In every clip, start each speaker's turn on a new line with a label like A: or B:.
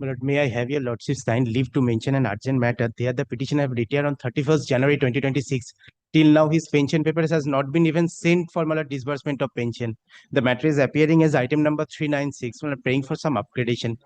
A: My lord, may I have your lordship's kind leave to mention an urgent matter? There, the petitioner have retired on 31st January 2026. Till now, his pension papers has not been even sent for my lord disbursement of pension. The matter is appearing as item number 396. My lord, praying for some upgradation.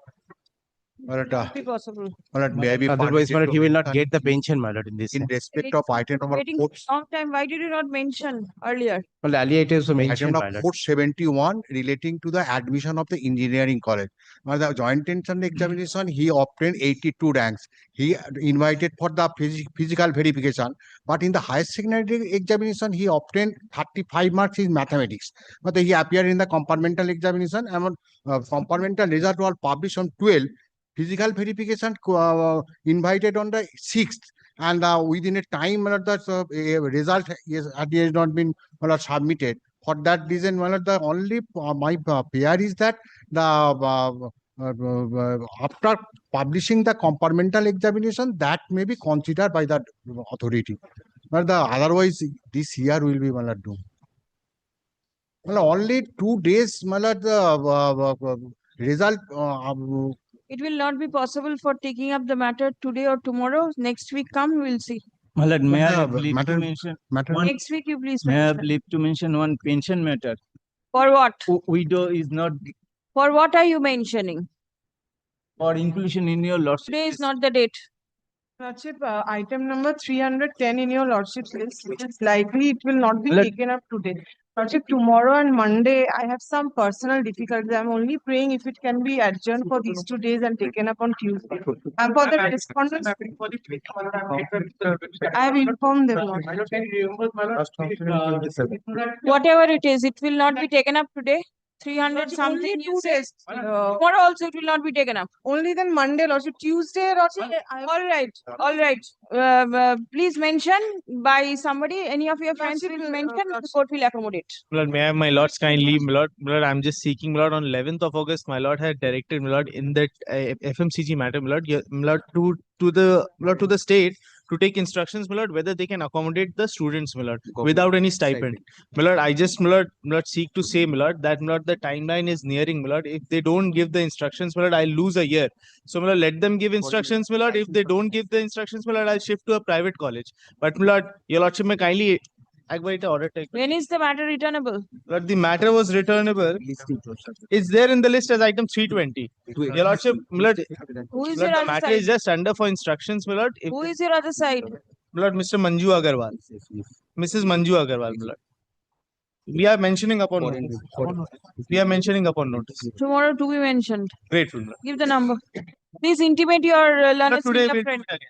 B: My lord,
C: Be possible.
B: my lord, may I be
A: Otherwise, my lord, he will not
B: permitted
A: get the pension, my lord, in this.
B: in respect of item number
C: Waiting
B: 4,
C: long time. Why did you not mention earlier?
A: Well, earlier it is
B: item
A: mentioned, my
B: number
A: lord.
B: 471 relating to the admission of the engineering college. Now, the joint entrance examination, he obtained 82 ranks. He invited for the physical verification, but in the higher secondary examination, he obtained 35 marks in mathematics. But he appeared in the compartmental examination, and compartmental result was published on 12. Physical verification invited on the 6th, and within a time the result has not been submitted. For that reason, the only my fear is that the after publishing the compartmental examination, that may be considered by the authority. But the otherwise, this year will be doomed. Only 2 days, the result.
C: It will not be possible for taking up the matter today or tomorrow. Next week come, we'll see.
D: My lord, may I
B: Yeah,
D: have leave to
B: matter-
D: mention
B: matter.
D: one?
C: Next week you please
D: May I have
C: mention.
D: leave to mention one pension matter?
C: For what?
D: Widow is not
C: For what are you mentioning?
D: for inclusion in your lordship.
C: Today is not the date.
E: Lordship, item number 310 in your lordship's list, which is likely it will not be
D: Let-
E: taken up today. Lordship, tomorrow and Monday, I have some personal difficulties. I'm only praying if it can be adjourned for these 2 days and taken up on Tuesday. And for the respondents, I have informed them.
C: Whatever it is, it will not be taken up today. 300
E: Lordship,
C: something.
E: only
C: You
E: 2
C: said.
E: days.
C: Tomorrow also it will not be taken up.
E: Only then Monday, Lordship. Tuesday, Lordship,
C: All right, all right. Please mention by somebody. Any of your friends will mention. The court will accommodate.
F: My lord, may I have my lord's kind leave, my lord, I'm just seeking, my lord, on 11th of August, my lord had directed, my lord, in that FMCG matter, my lord, my lord, to the state to take instructions, my lord, whether they can accommodate the students, my lord, without any stipend. My lord, I just, my lord, seek to say, my lord, that, my lord, the timeline is nearing, my lord. If they don't give the instructions, my lord, I'll lose a year. So, my lord, let them give instructions, my lord. If they don't give the instructions, my lord, I'll shift to a private college. But, my lord, your lordship may kindly order take.
C: When is the matter returnable?
F: Lord, the matter was returnable. It's there in the list as item 320. Your lordship, my lord,
C: Who is
F: my
C: your
F: lord, the
C: other
F: matter
C: side?
F: is just under for instructions, my lord. If
C: Who is your other side?
F: my lord, Mr. Manju Agarwal, Mrs. Manju Agarwal, my lord. We are mentioning upon notice. We are mentioning upon notice.
C: Tomorrow to be mentioned.
F: Grateful, my lord.
C: Give the number. Please intimate your
F: Lord,
C: learned
F: today
C: senior
F: we'll
C: friend.
F: do it again.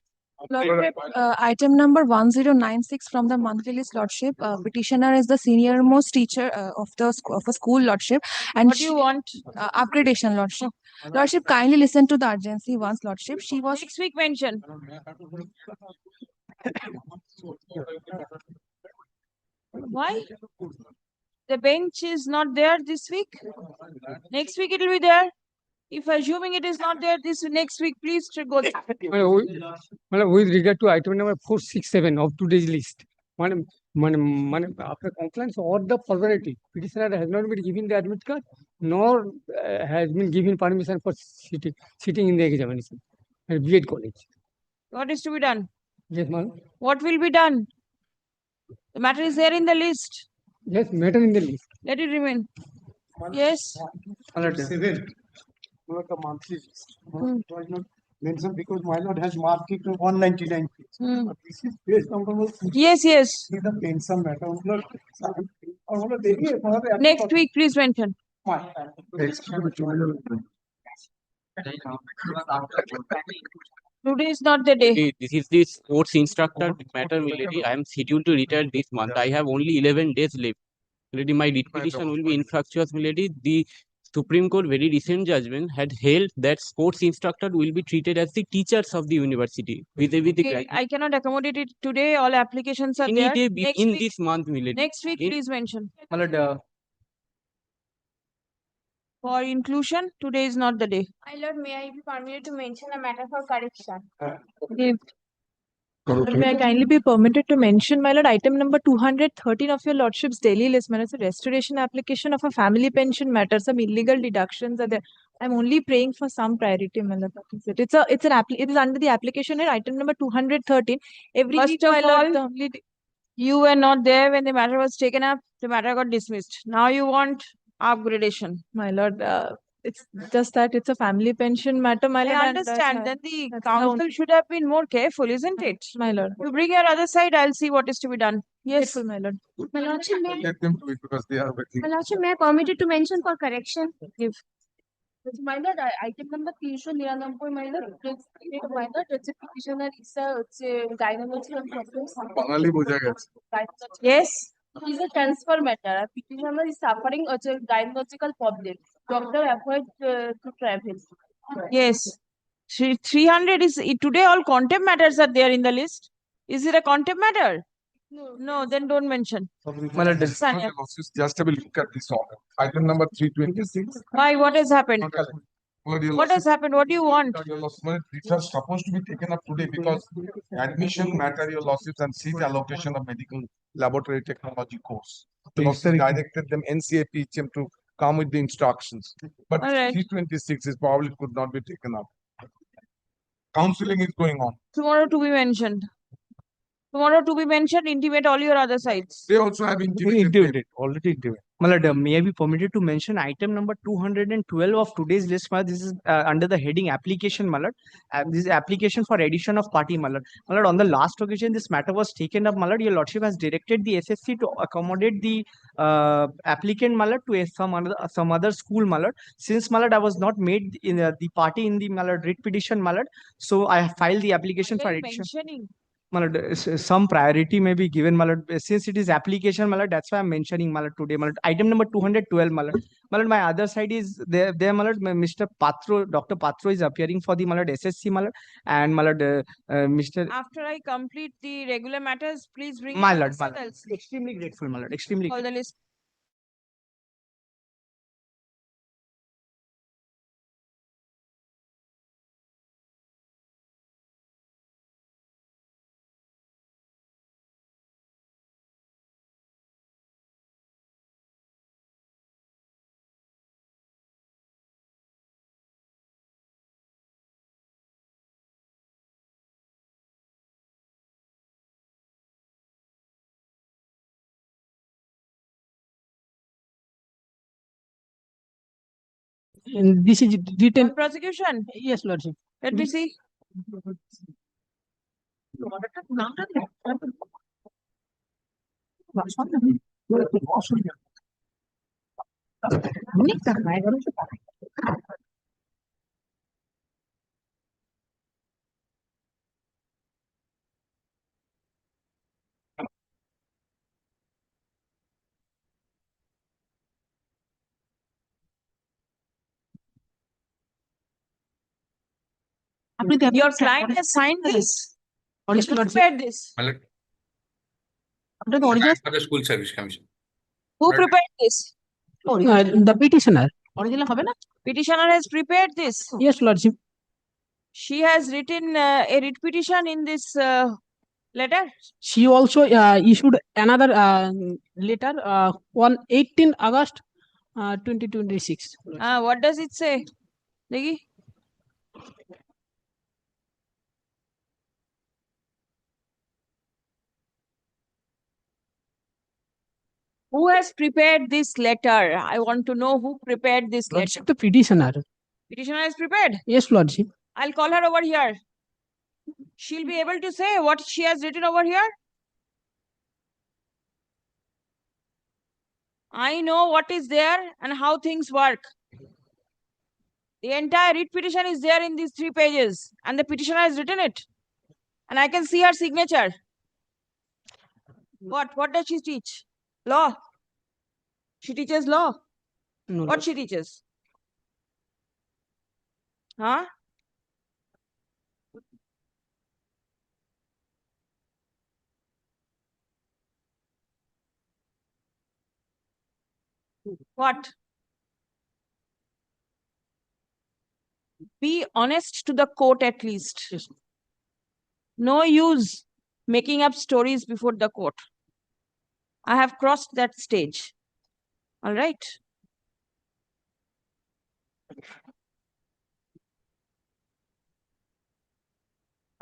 G: Lordship, item number 1096 from the monthly list, Lordship. Petitioner is the senior most teacher of a school, Lordship, and
C: What do you want?
G: upgradation, Lordship. Lordship, kindly listen to the urgency once, Lordship. She was
C: Next week mention. Why? The bench is not there this week. Next week it will be there. If assuming it is not there this next week, please go there.
H: With regard to item number 467 of today's list, after compliance or the formality, petitioner has not been given the admit card, nor has been given permission for sitting in the examination at B.Ed college.
C: What is to be done?
H: Yes, ma'am.
C: What will be done? The matter is there in the list.
H: Yes, matter in the list.
C: Let it remain. Yes.
I: The monthly list. Was not mentioned because my lord has marked it to 199. This is based on
C: Yes, yes.
I: the pension matter.
C: Next week, please mention. Today is not the day.
J: This is the sports instructor matter, milady. I am scheduled to retire this month. I have only 11 days left. Milady, my writ petition will be infructuous, milady. The Supreme Court very recent judgment had held that sports instructor will be treated as the teachers of the university.
C: Okay, I cannot accommodate it today. All applications are
J: any
C: there.
J: day
C: Next
J: in
C: week,
J: this month, milady.
C: next week,
J: In-
C: please mention.
H: My lord,
C: For inclusion, today is not the day.
K: My lord, may I be permitted to mention a matter for correction?
C: Give.
E: may I kindly be permitted to mention, my lord, item number 213 of your lordship's daily list, man, it's a restoration application of a family pension matter. Some illegal deductions are there.
C: I'm only praying for some priority, my lord. That is it. It is under the application at item number 213. Every
E: First
C: week,
E: of
C: my lord,
E: all-
C: the only you were not there when the matter was taken up. The matter got dismissed. Now you want upgradation.
E: My lord, it's just that it's a family pension matter, my lord.
C: I
E: and,
C: understand. Then the
E: that's
C: council should have been more careful, isn't it?
E: My lord.
C: You bring your other side, I'll see what is to be done. Yes.
E: Grateful, my lord.
K: My lordship, may
I: Let them do it because they are working.
K: my lordship, may I permit it to mention for correction?
E: Give.
K: My lord, item number 399, my lord, my lord, it's a petitioner, it's a gynecological problem.
I: বাঙালি বোঝা গেছে।
C: Yes.
K: It's a transfer matter. A petitioner is suffering a gynecological problem. Doctor avoid to travel.
C: Yes. 300 is today all contempt matters are there in the list. Is it a contempt matter? No, then don't mention. Sanya.
I: Just have a look at this order. Item number 326.
C: Why? What has happened? What has happened? What do you want?
I: Your lordship, these are supposed to be taken up today because admission matter, your lordships, and seat allocation of medical laboratory technology course. The lordship directed them NCAPHM to come with the instructions. But
C: All right.
I: 326 is probably could not be taken up. Counseling is going on.
C: Tomorrow to be mentioned. Tomorrow to be mentioned, intimate all your other sides.
I: They also have intimated.
D: Intimated, already intimated. My lord, may I be permitted to mention item number 212 of today's list, my lord? This is under the heading application, my lord. This is application for addition of party, my lord. My lord, on the last occasion, this matter was taken up, my lord. Your lordship has directed the SSC to accommodate the applicant, my lord, to some other school, my lord. Since, my lord, I was not made in the party in the, my lord, writ petition, my lord. So I have filed the application for addition.
C: Mentioning.
D: My lord, some priority may be given, my lord, since it is application, my lord. That's why I'm mentioning, my lord, today, my lord. Item number 212, my lord. My lord, my other side is there, my lord. Mr. Patro, Dr. Patro is appearing for the, my lord, SSC, my lord, and my lord, Mr.
C: After I complete the regular matters, please bring
D: My
C: your
D: lord,
C: other
D: my
C: side,
D: lord.
C: I'll see.
D: Extremely grateful, my lord. Extremely.
C: Call the list.
L: And this is written.
C: On prosecution.
L: Yes, lordship.
C: Let me see. Your client has signed this. Who prepared this?
M: The School Service Commission.
C: Who prepared this?
L: The petitioner.
C: Petitioner has prepared this.
L: Yes, lordship.
C: She has written a writ petition in this letter.
L: She also issued another letter on 18 August 2026.
C: What does it say? Degi? Who has prepared this letter? I want to know who prepared this letter.
L: Lordship, the petitioner.
C: Petitioner has prepared.
L: Yes, lordship.
C: I'll call her over here. She'll be able to say what she has written over here. I know what is there and how things work. The entire writ petition is there in these 3 pages and the petitioner has written it. And I can see her signature. What does she teach? Law. She teaches law.
L: No,
C: What she teaches? Huh? What? Be honest to the court at least.
L: Yes.
C: No use making up stories before the court. I have crossed that stage. All right.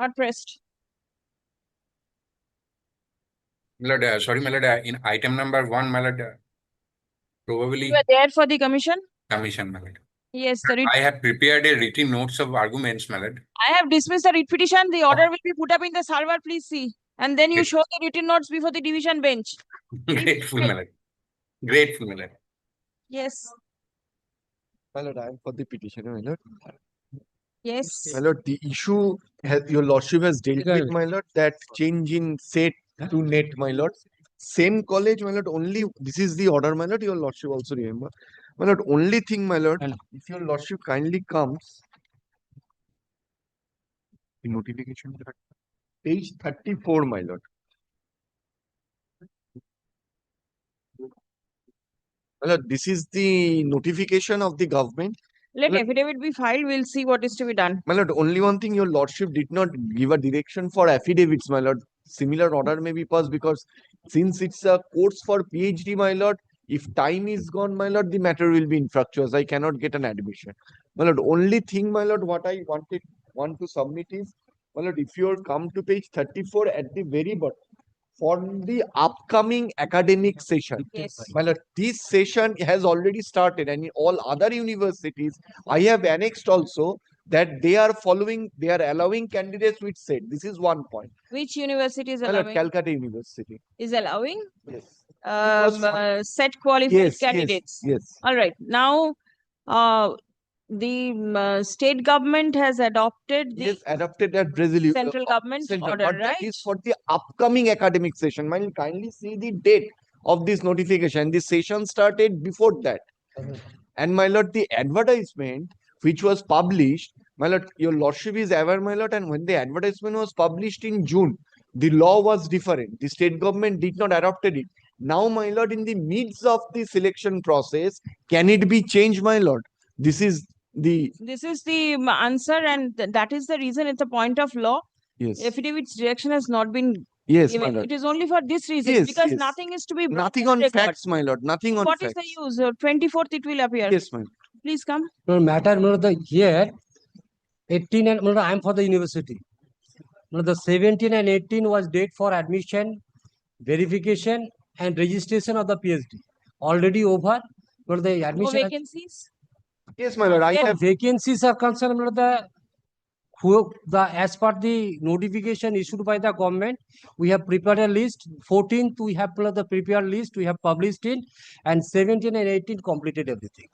C: Not pressed.
M: My lord, sorry, my lord, in item number 1, my lord, probably
C: You are there for the commission?
M: commission, my lord.
C: Yes, the writ
M: I have prepared a written notes of arguments, my lord.
C: I have dismissed the writ petition. The order will be put up in the server, please see. And then you
M: Okay.
C: show the written notes before the division bench.
M: Grateful, my lord. Grateful, my lord.
C: Yes,
N: My lord, I am for the petitioner, my lord.
C: yes.
N: My lord, the issue your lordship has dealt with, my lord, that change in set to net, my lord. Same college, my lord, only this is the order, my lord, your lordship also remember. My lord, only thing, my lord, if your lordship kindly comes, the notification, page 34, my lord. My lord, this is the notification of the government.
C: Let
N: My lord,
C: affidavit be filed. We'll see what is to be done.
N: my lord, only one thing, your lordship did not give a direction for affidavits, my lord. Similar order may be passed because since it's a course for PhD, my lord, if time is gone, my lord, the matter will be infructuous. I cannot get an admission. My lord, only thing, my lord, what I want to submit is, my lord, if you come to page 34 at the very bottom, for the upcoming academic session.
C: Yes.
N: My lord, this session has already started, and in all other universities, I have annexed also that they are allowing candidates with set. This is one point.
C: Which university is
N: My lord,
C: allowing?
N: Calcutta University.
C: Is allowing?
N: Yes.
C: Set qualified
N: Yes,
C: candidates.
N: yes.
C: All right. Now, the state government has adopted the
N: Yes, adopted that resolution.
C: central government order,
N: But that
C: right?
N: is for the upcoming academic session. Mind kindly see the date of this notification. The session started before that. And my lord, the advertisement which was published, my lord, your lordship is aware, my lord, and when the advertisement was published in June, the law was different. The state government did not adopted it. Now, my lord, in the midst of the selection process, can it be changed, my lord? This is the
C: answer, and that is the reason it's a point of law.
N: yes.
C: Affidavit's direction has not been
N: Yes,
C: given.
N: my lord.
C: It is only for this reason,
N: Yes,
C: because
N: yes.
C: nothing is to be brought
N: Nothing
C: to
N: on
C: record.
N: facts, my lord. Nothing on
C: What
N: facts.
C: is the use? 24th it will appear.
N: Yes, ma'am.
C: Please come.
H: No matter, no, the year 18 and no, I am for the university. No, the 17 and 18 was date for admission, verification, and registration of the PhD. Already over. No, the
C: No
H: admission.
C: vacancies?
N: Yes, my lord. I
H: No,
N: have
H: vacancies are concerned. No, as per the notification issued by the government, we have prepared a list. 14th we have the prepared list. We have published it, and 17 and 18 completed everything.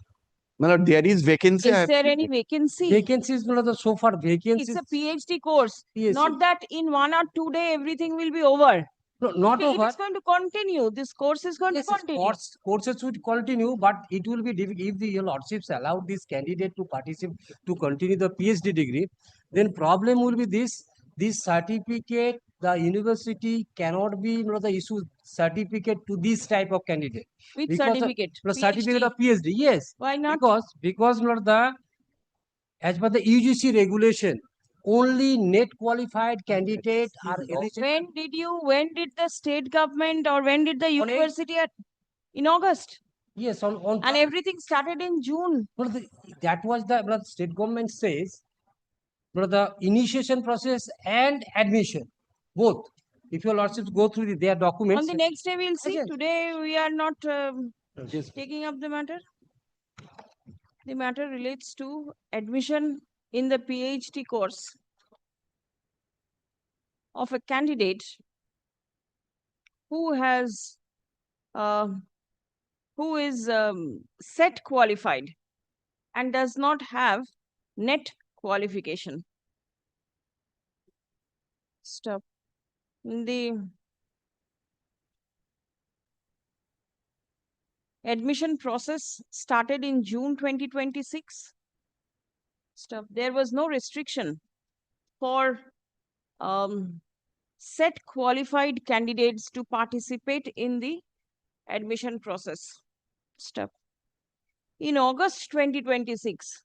N: my lord, there is vacancy.
C: Is there any vacancy?
H: Vacancies, no, the so far vacancies.
C: It's a PhD course.
H: Yes,
C: Not that in 1 or 2 days everything will be over.
H: No, not
C: It
H: over.
C: is going to continue. This course is going to continue.
H: Courses would continue, but it will be difficult if the your lordships allow this candidate to participate to continue the PhD degree. Then problem will be this certificate. The university cannot be the issue certificate to this type of candidate.
C: Which
H: Because
C: certificate?
H: The certificate
C: PhD?
H: of PhD, yes.
C: Why not?
H: Because as per the UGC regulation, only net qualified candidates are eligible.
C: When did the state government or when did the university in August?
H: Yes, on
C: and everything started in June.
H: That was the state government says the initiation process and admission, both. If your lordships go through their documents.
C: On the next day, we'll see.
H: Yes.
C: Today, we are not
H: Yes.
C: taking up the matter. The matter relates to admission in the PhD course of a candidate who has who is set qualified and does not have net qualification. Stop. The admission process started in June 2026. Stop. There was no restriction for set qualified candidates to participate in the admission process. Stop. In August 2026,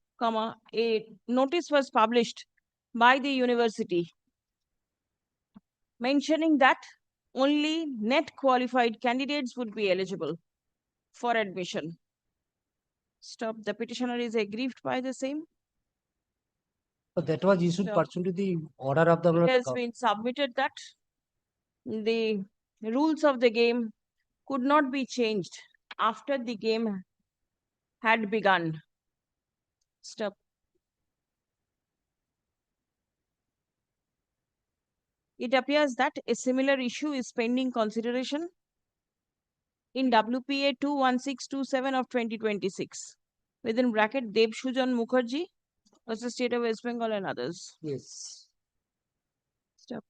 C: a notice was published by the university mentioning that only net qualified candidates would be eligible for admission. Stop. The petitioner is aggrieved by the same.
L: So that was issued
C: So,
L: pursuant to the order of the
C: it has
L: government.
C: been submitted that the rules of the game could not be changed after the game had begun. Stop. It appears that a similar issue is pending consideration in WPA 21627 of 2026, within bracket Debshujan Mukherjee versus State of West Bengal and others.
L: Yes.
C: Stop.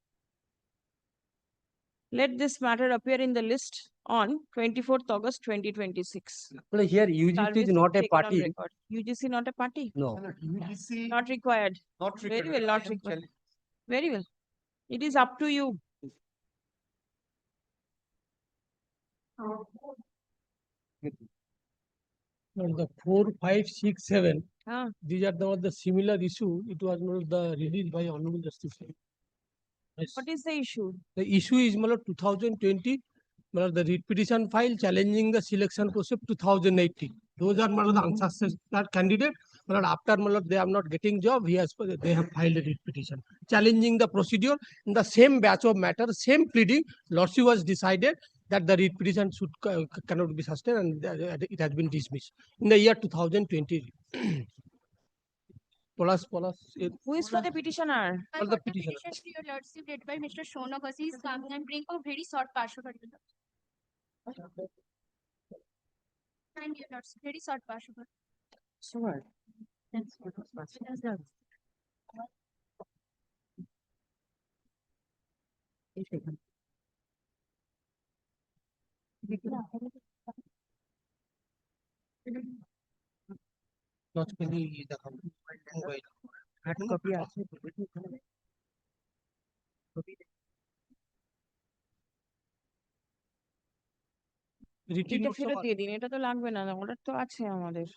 C: Let this matter appear in the list on 24th August 2026.
L: Well, here UGC is
C: Service
L: not a
C: taken on
L: party.
C: record. UGC not a party?
L: No.
C: Not required.
N: Not
C: Very
N: required.
C: well, not required. Very well. It is up to you.
L: And the 4, 5, 6, 7.
C: Ah.
L: These are the similar issue. It was not the released by Honorable Justice. Yes.
C: What is the issue?
L: The issue is 2020. The writ petition file challenging the selection process 2018. Those are the answers that candidate. After they are not getting job, they have filed a writ petition challenging the procedure in the same batch of matter, same pleading. Lordship was decided that the writ petition cannot be sustained, and it has been dismissed in the year 2020.
C: Who is for the petitioner?
L: For the petitioner.
K: Petition to your lordship read by Mr. Shonagasi is coming and bring a very short partial. Thank you, lordship. Very short partial.
L: Sure.
C: এটা ফেরত দিয়ে দিন, এটা তো লাগবে না, order তো আছে আমাদের।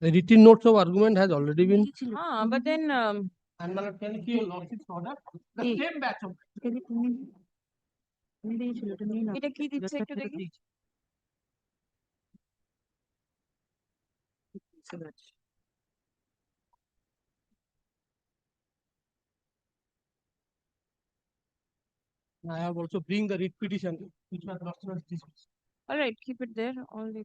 L: The written notes of argument has already been.
C: But then
L: And can you see your lordship's order? The same batch of.
C: এটা কি দিচ্ছে একটু দেখি।
L: I have also bring the writ petition, which was dismissed.
C: All right, keep it there. All the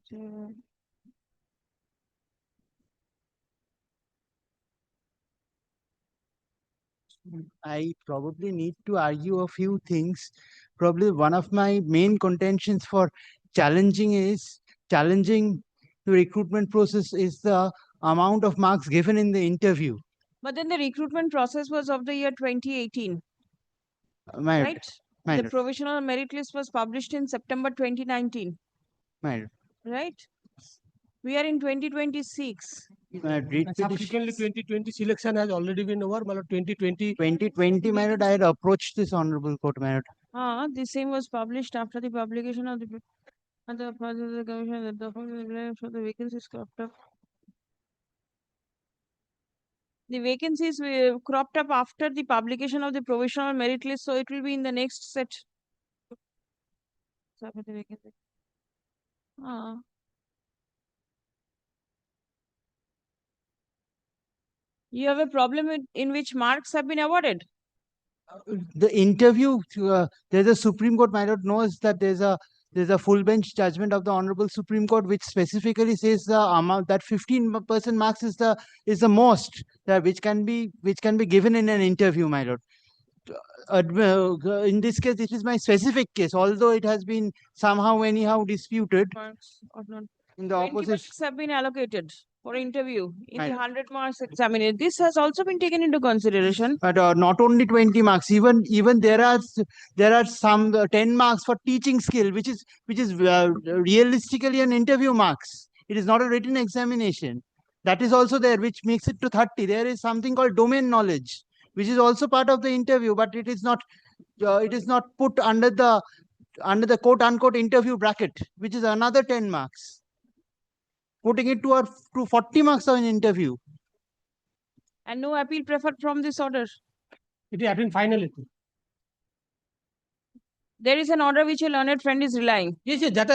O: I probably need to argue a few things. Probably one of my main contentions for challenging the recruitment process is the amount of marks given in the interview.
C: But then the recruitment process was of the year 2018.
O: Right?
C: The provisional merit list was published in September 2019. Right? We are in 2026.
L: Subsequently, 2020 selection has already been over. 2020.
O: 2020, my lord, I had approached this honorable court, my lord.
C: The same was published after the publication of the commission that the vacancies cropped up. The vacancies were cropped up after the publication of the provisional merit list, so it will be in the next set. You have a problem in which marks have been awarded?
O: The interview, there's a Supreme Court, my lord knows that there's a full bench judgment of the Honorable Supreme Court which specifically says the amount that 15% marks is the most that which can be given in an interview, my lord. In this case, it is my specific case, although it has been somehow anyhow disputed.
C: Marks or not.
O: In the
C: 20
O: opposite.
C: marks have been allocated for interview in the 100 marks examination. This has also been taken into consideration.
O: But not only 20 marks, even there are some 10 marks for teaching skill, which is realistically an interview marks. It is not a written examination. That is also there, which makes it to 30. There is something called domain knowledge, which is also part of the interview, but it is not put under the quote unquote interview bracket, which is another 10 marks. Putting it to 40 marks of an interview.
C: And no appeal preferred from this order.
L: It has been finally.
C: There is an order which your learned friend is relying.
L: Yes, yes, that I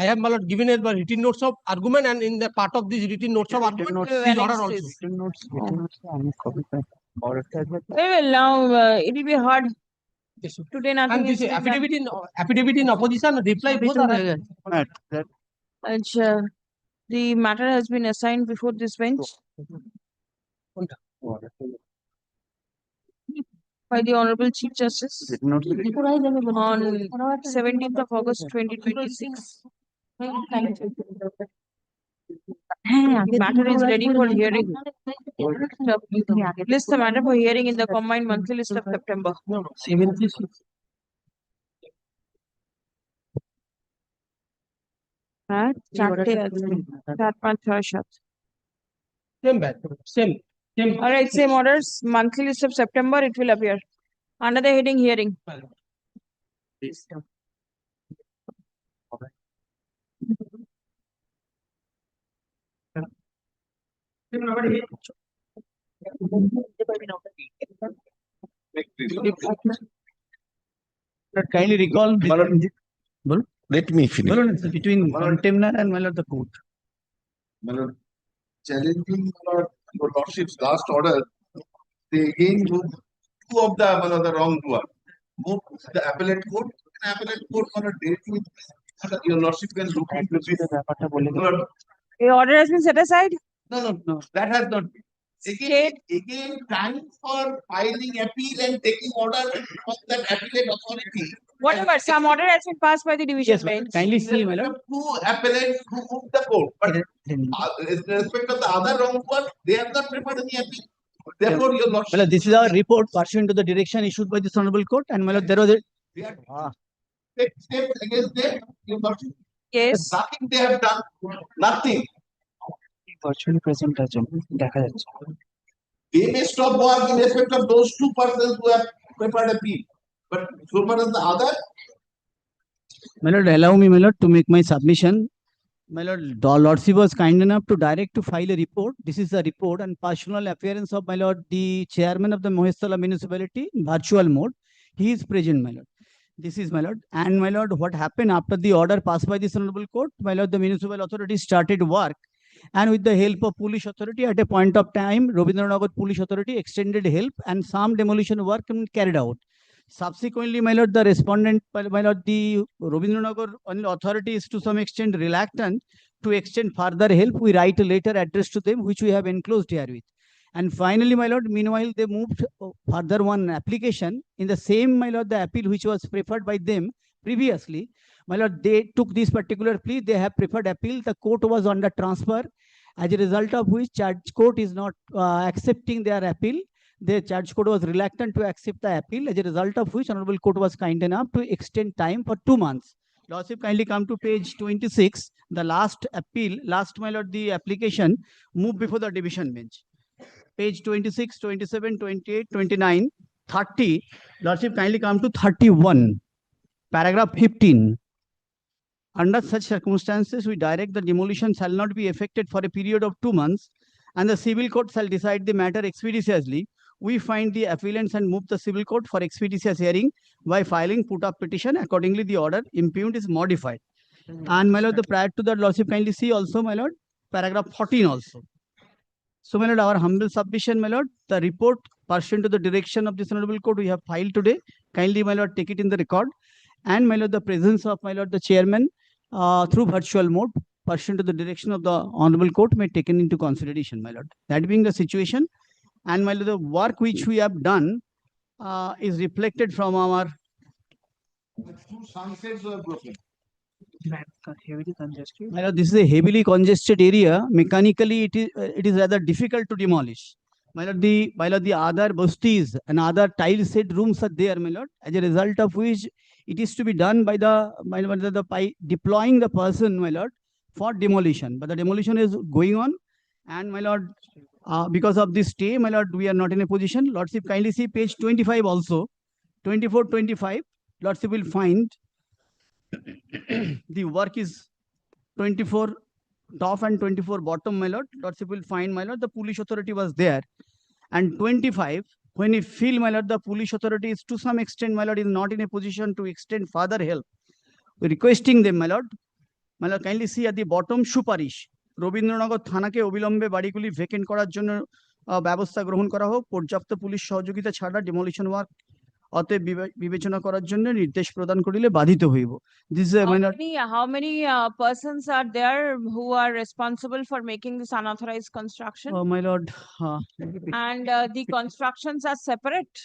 L: have, my lord, given as written notes of argument, and in the part of these written notes of argument, this order also.
C: Very well, now it will be hard. Today nothing
L: And this
C: is
L: affidavit in opposition, reply both are.
C: Acha, the matter has been assigned before this bench by the Honorable Chief Justice on 17th of August 2026. The matter is ready for hearing. List the matter for hearing in the combined monthly list of September. হ্যাঁ, চারটে আছে, 4, 5, 6, 7.
L: Same.
C: All right, same orders. Monthly list of September, it will appear under the heading hearing.
O: Kindly recall.
P: Let me finish.
O: Between contender and the court.
I: Challenging your lordship's last order, they again moved two of the wrongdoer. Move the appellate court, and appellate court on a date with your lordship can look into this.
C: The order has been set aside?
I: No, that has not been. Again, time for filing appeal and taking order of that appellate authority.
C: Whatever, some order has been passed by the division bench.
O: Kindly see, my lord.
I: Two appellates who moved the court, but in respect of the other wrongdoer, they have not preferred any appeal. Therefore, your lordship.
O: Well, this is our report pursuant to the direction issued by this honorable court, and my lord, there was a.
I: Take steps against them, your lordship.
C: Yes.
I: Nothing they have done. Nothing.
O: Virtually present দেখা যাচ্ছে.
I: They may stop work in respect of those two persons who have preferred appeal. But so far as the other.
O: My lord, allow me, my lord, to make my submission. My lord, the lordship was kind enough to direct to file a report. This is the report and personal appearance of my lord, the chairman of the Mohestala municipality in virtual mode. He is present, my lord. This is my lord. And my lord, what happened after the order passed by this honorable court? My lord, the municipal authority started work. And with the help of police authority, at a point of time, Rabindranagar police authority extended help and some demolition work carried out. Subsequently, my lord, the respondent, my lord, the Rabindranagar authority is to some extent reluctant to extend further help. We write a letter addressed to them, which we have enclosed here with. And finally, my lord, meanwhile, they moved further one application in the same, my lord, the appeal which was preferred by them previously. My lord, they took this particular plea. They have preferred appeal. The court was under transfer, as a result of which charge court is not accepting their appeal. The charge court was reluctant to accept the appeal, as a result of which honorable court was kind enough to extend time for 2 months. Lordship, kindly come to page 26. The last appeal, my lord, the application moved before the division bench. Page 26, 27, 28, 29, 30. Lordship, kindly come to 31. Paragraph 15. Under such circumstances, we direct the demolition shall not be effected for a period of 2 months, and the civil court shall decide the matter expeditiously. We find the appellants and move the civil court for expeditious hearing by filing put-up petition. Accordingly, the order impugned is modified. And my lord, the prior to that, lordship, kindly see also, my lord, paragraph 14 also. So, my lord, our humble submission, my lord, the report pursuant to the direction of this honorable court we have filed today. Kindly, my lord, take it in the record. And my lord, the presence of my lord, the chairman, through virtual mode, pursuant to the direction of the honorable court, may taken into consideration, my lord. That being the situation, and my lord, the work which we have done is reflected from our. My lord, this is a heavily congested area. Mechanically, it is rather difficult to demolish. My lord, the other bustis and other tile set rooms are there, my lord. As a result of which, it is to be done by deploying the person, my lord, for demolition. But the demolition is going on, and my lord, because of this stay, my lord, we are not in a position. Lordship, kindly see page 25 also. 24, 25. Lordship will find the work is 24 top and 24 bottom, my lord. Lordship will find, my lord, the police authority was there. And 25,
Q: when we feel, my lord, the police authority is to some extent, my lord, is not in a position to extend further help, we're requesting them, my lord, kindly see at the bottom, সুপারিশ রবীন্দ্রনগর থানাকে অবিলম্বে বাড়িগুলি vacant করার জন্য ব্যবস্থা গ্রহণ করা হোক, পর্যাপ্ত পুলিশ সহযোগিতা ছাড়া ডিমোলিশন ওয়ার্ক অতএব বিবেচনা করার জন্য নির্দেশ প্রদান করিলে বাধিত হইব. This is
C: how many persons are there who are responsible for making this unauthorized construction?
Q: Oh, my lord.
C: And the constructions are separate?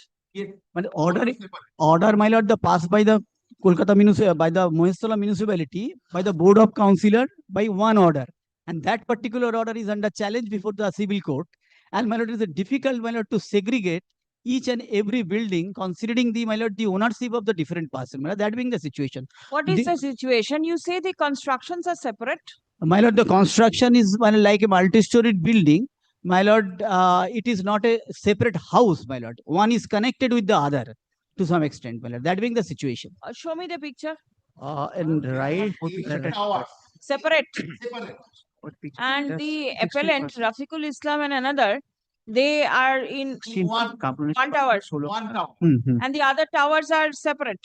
Q: Order, my lord, the passed by the Kolkata municipality, by the Mohistala municipality, by the board of councillor, by one order. And that particular order is under challenge before the civil court. And my lord, it is difficult, my lord, to segregate each and every building, considering the, my lord, the ownership of the different person. My lord, that being the situation.
C: What is the situation? You say the constructions are separate?
Q: My lord, the construction is like a multi-storied building. My lord, it is not a separate house, my lord. One is connected with the other to some extent, my lord. That being the situation.
C: Show me the picture.
Q: And right.
C: Separate. And the appellant, Rafiqul Islam and another, they are in one tower. And the other towers are separate.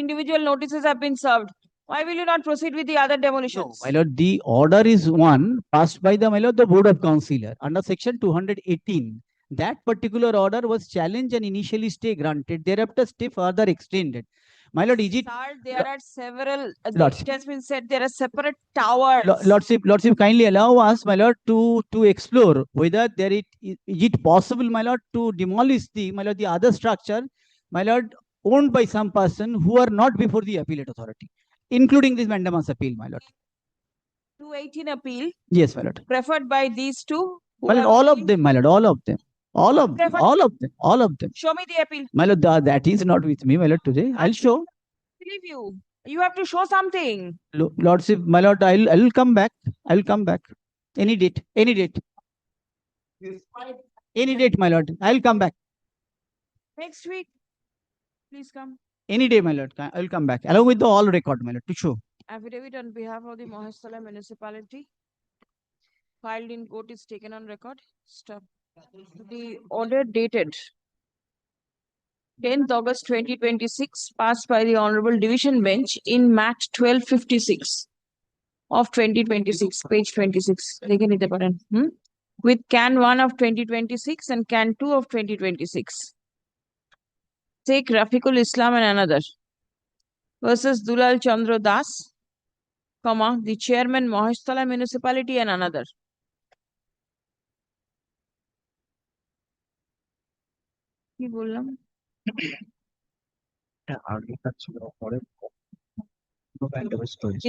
C: Individual notices have been served. Why will you not proceed with the other demolitions?
Q: My lord, the order is one passed by the, my lord, the board of councillor under section 218. That particular order was challenged and initially stay granted. Thereafter, stay further extended. My lord, is it?
C: Sir, there are several. It has been said there are separate towers.
Q: Lordship, kindly allow us, my lord, to explore whether is it possible, my lord, to demolish the, my lord, the other structure, my lord, owned by some person who are not before the appellate authority, including this mandamus appeal, my lord.
C: 218 appeal.
Q: Yes, my lord.
C: Preferred by these two.
Q: My lord, all of them, my lord, all of them. All of them.
C: Show me the appeal.
Q: My lord, that is not with me, my lord, today. I'll show.
C: Believe you. You have to show something.
Q: Lordship, my lord, I'll come back. I'll come back. Any date. Any date, my lord. I'll come back.
C: Next week. Please come.
Q: Any day, my lord. I'll come back. Along with the all record, my lord, to show.
C: Affidavit on behalf of the Mohistala municipality filed in court is taken on record. Stop. The order dated 10th August 2026 passed by the Honorable Division Bench in Mat 1256 of 2026, page 26. With Can 1 of 2026 and Can 2 of 2026. Sheikh Rafiqul Islam and another versus Dulal Chandra Das, the chairman Mohistala municipality and another. কি বললাম?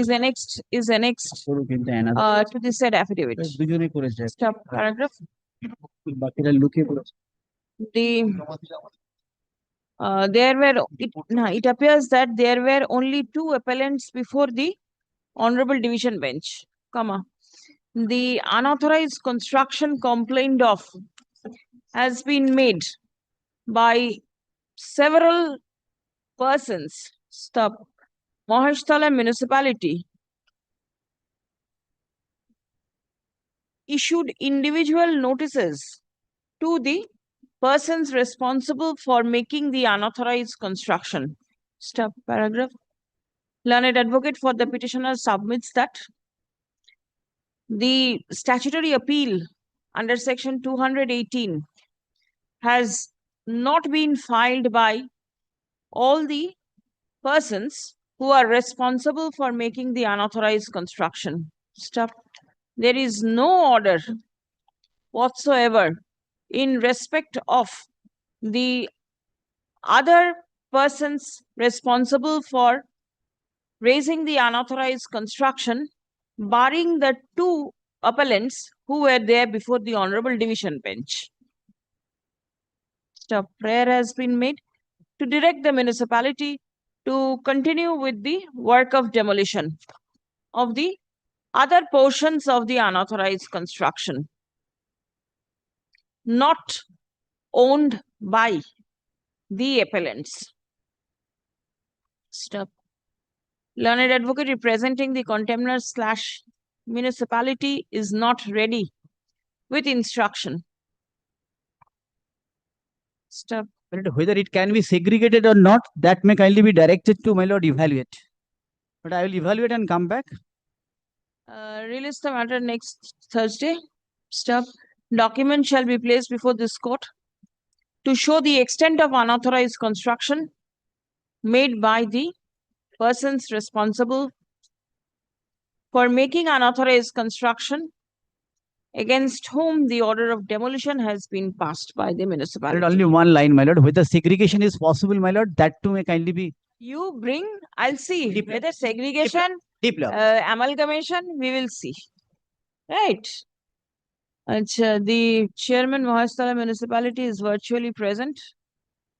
C: Is annexed to the said affidavit. Stop paragraph. It appears that there were only two appellants before the Honorable Division Bench, the unauthorized construction complained of has been made by several persons. Stop. Mohistala municipality issued individual notices to the persons responsible for making the unauthorized construction. Stop paragraph. Learned advocate for the petitioner submits that the statutory appeal under section 218 has not been filed by all the persons who are responsible for making the unauthorized construction. Stop. There is no order whatsoever in respect of the other persons responsible for raising the unauthorized construction, barring the two appellants who were there before the Honorable Division Bench. Stop. Prayer has been made to direct the municipality to continue with the work of demolition of the other portions of the unauthorized construction not owned by the appellants. Stop. Learned advocate representing the contemner / municipality is not ready with instruction. Step.
Q: My lord, whether it can be segregated or not, that may kindly be directed to my lord evaluate. But I will evaluate and come back.
C: Release the matter next Thursday. Step. Document shall be placed before this court to show the extent of unauthorized construction made by the persons responsible for making unauthorized construction against whom the order of demolition has been passed by the
Q: My
C: municipality.
Q: lord, only one line, my lord. Whether segregation is possible, my lord, that too may kindly be.
C: You bring, I'll see.
Q: Deep
C: Whether segregation,
Q: deep level.
C: amalgamation, we will see. Right. The chairman Mahasthala municipality is virtually present.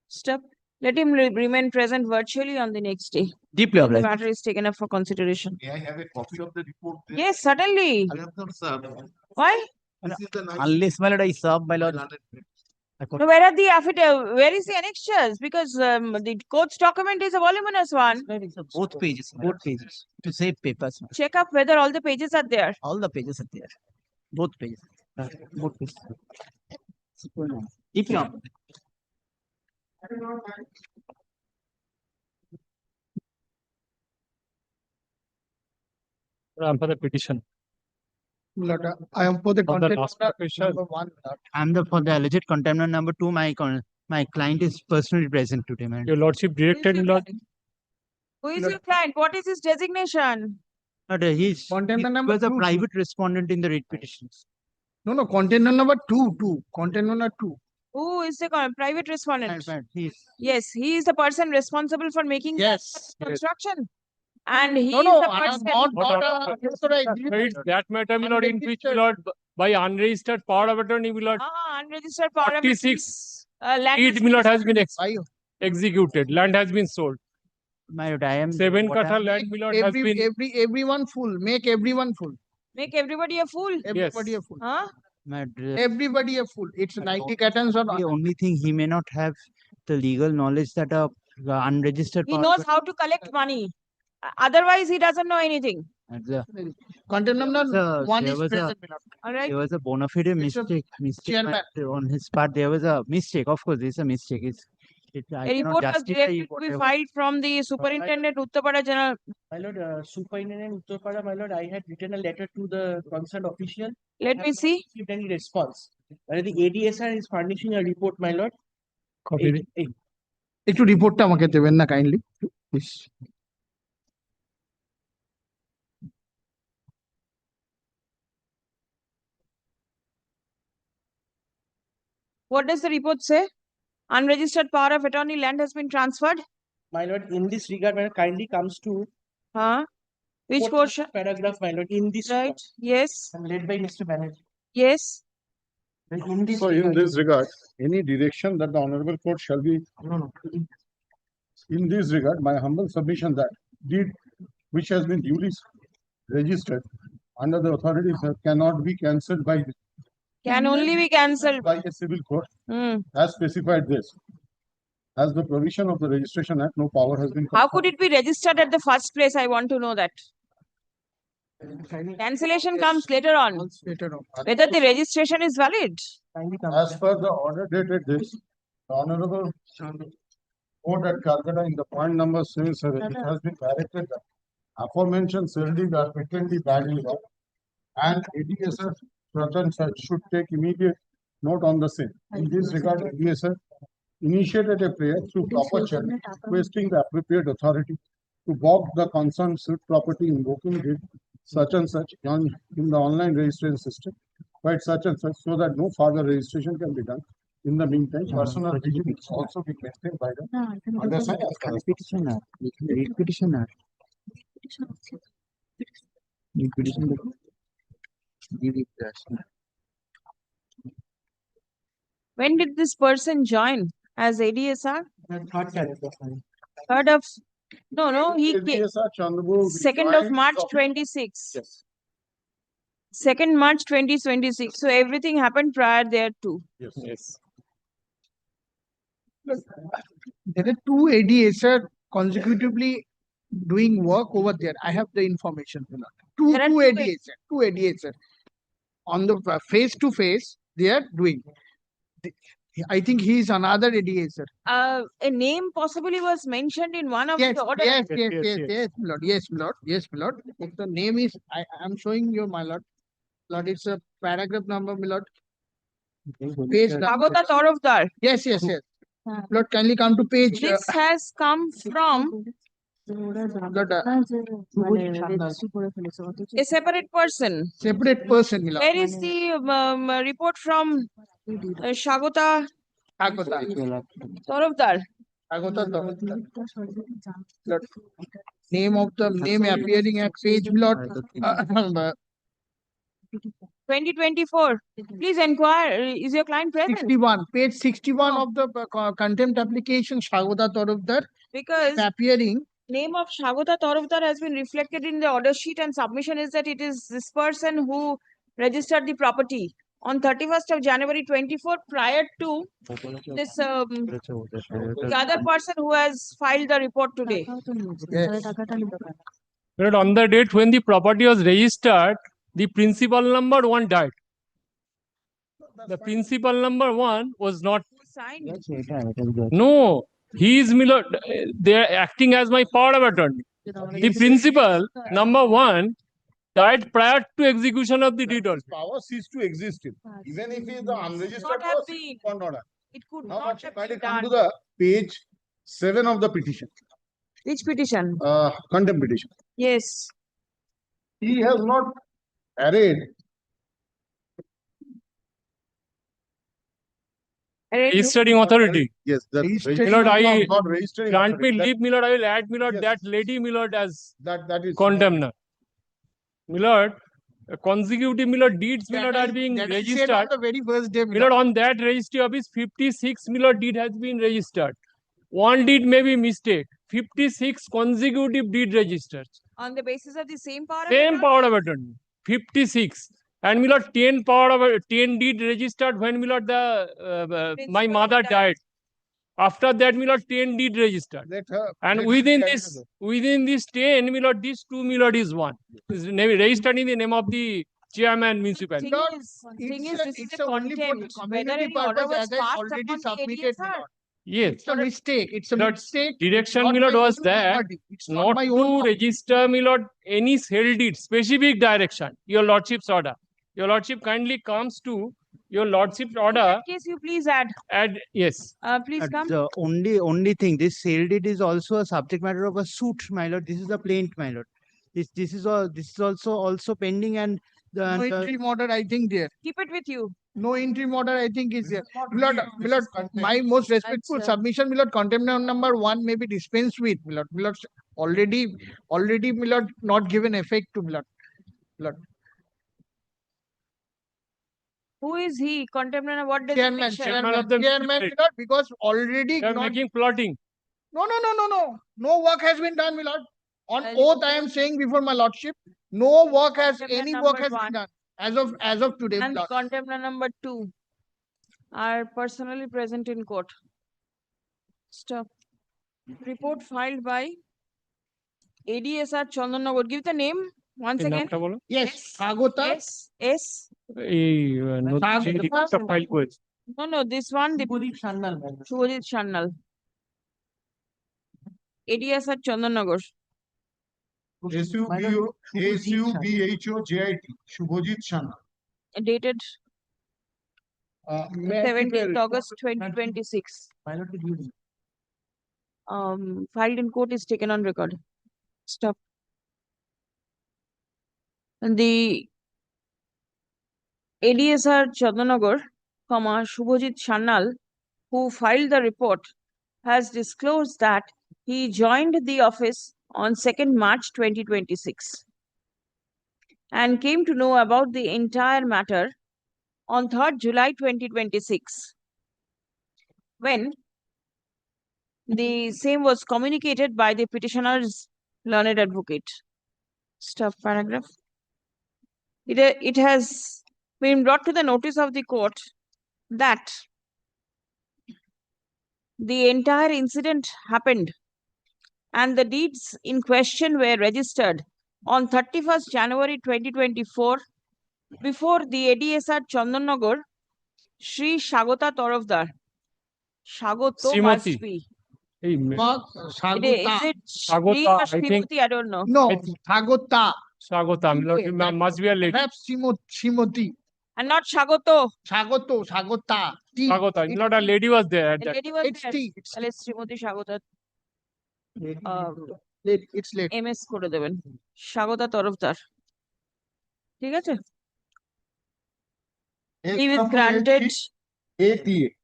C: Step. Let him remain present virtually on the next day.
Q: Deeply
C: when the
Q: obliged.
C: matter is taken up for consideration.
I: May I have a copy of the report? There?
C: Yes, certainly.
I: I have not served.
C: Why?
I: This is the nice.
Q: Unless, my lord, I serve, my lord.
C: No, where are the affidavit? Where is the annexures? Because the court's document is a voluminous one.
Q: Both pages, to save papers.
C: Check up whether all the pages are there.
Q: All the pages are there. Both pages. Both pages. Deeply obliged.
L: I am for the petition.
H: I am for the
L: For the
H: content
L: last petition.
H: number 1.
Q: I'm the for the alleged contaminant number 2. My client is personally present today, man.
L: Your lordship directed, my lord.
C: Who is your client? What is his designation?
Q: But he was a private respondent in the writ petitions.
H: No, content number 2. Content number 2.
C: Who is the private respondent?
Q: He's
C: Yes, he is the person responsible for making
H: Yes.
C: construction. And he
H: No,
C: is
H: no,
C: the
H: I am
C: person.
H: not
L: Right, that matter, my lord, in which, my lord, by unregistered power of attorney, my lord,
C: Unregistered power of
L: 46
C: land
L: deed, my lord, has been executed. Land has been sold.
Q: My lord, I am
L: 7
Q: what
L: kata
Q: I'm-
L: land, my lord, has been.
H: Everyone full. Make everyone full.
C: Make everybody a fool.
H: Everybody a fool.
C: Huh?
Q: my lord,
H: Everybody a fool. It's 90 catons or
Q: the only thing he may not have the legal knowledge that a unregistered
C: He
Q: power
C: knows how to collect money. Otherwise, he doesn't know anything.
H: content number
Q: So,
H: 1
Q: there
H: is
Q: was a-
H: present.
C: All right.
Q: there was a bona fide mistake
H: chairman.
Q: on his part. There was a mistake. Of course, there's a mistake. I
C: A
Q: cannot
C: report was
Q: justify
C: directed to be
Q: whatever.
C: filed from the Superintendent Uttarpada General.
Q: My lord, Superintendent Uttarpada, my lord, I had written a letter to the concerned official.
C: Let me see.
Q: Received any response. Whether the ADSR is furnishing a report, my lord.
L: Copy.
H: একটু রিপোর্টটা আমাকে দেবেন না kindly please
C: What does the report say? Unregistered power of attorney land has been transferred.
Q: My lord, in this regard, my lord, kindly comes to
C: Huh? Which
Q: fourth
C: portion?
Q: paragraph, my lord, in this
C: Right.
Q: regard,
C: Yes.
Q: led by Mr. Banerjee.
C: Yes.
Q: In this
I: So in
Q: regard,
I: this regard, any direction that the honorable court shall be,
Q: no.
I: in this regard, my humble submission that deed which has been duly registered under the authorities cannot be cancelled by
C: Can only be cancelled.
I: by a civil court
C: Hmm.
I: as specified this. As the provision of the Registration Act, no power has been.
C: How could it be registered at the first place? I want to know that. Cancellation comes later on.
H: later on.
C: Whether the registration is valid.
I: As per the order dated this, the honorable court at Calcutta in the point number 77, it has been directed that aforementioned surroundings are patently badly wrong, and ADSR such should take immediate note on the same. In this regard, ADSR initiated a prayer through proper channel requesting the appropriate authority to block the concerned suit property invoking date such and such in the online registration system by such and such, so that no further registration can be done. In the meantime, personal vigilance also be maintained by the other side.
Q: Petitioner. Petitioner.
C: When did this person join as ADSR?
Q: Third paragraph.
C: Third of, no, he came.
I: ADSR Chandrabu
C: 2nd of March 26. 2nd March 2026. So everything happened prior there too.
I: Yes.
H: There are 2 ADSR consecutively doing work over there. I have the information.
C: There are
H: 2
C: two
H: ADSR.
R: on the face to face, they are doing. I think he is another ADSR.
C: A name possibly was mentioned in one of
R: Yes,
C: the order.
R: yes, my lord. Yes, my lord. Yes, my lord. If the name is, I am showing you, my lord. Lord, it's a paragraph number, my lord. Page number.
C: Bhagota Tarafdar.
R: Yes, yes, yes. Lord, kindly come to page.
C: This has come from
R: Lord,
C: a separate person.
R: separate person, my lord.
C: Where is the report from Shagota Tarafdar?
R: Lord, name of the name appearing at page, my lord.
C: 2024. Please inquire. Is your client present?
R: 61, page 61 of the contempt application, Shagota Tarafdar.
C: Because
R: appearing.
C: Name of Shagota Tarafdar has been reflected in the order sheet, and submission is that it is this person who registered the property on 31st of January 24 prior to this the other person who has filed the report today.
L: But on the date when the property was registered, the principal number 1 died. The principal number 1 was not.
C: Signed.
L: No, he is they are acting as my power of attorney. The principal number 1 died prior to execution of the deed.
I: Power ceased to exist. Even if he is the unregistered
C: Not have
I: person,
C: been.
I: or not.
C: It could
I: Now,
C: not have
I: kindly
C: been
I: come to
C: done.
I: the page 7 of the petition.
C: Which petition?
I: Contempt petition.
C: Yes.
I: He has not arrayed
L: Registering authority.
I: Yes, the
L: Milord, I
I: not registering
L: grant me
I: authority.
L: leave, Milord. I will add, Milord,
I: Yes.
L: that lady, Milord, as
I: That is
L: condemner. Milord, consecutive, Milord, deeds, Milord, are being
R: That I said
L: registered.
R: on the very first day,
L: Milord, on that registry office, 56, Milord, deed has been registered. One deed may be mistake. 56 consecutive deed registered.
C: On the basis of the same power of
L: Same
C: attorney?
L: power of attorney. 56. And Milord, 10 power of 10 deed registered when Milord my
C: Principal
L: mother
C: died.
L: died. After that, Milord, 10 deed registered.
I: Let her.
L: And
I: let
L: within
I: her
L: this 10, Milord, this 2 Milord is one. Is registered in the name of the chairman municipality.
C: Thing is, this is
R: it's
C: a
R: only for the
C: contempt. Whether
R: community
C: any order
R: purpose,
C: was
R: as I
C: passed
R: already
C: upon the
R: submitted.
C: ADSR.
L: Yes.
R: It's a mistake. It's a
L: Milord,
R: mistake.
L: direction,
R: not
L: Milord,
R: my
L: was
R: own
L: that
R: property. It's
L: not
R: my
L: to
R: own.
L: register, Milord, any sale deed, specific direction, your lordship's order. Your lordship kindly comes to your lordship's
C: In
L: order.
C: that case, you please add.
L: Yes.
C: Please come.
O: The only thing, this sale deed is also a subject matter of a suit, my lord. This is a plaint, my lord. This is also pending, and
R: No interim order, I think there.
C: Keep it with you.
R: No interim order, I think is there. Milord, my most respectful submission, Milord, contempt number 1 may be dispensed with, Milord. Milord, already, Milord, not given effect to Milord. Milord.
C: Who is he? Contempt and what does it
R: Chairman,
C: mention?
R: chairman, Milord, because already
L: They are
R: not.
L: making plotting.
R: No. No work has been done, Milord. On oath, I am saying before my lordship, no work has, any work has been done as of today.
C: And the
R: Milord.
C: contempt number 2 are personally present in court. Stop. Report filed by ADSR Chandanagar. Give the name once again.
R: Yes, Shagota.
C: S.
L: file করেছে।
C: No, this one. Shubhajit Sannal. ADSR Chandanagar.
I: SUBHOJIT, Shubhajit Sannal.
C: Dated 17th August 2026. Filed in court is taken on record. Stop. And the ADSR Chandanagar, Shubhajit Sannal, who filed the report, has disclosed that he joined the office on 2nd March 2026 and came to know about the entire matter on 3rd July 2026 when the same was communicated by the petitioner's learned advocate. Stop paragraph. It has been brought to the notice of the court that the entire incident happened and the deeds in question were registered on 31st January 2024 Before the ADSR Chandannagar, Shri Shagota Tarafdar. Shagoto must
H: Srimati.
C: be.
R: Not
C: Is
R: Sagota.
C: it Shri
H: Sagota,
C: or
H: I think.
C: Srimati? I don't know.
R: No,
H: I think-
R: Sagota.
H: Sagota, my lord, must be a lady.
R: Perhaps Shimoti.
C: And not Shagoto.
R: Sagota. T.
H: Sagota, my lord, a lady was there at
C: The
H: that.
C: lady was
R: It's
C: there.
R: T. It's
C: তাহলে Shrimati Swagata
R: late. It's late.
C: MS করে দেবেন স্বাগতা তরফদার ঠিক আছে he is granted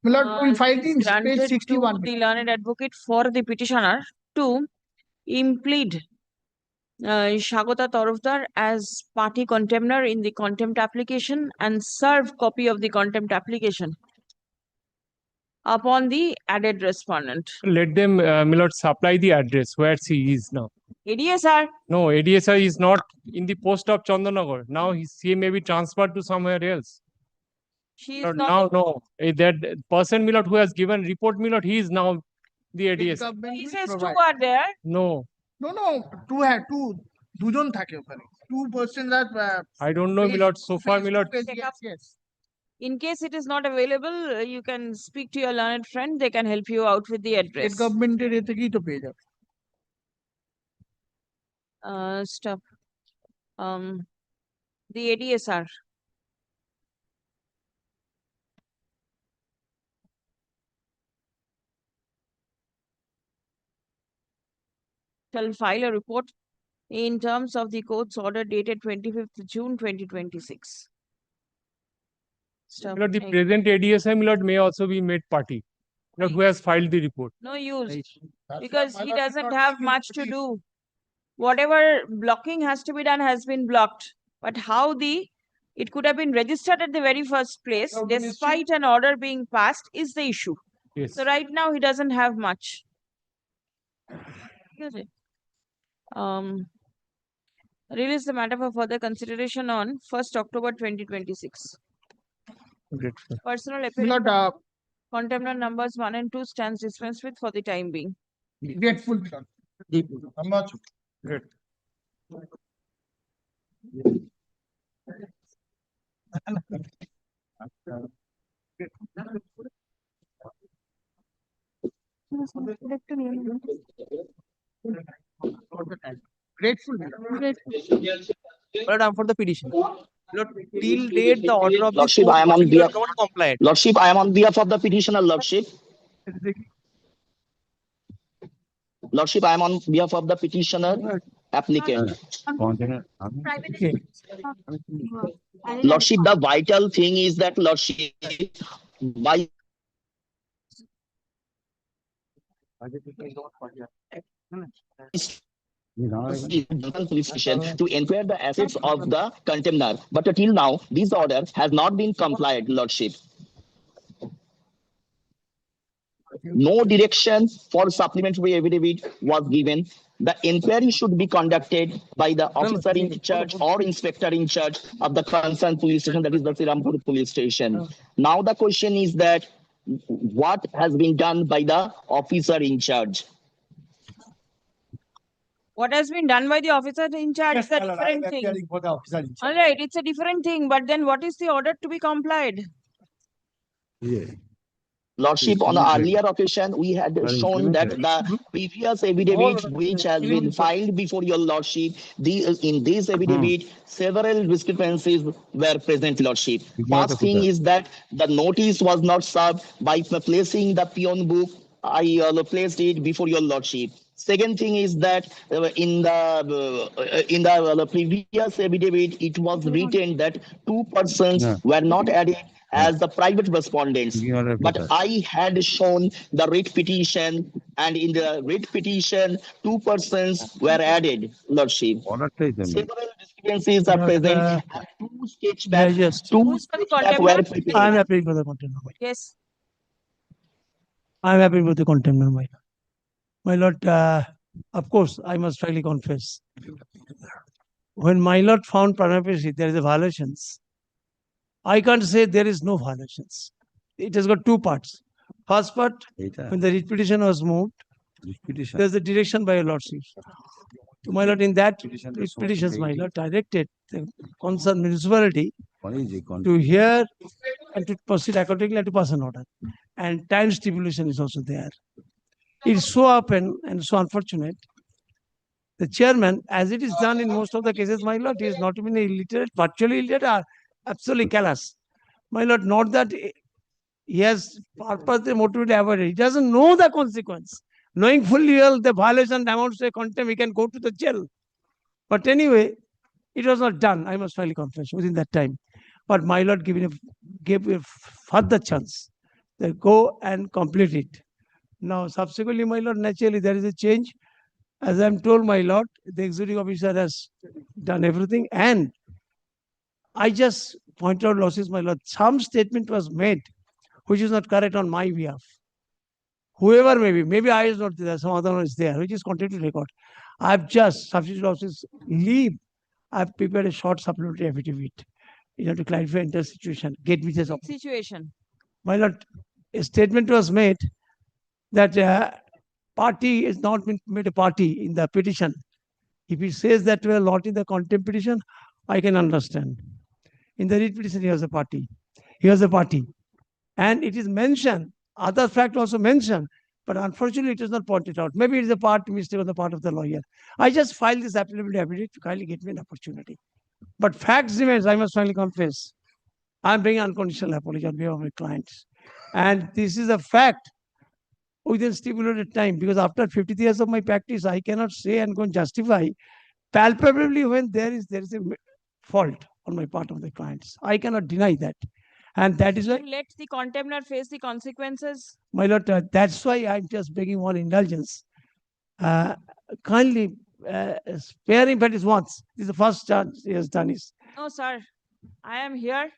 R: Milord, we'll find
C: is
R: in page
C: granted to
R: 61.
C: the learned advocate for the petitioner to implead Shagota Tarafdar as party contemner in the contempt application and serve copy of the contempt application upon the added respondent.
H: Let them, my lord, supply the address where she is now.
C: ADSR.
H: No, ADSR is not in the post of Chandanagar. Now he may be transferred to somewhere else.
C: She is
H: Lord,
C: not.
H: now, no. That person, my lord, who has given report, my lord, he is now the ADSR.
R: Government
C: He
R: will
C: says two
R: provide.
C: are there.
H: No,
R: No, two, দুজন থাকে ওখানে. Two persons are.
H: I don't know, my lord. So far, my lord,
R: Yes.
C: In case it is not available, you can speak to your learned friend. They can help you out with the address.
R: State government-এর এ থেকেই তো পেয়ে যাবে.
C: Stuff. The ADSR. Shall file a report in terms of the court's order dated 25th June 2026. Stuff.
H: my lord, the present ADSI, my lord, may also be made party. My lord, who has filed the report.
C: No use,
R: That's
C: because
R: why my
C: he
R: lord did
C: doesn't
R: not
C: have
R: make him
C: much to
R: party.
C: do. Whatever blocking has to be done has been blocked. But how it could have been registered at the very first place,
R: Now, ministry-
C: despite an order being passed, is the issue.
H: Yes.
C: So right now he doesn't have much. Is it? Release the matter for further consideration on 1st October 2026.
H: Grateful.
C: Personal
R: Milord,
C: appearance contempt numbers 1 and 2 stands dispensed with for the time being.
R: grateful. Milord.
I: How much?
H: Great.
R: Grateful.
D: Lord, I'm for the petition. Lord, till date, the order of the
S: Lordship,
D: court
S: I am on
D: was
S: behalf.
D: not compliant.
S: Lordship, I am on behalf of the petitioner, Lordship. Lordship, I am on behalf of the petitioner applicant. Lordship, the vital thing is that, Lordship, by police station to inquire the assets of the contemner, but till now, this order has not been complied, Lordship. No direction for supplementary affidavit was given. The inquiry should be conducted by the officer in charge or inspector in charge of the concerned police station, that is the Sirampur police station. Now the question is that what has been done by the officer in charge?
C: What has been done by the officer in charge is a different thing. All right, it's a different thing, but then what is the order to be complied?
S: Lordship, on the earlier occasion, we had shown that the previous affidavit which has been filed before your Lordship, in this affidavit, several discrepancies were present, Lordship. First thing is that the notice was not served. By placing the peon book, I placed it before your Lordship. Second thing is that in the previous affidavit, it was written that two persons were not added as the private respondents. But I had shown the writ petition, and in the writ petition, two persons were added, Lordship. Several discrepancies are present. And two sketch maps were prepared.
O: I'm happy for the contempt.
C: Yes.
O: I'm happy with the contempt, my lord. My lord, of course, I must frankly confess. When my lord found prima facie there is a violations, I can't say there is no violations. It has got two parts. First part, when the writ petition was moved, there's a direction by your lordship. To my lord, in that writ petitions, my lord directed the concerned municipality
L: to hear and to proceed accordingly and to pass an order. And time stipulation is also there. It's so often and so unfortunate. The chairman, as it is done in most of the cases, my lord, he is not even illiterate, virtually illiterate, or absolutely callous. My lord, not that he has purposely motivated to avoid it. He doesn't know the consequence. Knowing fully well the violation amounts to a contempt, he can go to the jail. But anyway, it was not done. I must finally confess within that time. But my lord gave a further chance. They go and complete it. Now, subsequently, my lord, naturally there is a change. As I am told, my lord, the executive officer has done everything. And I just point out losses, my lord. Some statement was made which is not correct on my behalf. Whoever maybe I is not there, some other one is there, which is contrary to record. I've just, substitute losses leave. I've prepared a short supplementary affidavit. You have to clarify entire situation. Get which is
C: Situation.
L: my lord, a statement was made that party is not been made a party in the petition. If he says that we are not in the contempt petition, I can understand. In the writ petition, he was a party. He was a party. And it is mentioned, other fact also mentioned, but unfortunately it is not pointed out. Maybe it is a part mistake on the part of the lawyer. I just filed this affidavit to kindly get me an opportunity. But facts remains, I must finally confess. I'm bringing unconditional apology on behalf of my clients. And this is a fact within stipulated time, because after 50 years of my practice, I cannot say and go and justify palpably when there is a fault on my part of the clients. I cannot deny that. And that is why,
C: let the contemptor face the consequences.
L: my lord, that's why I'm just begging one indulgence. Kindly spare him, but it once. This is the first chance he has done is.
C: No, sir. I am here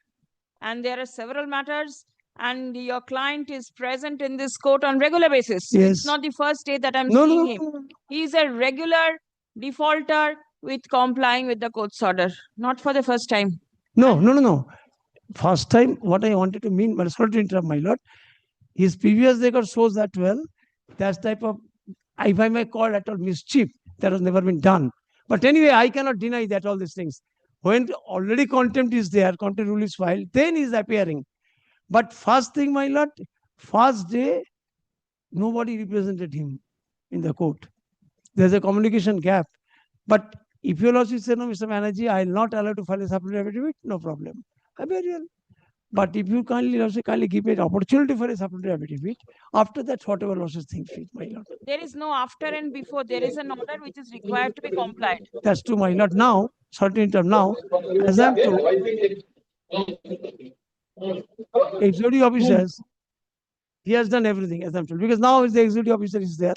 C: and there are several matters and your client is present in this court on regular basis.
L: Yes.
C: It's not the first day that I'm
L: No,
C: seeing
L: no,
C: him.
L: no, no.
C: He is a regular defaulter with complying with the court's order. Not for the first time.
L: No. First time, what I wanted to mean, but sorry to interrupt, my lord, his previous record shows that well, that type of, if I may call at all mischief, that has never been done. But anyway, I cannot deny that all these things. When already contempt is there, contempt rule is filed, then he is appearing. But first thing, my lord, first day, nobody represented him in the court. There's a communication gap. But if your lordship say, no, Mr. Banerjee, I will not allow to file a supplementary affidavit, no problem. Very well. But if you kindly give me an opportunity for a supplementary affidavit, after that, whatever losses think fit, my lord.
C: There is no after and before. There is an order which is required to be complied.
L: That's true, my lord. Now, certain term now, as I'm told, executive officers, he has done everything, as I'm told, because now the executive officer is there.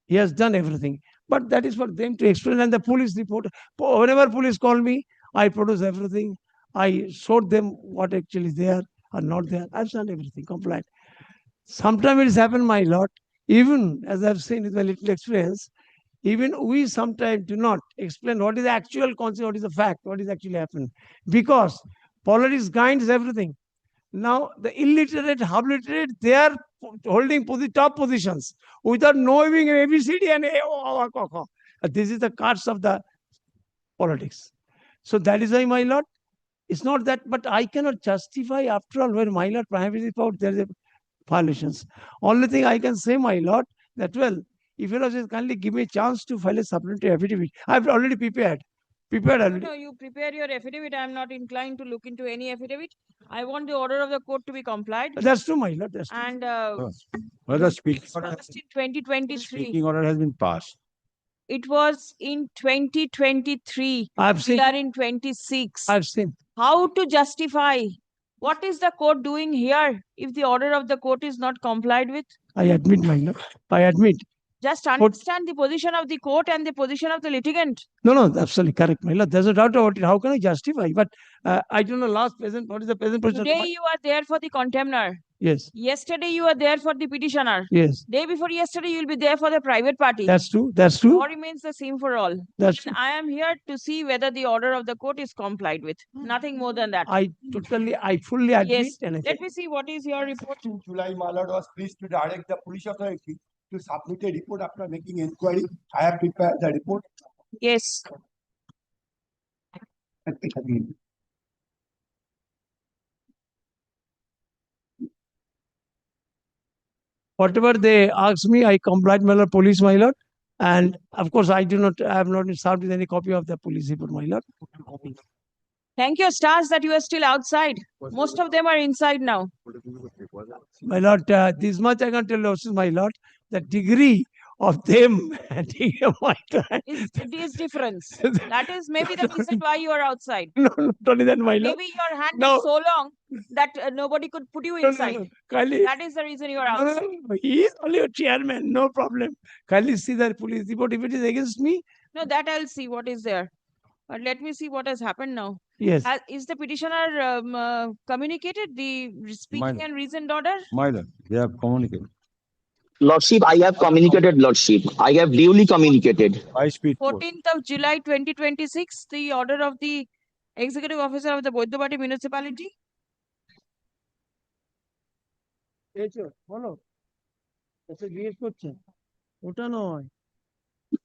L: He has done everything. But that is for them to explain. And the police report, whenever police call me, I produce everything. I showed them what actually is there or not there. I've done everything, compliant. Sometimes it has happened, my lord, even as I've seen with my little experience, even we sometimes do not explain what is the actual concept, what is the fact, what is actually happened. Because politics guides everything. Now, the illiterate, half-literate, they are holding top positions without knowing ABCD and this is the cards of the politics. So that is why, my lord, it's not that, but I cannot justify after all when my lord primary report there is a violations. Only thing I can say, my lord, that well, if you will kindly give me a chance to file a supplementary affidavit, I've already prepared already.
C: No, you prepare your affidavit. I am not inclined to look into any affidavit. I want the order of the court to be complied.
L: That's true, my lord. That's true.
C: And
P: Whether speaking
C: in 2023.
P: speaking order has been passed.
C: It was in 2023.
L: I've seen.
C: We are in 26.
L: I've seen.
C: How to justify? What is the court doing here if the order of the court is not complied with?
L: I admit, my lord. I admit.
C: Just understand the position of the court and the position of the litigant.
L: No, absolutely correct, my lord. There's no doubt about it. How can I justify? But I don't know what is the present position?
C: Today you are there for the contemptor.
L: Yes.
C: Yesterday you are there for the petitioner.
L: Yes.
C: Day before yesterday you will be there for the private party.
L: That's true. That's true.
C: Law remains the same for all.
L: That's true.
C: I am here to see whether the order of the court is complied with. Nothing more than that.
L: I fully agree.
C: Yes. Let me see what is your report.
T: In July, my lord was pleased to direct the police authority to submit a report after making inquiry. I have prepared the report.
C: Yes.
L: Whatever they asked me, I complied, my lord, police, my lord. And of course, I have not been served with any copy of the police report, my lord.
C: Thank your stars that you are still outside. Most of them are inside now.
L: My lord, this much I can tell you, my lord, the degree of them and my client.
C: It is difference. That is maybe the reason why you are outside.
L: No, not only that, my lord.
C: Maybe your hand
L: No.
C: is so long that nobody could put you
L: No, no,
C: inside.
L: no. Kindly,
C: That is the reason you are
L: no, no,
C: outside.
L: no. He is only a chairman, no problem. Kindly see the police report. If it is against me,
C: No, that I'll see what is there. But let me see what has happened now.
L: yes.
C: Is the petitioner communicated the speaking and reasoned order?
P: My lord, they have communicated.
S: Lordship, I have communicated, Lordship. I have duly communicated.
P: High speed post.
C: 14th of July 2026, the order of the executive officer of the Boidhabati municipality.
L: বলো আচ্ছা জিজ্ঞেস করছে ওটা নয়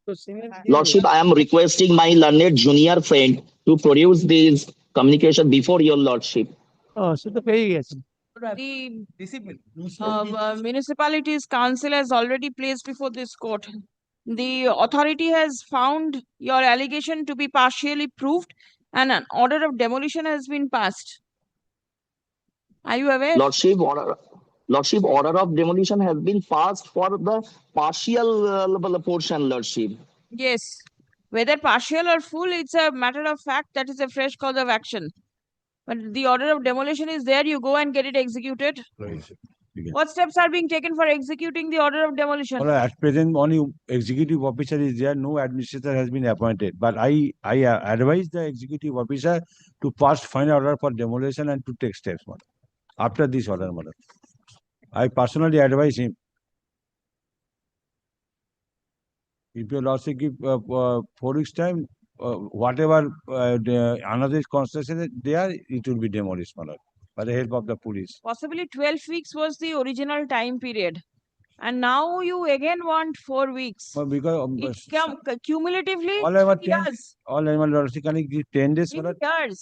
L: তো senior
S: Lordship, I am requesting my learned junior friend to produce this communication before your Lordship.
L: সে তো পেয়ে গেছে
C: The municipalities council has already placed before this court. The authority has found your allegation to be partially proved and an order of demolition has been passed. Are you aware?
S: Lordship, order of demolition has been passed for the partial portion, Lordship.
C: Yes. Whether partial or full, it's a matter of fact. That is a fresh cause of action. But the order of demolition is there. You go and get it executed. What steps are being taken for executing the order of demolition?
P: Well, at present, only executive officer is there. No administrator has been appointed. But I advise the executive officer to pass final order for demolition and to take steps, madam. After this order, madam. I personally advise him. If your lordship give 4 weeks time, whatever another construction is there, it will be demolished, madam, by the help of the police.
C: Possibly 12 weeks was the original time period. And now you again want 4 weeks.
P: Well, because
C: It cumulatively
P: all I want
C: 3 years.
P: all I want lordship can give 10 days,
C: 3
P: madam.
C: years.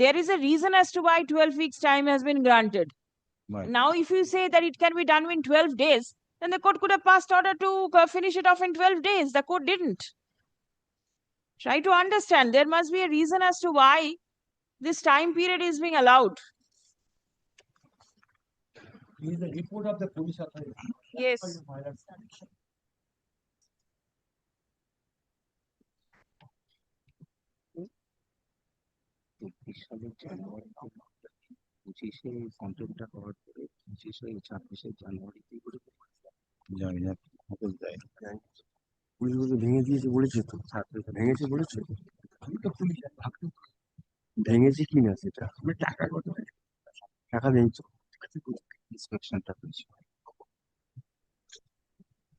C: There is a reason as to why 12 weeks time has been granted.
P: Right.
C: Now, if you say that it can be done in 12 days, then the court could have passed order to finish it off in 12 days. The court didn't. Try to understand. There must be a reason as to why this time period is being allowed.
T: This is the report of the police authority.
C: Yes.
P: জানি না কখন যায়।
T: পুলিশগুলো ভেঙে দিয়েছে বলেছে তো ছাত্রটা ভেঙেছে বলেছে আমি তো পুলিশ ভেঙেছে কি না সেটা আমি টাকা কত টাকা দেই তো ইন্সপেকশনটা করেছি।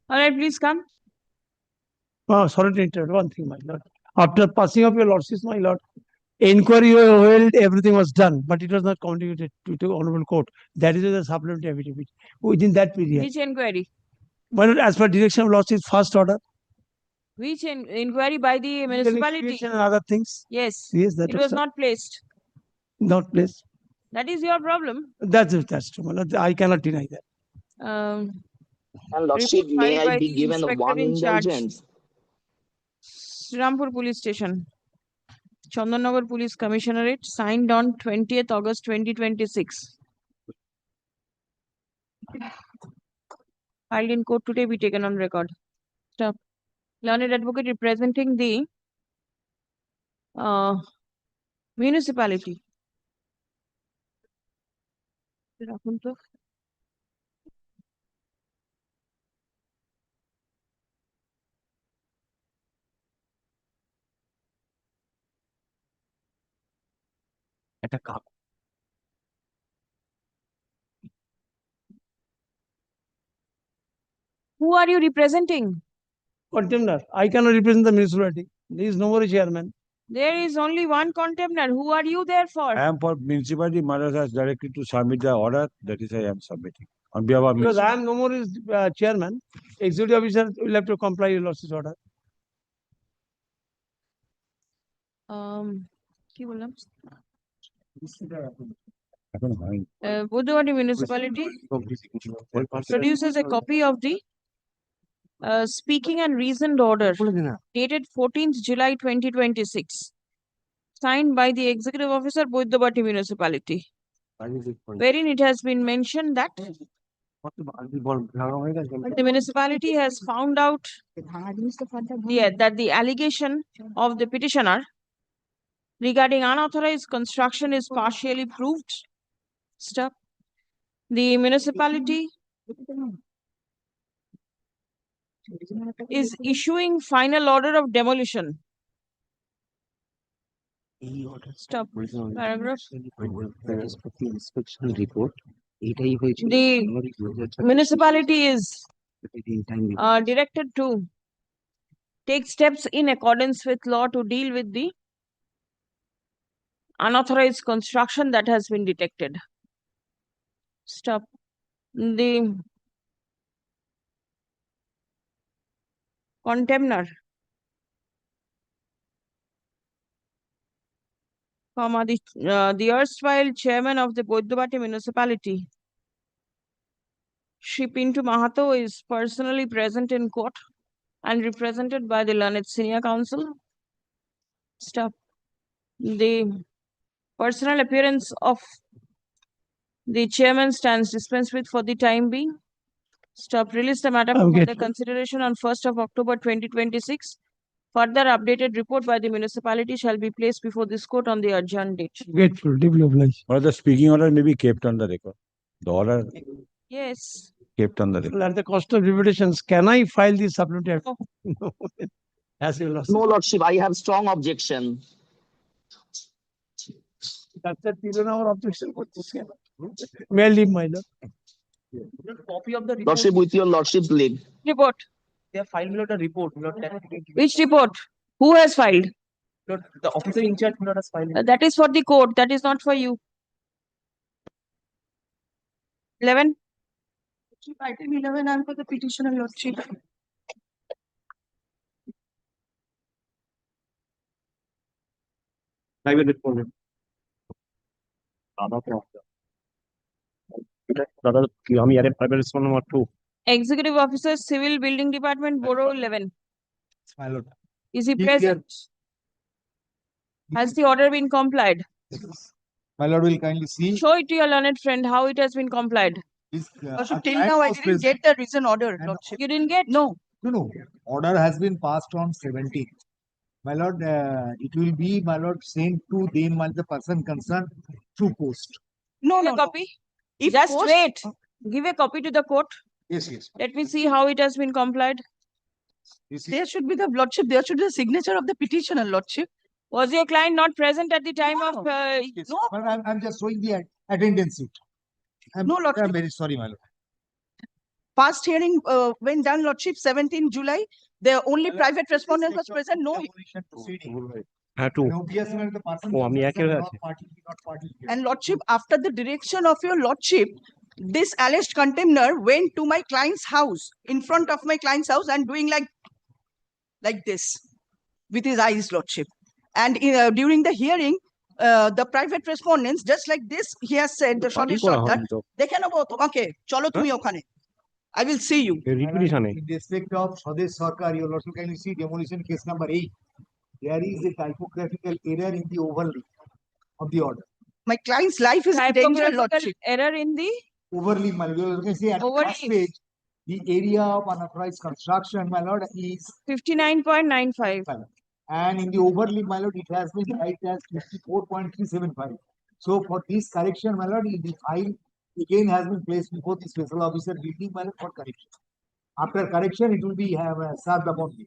C: All right, please come.
L: sorry to interrupt. One thing, my lord. After passing of your lordship, my lord, inquiry was held, everything was done, but it was not communicated to honorable court. That is the supplementary affidavit within that period.
C: Which inquiry?
L: My lord, as per direction of lordship's first order.
C: Which inquiry by the municipality?
L: Investigation and other things.
C: Yes.
L: Yes, that
C: It was not placed.
L: not placed.
C: That is your problem.
L: That's true, my lord. I cannot deny that.
S: And Lordship,
C: Report
S: may
C: filed by
S: I be
C: the
S: given
C: inspector
S: one
C: in charge.
S: indulgence?
C: Srirampur Police Station, Chandannagar Police Commissionerate, signed on 20th August 2026. Filed in court today, be taken on record. Stop. Learned advocate representing the municipality. রাখুন তো।
A: একটা cup
C: Who are you representing?
L: Contemner. I cannot represent the municipality. There is no more chairman.
C: There is only one contemner. Who are you there for?
P: I am for municipality. Maharaj has directed to submit the order. That is, I am submitting on behalf of
L: Because I am no more is chairman. Executive officer will have to comply with lordship's order.
C: কি বললাম? Budhawati municipality produces a copy of the speaking and reasoned order dated 14th July 2026, signed by the executive officer Budhawati municipality, wherein it has been mentioned that the municipality has found out that the allegation of the petitioner regarding unauthorized construction is partially proved. Stop. The municipality is issuing final order of demolition. Stop. Paragraph.
T: inspection report
C: The municipality is directed to take steps in accordance with law to deal with the unauthorized construction that has been detected. Stop. The contemner, the erstwhile chairman of the Budhawati municipality, Shri Pintu Mahato, is personally present in court and represented by the learned senior counsel. Stop. The personal appearance of the chairman stands dispensed with for the time being. Stop. Release the matter for further consideration on 1st of October 2026. Further updated report by the municipality shall be placed before this court on the adjourned date.
P: Grateful, deeply obliged. Or the speaking order may be kept on the record. The order
C: Yes.
P: kept on the record.
H: At the cost of reputations, can I file this supplementary?
C: No.
H: As you lost.
S: No, Lordship, I have strong objection.
H: That's a 3-hour objection for this case. May I leave, my lord?
Q: Copy of the report.
S: Lordship, with your Lordship's leave.
C: Report.
Q: They have filed a report.
C: Which report? Who has filed?
Q: The officer in charge has filed.
C: That is for the court. That is not for you. 11.
E: Item 11, I'm for the petitioner, Lordship.
T: I will respond. I will respond number 2.
C: Executive Officer, Civil Building Department, Borough 11.
I: My lord.
C: Is he present? Has the order been complied?
I: My lord will kindly see.
C: Show it to your learned friend how it has been complied.
E: Also, till now, I didn't get the reason order, Lordship.
C: You didn't get?
E: No.
I: No. Order has been passed on 17th. My lord, it will be, my lord, sent to them, the person concerned, through post.
E: No,
C: Give a
E: no.
C: copy. Just
E: post-
C: wait. Give a copy to the court.
I: Yes, yes.
C: Let me see how it has been complied.
E: There should be the Lordship, there should be the signature of the petitioner, Lordship.
C: Was your client not present at the time of?
I: Yes. But I'm just showing the attendance sheet.
E: No, Lordship.
I: I'm very sorry, my lord.
E: Past hearing when done, Lordship, 17 July, the only private respondent was present, no. And Lordship, after the direction of your Lordship, this alleged contemner went to my client's house, in front of my client's house, and doing like this with his eyes, Lordship. And during the hearing, the private respondents, just like this, he has said, the short is short, that they can about, okay, chalo tumi okhane. I will see you.
I: In respect of Swadesh Sarkar, your lordship kindly see demolition case number 8. There is a typographical error in the overlay of the order.
E: My client's life is in danger,
C: Typographical
E: Lordship.
C: error in the
I: Overlay, my lord. You can see at the
C: Overlay.
I: first page, the area of unauthorized construction, my lord, is
C: 59.95.
I: and in the overlay, my lord, it has been typed as 54.375. So for this correction, my lord, the file again has been placed before the special officer building, my lord, for correction. After correction, it will be served upon you.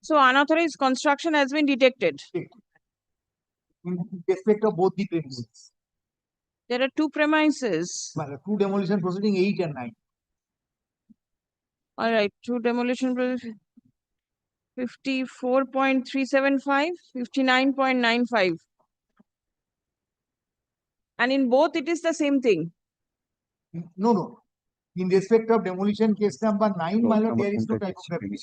C: So unauthorized construction has been detected.
I: In respect of both the premises.
C: There are two premises.
I: My lord, two demolition proceeding 8 and 9.
C: All right, two demolition 54.375, 59.95. And in both, it is the same thing.
I: No. In respect of demolition case number 9, my lord, there is no typography.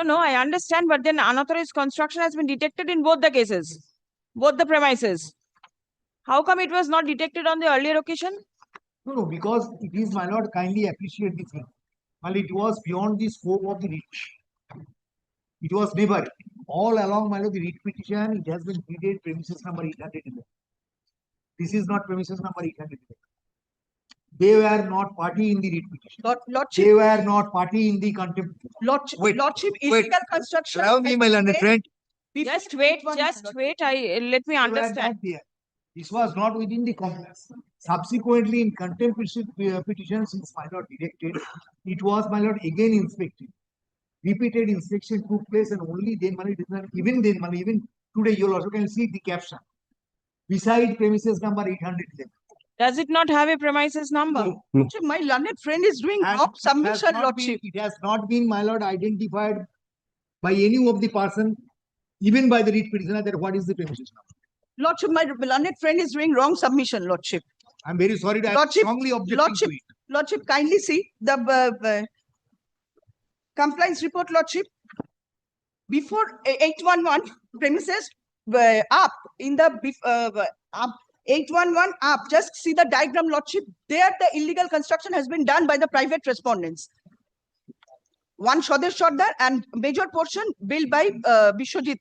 C: No, I understand, but then unauthorized construction has been detected in both the cases, both the premises. How come it was not detected on the earlier occasion?
U: No, because it is, my lord, kindly appreciate the thing. Well, it was beyond the scope of the writ. It was never. All along, my lord, the writ petition, it has been pleaded premises number 811. This is not premises number 811. They were not party in the writ petition. They were not party in the contempt.
E: Lordship,
U: Wait,
E: illegal construction.
U: Allow me, my learned friend.
C: Just wait, just wait. Let me
U: They were
C: understand.
U: not there. This was not within the complex. Subsequently, in contempt petition, since my lord directed, it was, my lord, again inspected. Repeated inspection took place, and only then, even then, even today, you also can see the caption. Beside premises number 811.
C: Does it not have a premises number?
E: Lordship, my learned friend is doing wrong submission, Lordship.
U: It has not been, my lord, identified by any of the person, even by the writ petitioner, that what is the premises number.
E: Lordship, my learned friend is doing wrong submission, Lordship.
U: I'm very sorry to
E: Lordship,
U: strongly objecting
E: Lordship,
U: to it.
E: Lordship, kindly see the compliance report, Lordship. Before 811 premises up in the up 811 up, just see the diagram, Lordship. There the illegal construction has been done by the private respondents. One Swadesh Sardar and major portion built by Bishwajit.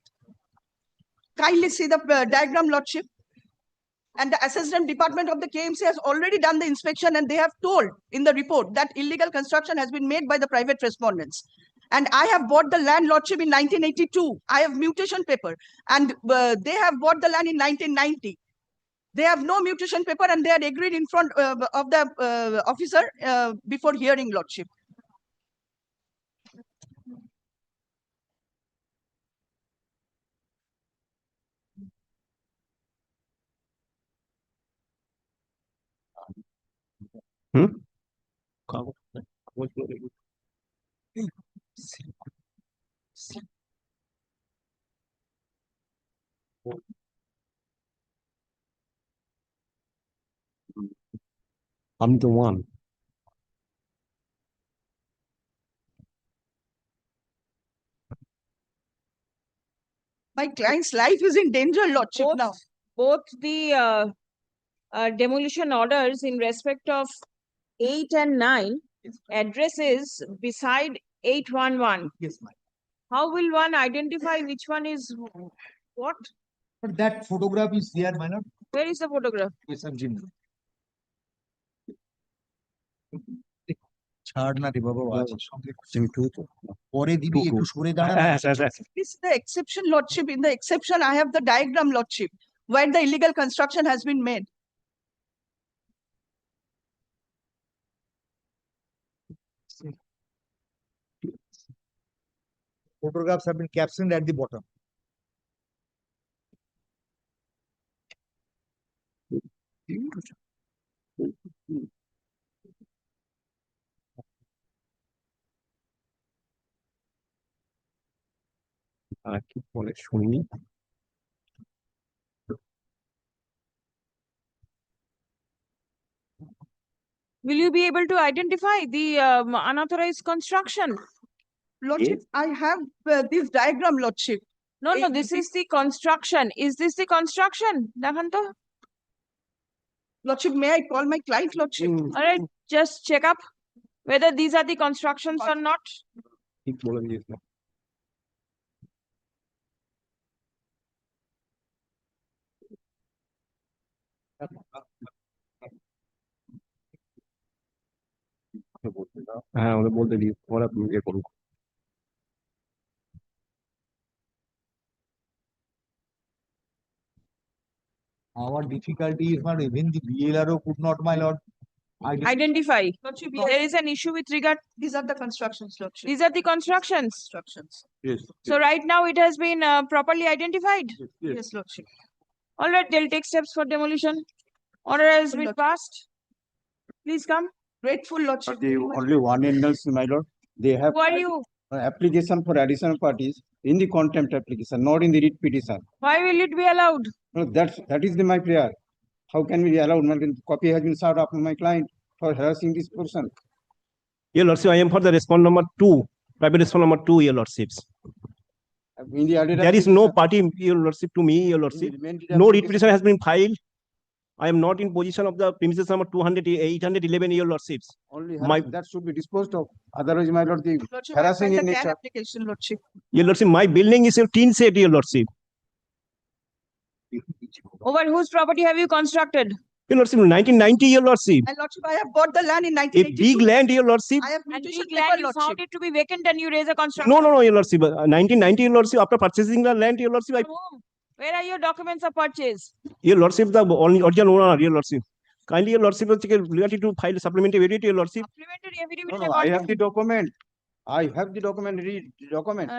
E: Kindly see the diagram, Lordship. And the assessment department of the KMC has already done the inspection, and they have told in the report that illegal construction has been made by the private respondents. And I have bought the land, Lordship, in 1982. I have mutation paper, and they have bought the land in 1990. They have no mutation paper, and they had agreed in front of the officer before hearing, Lordship.
T: I'm the one.
E: My client's life is in danger, Lordship, now.
C: Both the demolition orders in respect of 8 and 9 addresses beside 811.
U: Yes, ma'am.
C: How will one identify which one is what?
U: But that photograph is there, my lord.
C: Where is the photograph?
U: Yes, I'm Jim. ছাড় না রে বাবা, আছে সঙ্গে পরে দিবি একটু সরে দাঁড়া।
E: This is the exception, Lordship. In the exception, I have the diagram, Lordship, where the illegal construction has been made.
U: Photographs have been captioned at the bottom.
T: কি বলে শুনি।
C: Will you be able to identify the unauthorized construction?
E: Lordship, I have this diagram, Lordship.
C: No, this is the construction. Is this the construction? Dakhanto?
E: Lordship, may I call my client, Lordship?
C: All right, just check up whether these are the constructions or not.
T: ঠিক বলে দিয়েছিলাম। হ্যাঁ, আমাদের বলতে দিই, ওরা ইয়ে করুক।
U: Our difficulty is not even the BLRO could not, my lord,
C: Identify. There is an issue with regard.
E: These are the constructions, Lordship.
C: These are the constructions.
U: Yes.
C: So right now it has been properly identified.
E: Yes, Lordship.
C: All right, they'll take steps for demolition. Order has been passed. Please come.
E: Grateful, Lordship.
T: Only one instance, my lord. They have
C: Who are you?
T: application for additional parties in the contempt application, not in the writ petition.
C: Why will it be allowed?
T: No, that is my prayer. How can we be allowed? Copy has been served upon my client for harassing this person.
A: Your Lordship, I am for the response number 2, private response number 2, Your Lordships.
T: In the
A: There is no party, Your Lordship, to me, Your Lordship. No writ petition has been filed.
B: I am not in possession of the premises number 811, your lordships.
U: Only
B: My,
U: that should be disposed of. Otherwise, my lord, the
E: Lordship, I
U: harassing
E: filed
U: in
E: the CAN
U: nature.
E: application, Lordship.
B: your lordship, my building is a tin shed, your lordship.
C: Over whose property have you constructed?
B: Your lordship, 1990, your lordship.
E: And Lordship, I have bought the land in
B: A
E: 1982.
B: big land, your lordship.
E: I have
C: And
E: mutation
C: big land,
E: paper,
C: you
E: Lordship.
C: found it to be vacant and you raise a construction.
B: No, your lordship. 1990, your lordship, after purchasing the land, your lordship,
C: From whom? Where are your documents of purchase?
B: your lordship, the only original owner, your lordship. Kindly, your lordship, take a liberty to file a supplementary affidavit, your lordship.
C: Supplementary affidavit
U: No,
C: is
U: no, I have the document. I have the document. Read the document.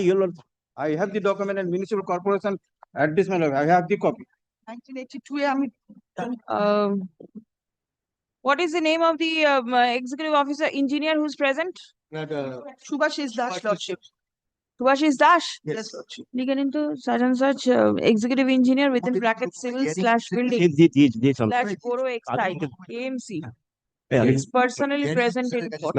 B: Your lord.
U: I have the document and municipal corporation at this matter. I have the copy.
E: 1982.
C: What is the name of the executive officer engineer who's present?
E: Subhashish Das, Lordship.
C: Subhashish Dash.
E: Yes, Lordship.
C: Legal into such and such executive engineer within brackets civil / building / Boro Exide AMC is personally present in court.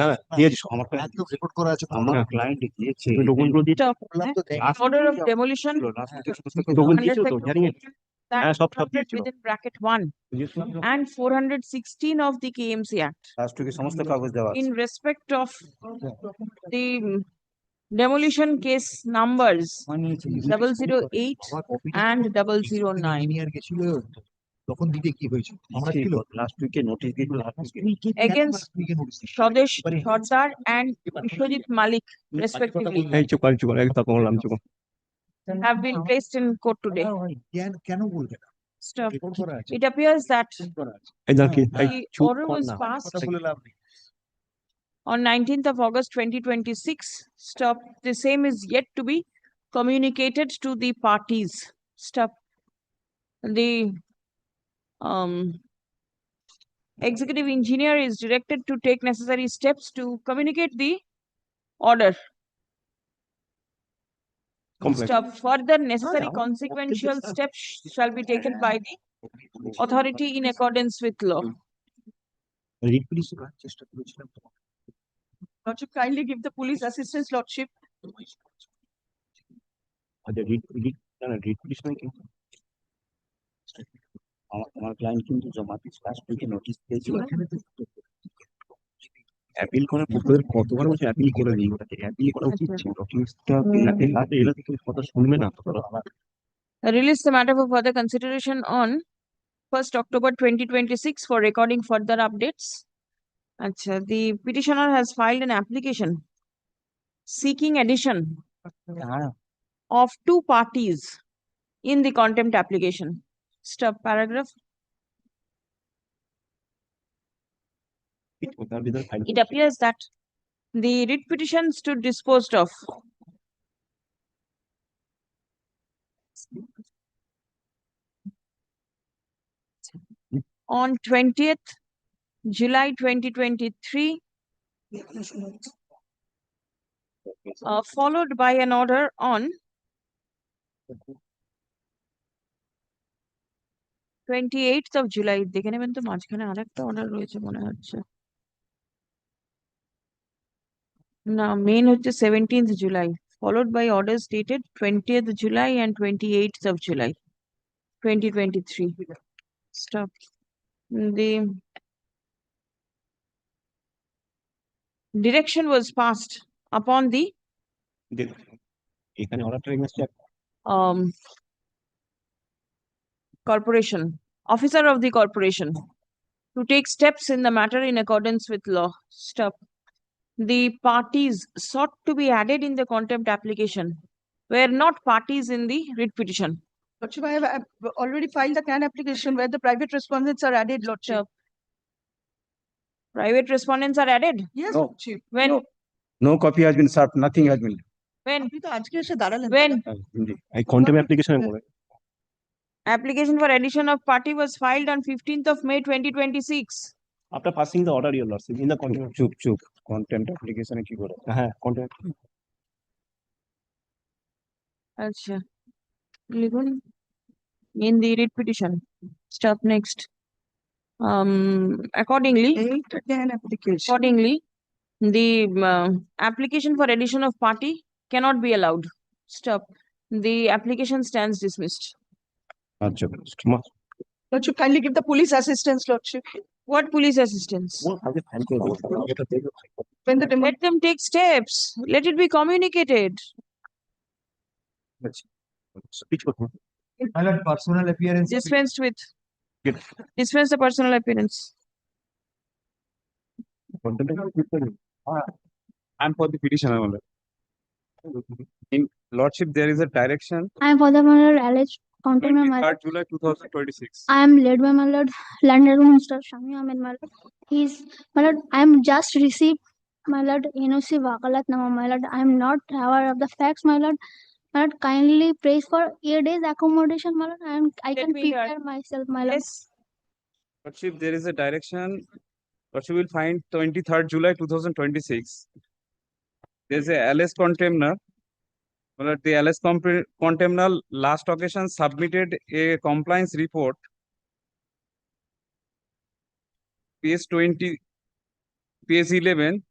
C: Order of demolition within bracket 1 and 416 of the KMC Act in respect of the demolition case numbers 008 and 009 against Swadesh Sardar and Vishwajit Malik respectively have been placed in court today. Stop. It appears that the order was passed on 19th of August 2026. Stop. The same is yet to be communicated to the parties. Stop. The executive engineer is directed to take necessary steps to communicate the order. Stop. Further necessary consequential steps shall be taken by the authority in accordance with law.
E: Lordship, kindly give the police assistance, Lordship.
B: আমার client কিন্তু জমা last উইকে notice পেয়েছিল appeal করার পূর্বে কতবার বলছে appeal করে দিই ওটাকে অ্যাপিল করা উচিত ছিল নোটিশটা এলা থেকে কথা শুনবে না তো আবার
C: Release the matter for further consideration on 1st October 2026 for recording further updates. Achha, the petitioner has filed an application seeking addition of 2 parties in the contempt application. Stop paragraph. It appears that the writ petition stood disposed of on 20th July 2023, followed by an order on 28th of July. দেখে নেবেন তো মাঝখানে আরেকটা order রয়েছে মনে হচ্ছে না main হচ্ছে 17th July followed by orders dated 20th July and 28th of July 2023. Stop. The direction was passed upon the
B: এখানে অর্ডারটা against
C: corporation, officer of the corporation, to take steps in the matter in accordance with law. Stop. The parties sought to be added in the contempt application were not parties in the writ petition.
E: Lordship, I have already filed the CAN application where the private respondents are added, Lordship.
C: Private respondents are added?
E: Yes,
U: No.
E: Lordship.
C: When?
U: No copy has been served. Nothing has been.
C: When?
E: When?
B: I contempt application
C: Application for addition of party was filed on 15th of May 2026.
B: after passing the order, your lordship, in the contempt
U: চুপ contempt application কি করে
B: হ্যাঁ contempt
C: Acha. লিখুন in the writ petition. Stop next. Accordingly, the application for addition of party cannot be allowed. Stop. The application stands dismissed.
U: আচ্ছা
E: Lordship, kindly give the police assistance, Lordship.
C: What police assistance?
E: When the demo
C: Let them take steps. Let it be communicated.
U: My lord, personal appearance.
C: Dispensed with. Dispense the personal appearance.
F: I'm for the petitioner. My lord. In Lordship, there is a direction.
V: I am for the my lord alleged containment, my
F: 23rd
V: lord.
F: July 2026.
V: I am led by my lord London Minister Shami Ahmed, my lord. He's my lord. I am just received my lord NOC Wakalat Nama, my lord. I am not aware of the facts, my lord. My lord, kindly praise for 8 days accommodation, my lord, and I can
C: me hear.
V: prepare myself, my lord.
C: Yes.
F: Lordship, there is a direction. Lordship will find 23rd July 2026. There's a LS container. Well, the LS container last occasion submitted a compliance report. PS 20, PS 11.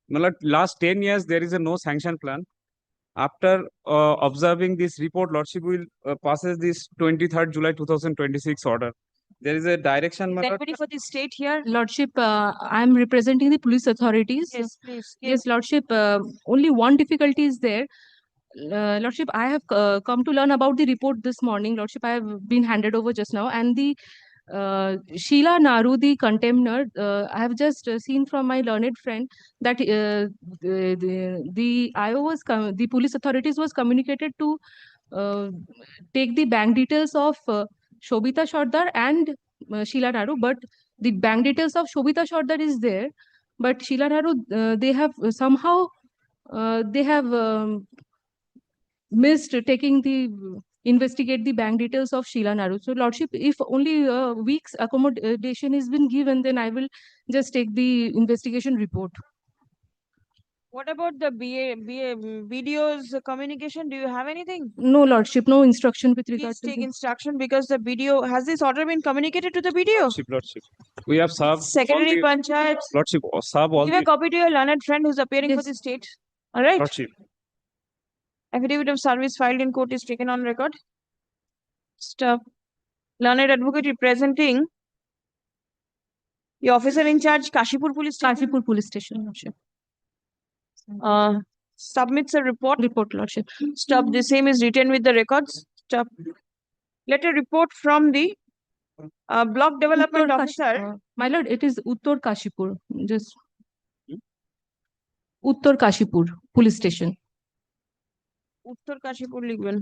F: Well, last 10 years, there is a no sanction plan. After observing this report, Lordship will passes this 23rd July 2026 order. There is a direction.
C: Is anybody for the state here?
W: Lordship, I am representing the police authorities.
C: Yes, please.
W: Yes, Lordship, only one difficulty is there. Lordship, I have come to learn about the report this morning. Lordship, I have been handed over just now, and the Sheila Naru, the contemner, I have just seen from my learned friend that the IO was the police authorities was communicated to take the bank details of Shobita Shodhar and Sheila Naru, but the bank details of Shobita Shodhar is there, but Sheila Naru, they have somehow they have missed taking the investigate the bank details of Sheila Naru. So, Lordship, if only a week's accommodation is been given, then I will just take the investigation report.
C: What about the BDO's communication? Do you have anything?
W: No, Lordship, no instruction with regard
C: Please
W: to
C: take
W: the...
C: instruction because the BDO, has this order been communicated to the BDO?
F: Lordship. We have served.
C: Secretary
F: all the-
C: Panchayat.
F: Lordship, serve all
C: Give a
F: the.
C: copy to your learned friend who's appearing for the state. All right.
F: Lordship.
C: Affidavit of service filed in court is taken on record. Stop. Learned advocate representing the officer in charge, Kashipur Police Station.
W: Kashipur Police Station, Lordship.
C: Submits a report.
W: Report, Lordship.
C: Stop. The same is written with the records. Stop. Let a report from the block development officer.
W: My lord, it is Uttar Kashipur. Just Uttar Kashipur Police Station.
C: Uttar Kashipur লিখবেন।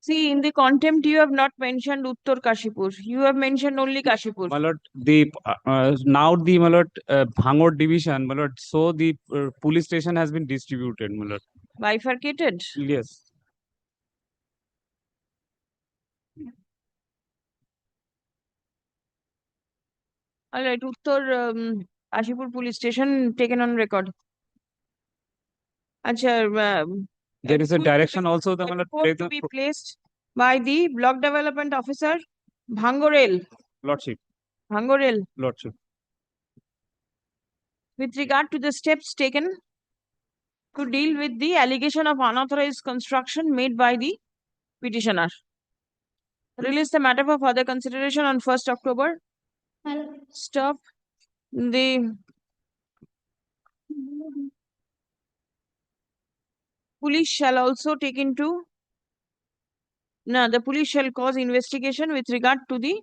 C: See, in the contempt, you have not mentioned Uttar Kashipur. You have mentioned only Kashipur.
F: My lord, the now the my lord Bhangor division, my lord, so the police station has been distributed, my lord.
C: Bifurcated.
F: Yes.
C: All right, Uttar Kashipur Police Station taken on record. Acha,
F: There is a direction also the my lord,
C: report to be placed by the block development officer, Bhangorel.
F: Lordship.
C: Bhangorel.
F: Lordship.
C: With regard to the steps taken to deal with the allegation of unauthorized construction made by the petitioner. Release the matter for further consideration on 1st October. Stop. The police shall also take into... No, the police shall cause investigation with regard to the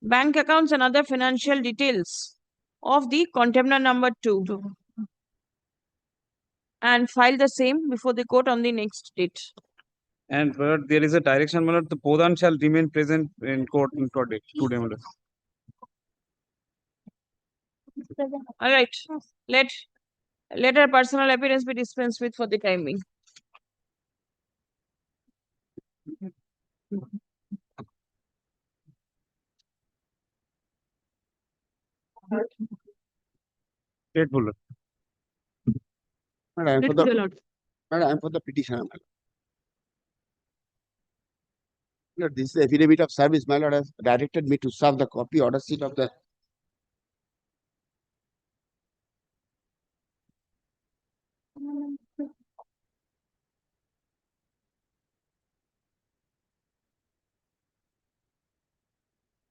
C: bank accounts and other financial details of the contemner number 2 and file the same before the court on the next date.
F: And there is a direction, my lord, the Pradhan shall remain present in court today, my lord.
C: All right. Let her personal appearance be dispensed with for the timing.
F: State buller.
B: Madam, I am for the petitioner. Lord, this is affidavit of service. My lord has directed me to serve the copy order sheet of the.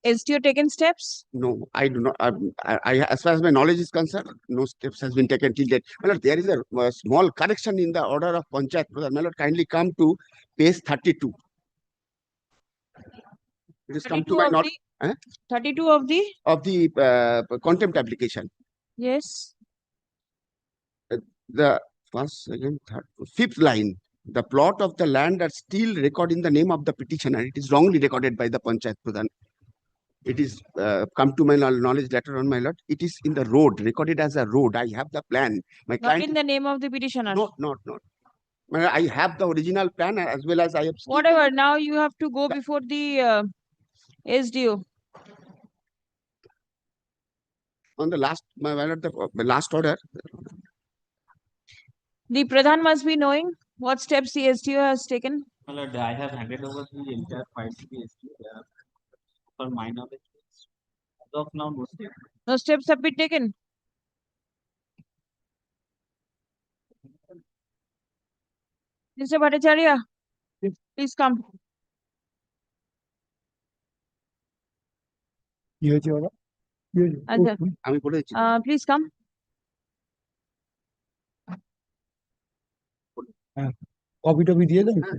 C: SDO taken steps?
B: No, I do not. As far as my knowledge is concerned, no steps has been taken till date. My lord, there is a small correction in the order of Panchayat Pradhan. My lord, kindly come to page 32. It has come to
C: 32
B: my
C: of
B: not.
C: the 32 of the
B: Contempt application.
C: yes.
B: The first, second, third, fifth line. The plot of the land are still recorded in the name of the petitioner. It is wrongly recorded by the Panchayat Pradhan. It is come to my knowledge later on, my lord. It is in the road, recorded as a road. I have the plan. My
C: Not
B: client.
C: in the name of the petitioner.
B: Not. I have the original plan as well as I have.
C: Whatever. Now you have to go before the SDO.
B: On the last, my lord, the last order.
C: The Pradhan must be knowing what steps the SDO has taken.
G: My lord, I have handed over the entire file to the SDO for my knowledge. As of now, no steps.
C: No steps have been taken. Mr. Bhattacharya, please come. Please come.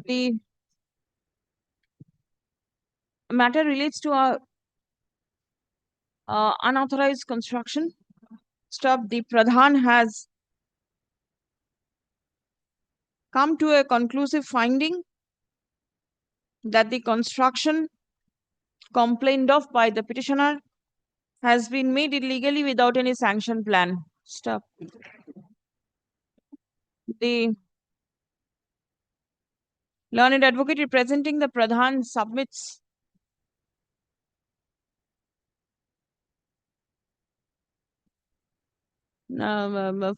C: The matter relates to unauthorized construction. Stop. The Pradhan has come to a conclusive finding that the construction complained of by the petitioner has been made illegally without any sanction plan. Stop. The learned advocate representing the Pradhan submits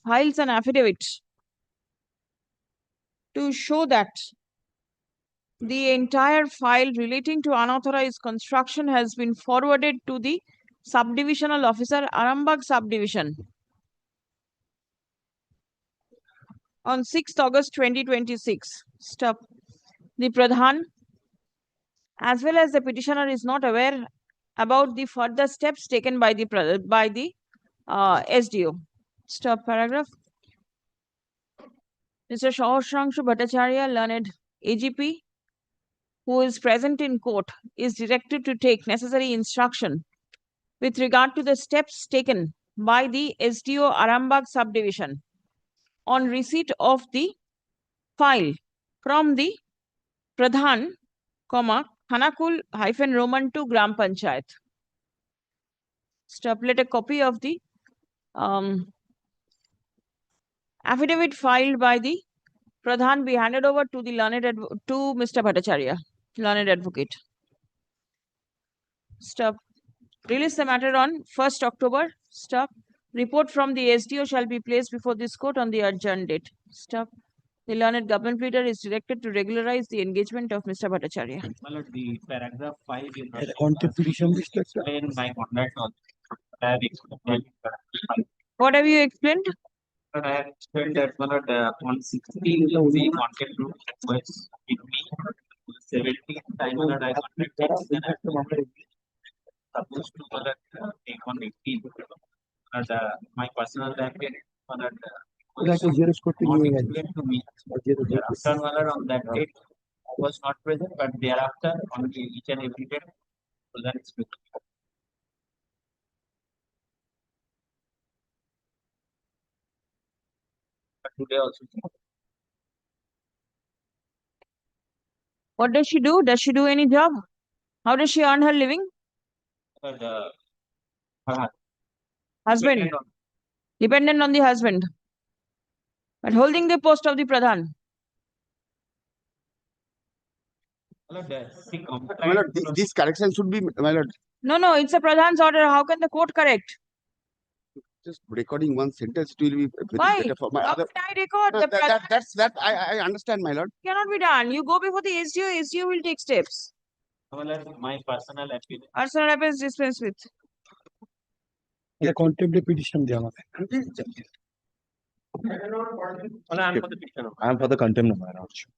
C: files an affidavit to show that the entire file relating to unauthorized construction has been forwarded to the subdivisional officer, Arambagh subdivision, on 6th August 2026. Stop. The Pradhan, as well as the petitioner, is not aware about the further steps taken by the SDO. Stop paragraph. Mr. Shahasrangshu Bhattacharya, learned AGP, who is present in court, is directed to take necessary instruction with regard to the steps taken by the SDO Arambagh subdivision on receipt of the file from the Pradhan, Khanakul -Roman 2 Gram Panchayat. Stipulate a copy of the affidavit filed by the Pradhan be handed over to the to Mr. Bhattacharya, learned advocate. Stop. Release the matter on 1st October. Stop. Report from the SDO shall be placed before this court on the adjourned date. Stop. The learned government pleader is directed to regularize the engagement of Mr. Bhattacharya.
G: My lord, the paragraph 5 is not explained by conduct of. I have explained.
C: What have you explained?
G: But I have explained that my lord, on 16th of the content group was with me. 17th time, my lord, I contacted supposed to my lord, take on 18th. And my personal advocate, my lord, was not explained to me. Thereafter, my lord, on that date, I was not present, but thereafter, on each and every day, Pradhan explained. But today also.
C: What does she do? Does she do any job? How does she earn her living?
G: But,
C: Husband. Dependent on the husband. But holding the post of the Pradhan.
B: My lord, this correction should be, my lord.
C: No, it's a Pradhan's order. How can the court correct?
B: Just recording one sentence, it will be
C: Why?
B: better for my
C: How
B: other.
C: can I record?
B: No,
C: The
B: I understand, my lord.
C: cannot be done. You go before the SDO will take steps.
G: My personal appeal.
C: Personal appeal is dispensed with.
H: The contempt petition দেওয়া আমাকে
G: I'm for the petition.
J: I am for the contempt of my lordship.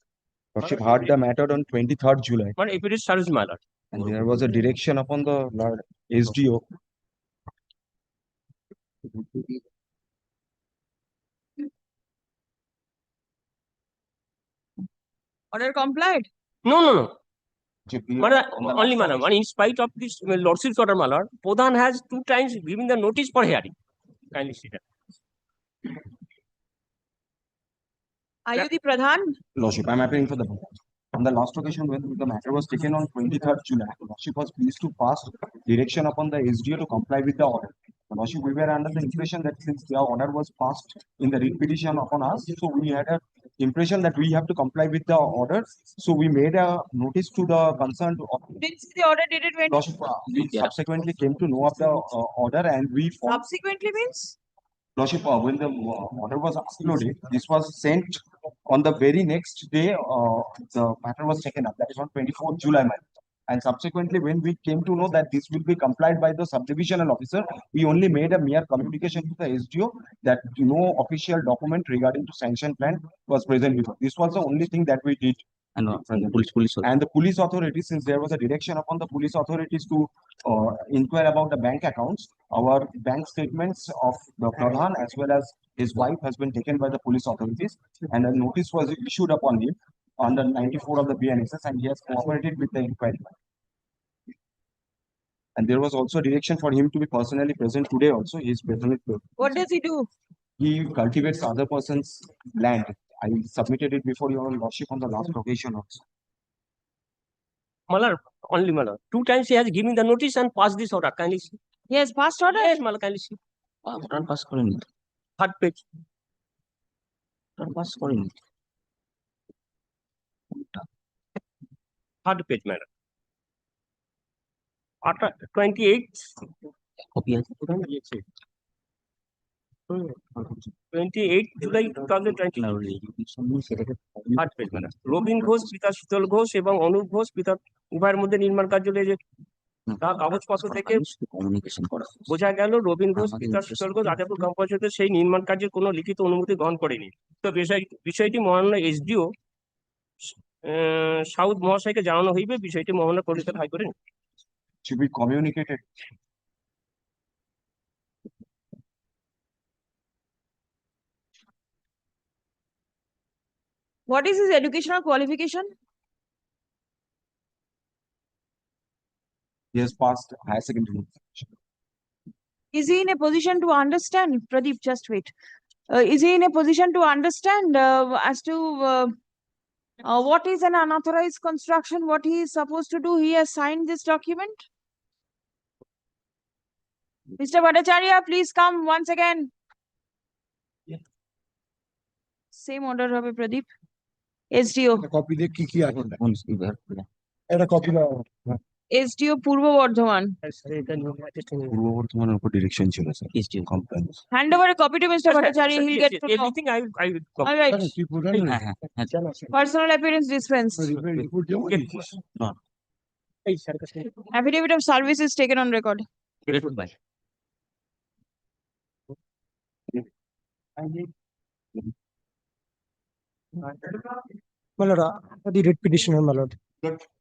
J: Lordship heard the matter on 23rd July,
G: But if it is charged, my lord.
J: and there was a direction upon the Lord SDO.
C: Order complied.
G: No.
J: On the
G: Only
J: last
G: manner. In spite of this lordship's order, my lord, Pradhan has 2 times given the notice for hearing. Kindly see that.
C: Are you the Pradhan?
J: Lordship, I am appealing for the on the last occasion when the matter was taken on 23rd July, Lordship was pleased to pass direction upon the SDO to comply with the order. Lordship, we were under the impression that since the order was passed in the writ petition upon us, so we had a impression that we have to comply with the order. So we made a notice to the concerned.
C: Didn't see the order dated when?
J: Lordship, we subsequently came to know of the order and we
C: Subsequently means?
J: Lordship, when the order was uploaded, this was sent on the very next day. The matter was taken up. That is on 24th July. And subsequently, when we came to know that this will be complied by the subdivisional officer, we only made a mere communication to the SDO that no official document regarding to sanction plan was present before. This was the only thing that we did.
G: And
J: the police authorities, since there was a direction upon the police authorities to inquire about the bank accounts, our bank statements of the Pradhan as well as his wife has been taken by the police authorities, and a notice was issued upon him under 94 of the BNSS, and he has cooperated with the inquiry. And there was also direction for him to be personally present today also. He is personally present.
C: What does he do?
J: He cultivates other person's land. I submitted it before your lordship on the last occasion also.
G: Malar, only Malar. 2 times he has given the notice and passed this order. Kindly see.
C: He has passed order?
G: Yes, Malar, kindly see. Pass করেনি 3rd page. Pass করেনি 3rd page, madam. After 28th. Copy আছে কোথায় দিয়েছে? 28 July 2020. 3rd page, madam. Rabin Ghosh পিতা শীতল ঘোষ এবং অনুপ ঘোষ পিতা উভয়ের মধ্যে নির্মাণ কার্য যে কাগজপত্র থেকে কমিউনিকেশন করা বোঝা গেল রবীন ঘোষ পিতা শীতল ঘোষ রাজাপুর গ্রাম পঞ্চায়েতের সেই নির্মাণ কার্যের কোনো লিখিত অনুমতি গ্রহণ করেনি। তো বিষয়টি মহামান্য এসডিও সাউথ মহাশয়কে জানানো হইবে। বিষয়টি মহামান্য কলকাতা হাইকোর্টে
J: to be communicated.
C: What is his educational qualification?
J: He has passed higher secondary.
C: Is he in a position to understand? Pradeep, just wait. Is he in a position to understand as to what is an unauthorized construction, what he is supposed to do? He has signed this document. Mr. Bhattacharya, please come once again. Same order, Ravi Pradeep. SDO.
H: Copy দিয়ে কি আছে এটা copy দাও
C: SDO Purva Bardhaman.
J: পূর্ব বর্ধমানের উপর direction ছিল sir SDO compliance
C: Hand over a copy to Mr. Bhattacharya. He'll get to know.
G: Everything I will copy.
C: All right. Personal appearance dispensed. Affidavit of service is taken on record.
H: my lord the writ petitioner my lord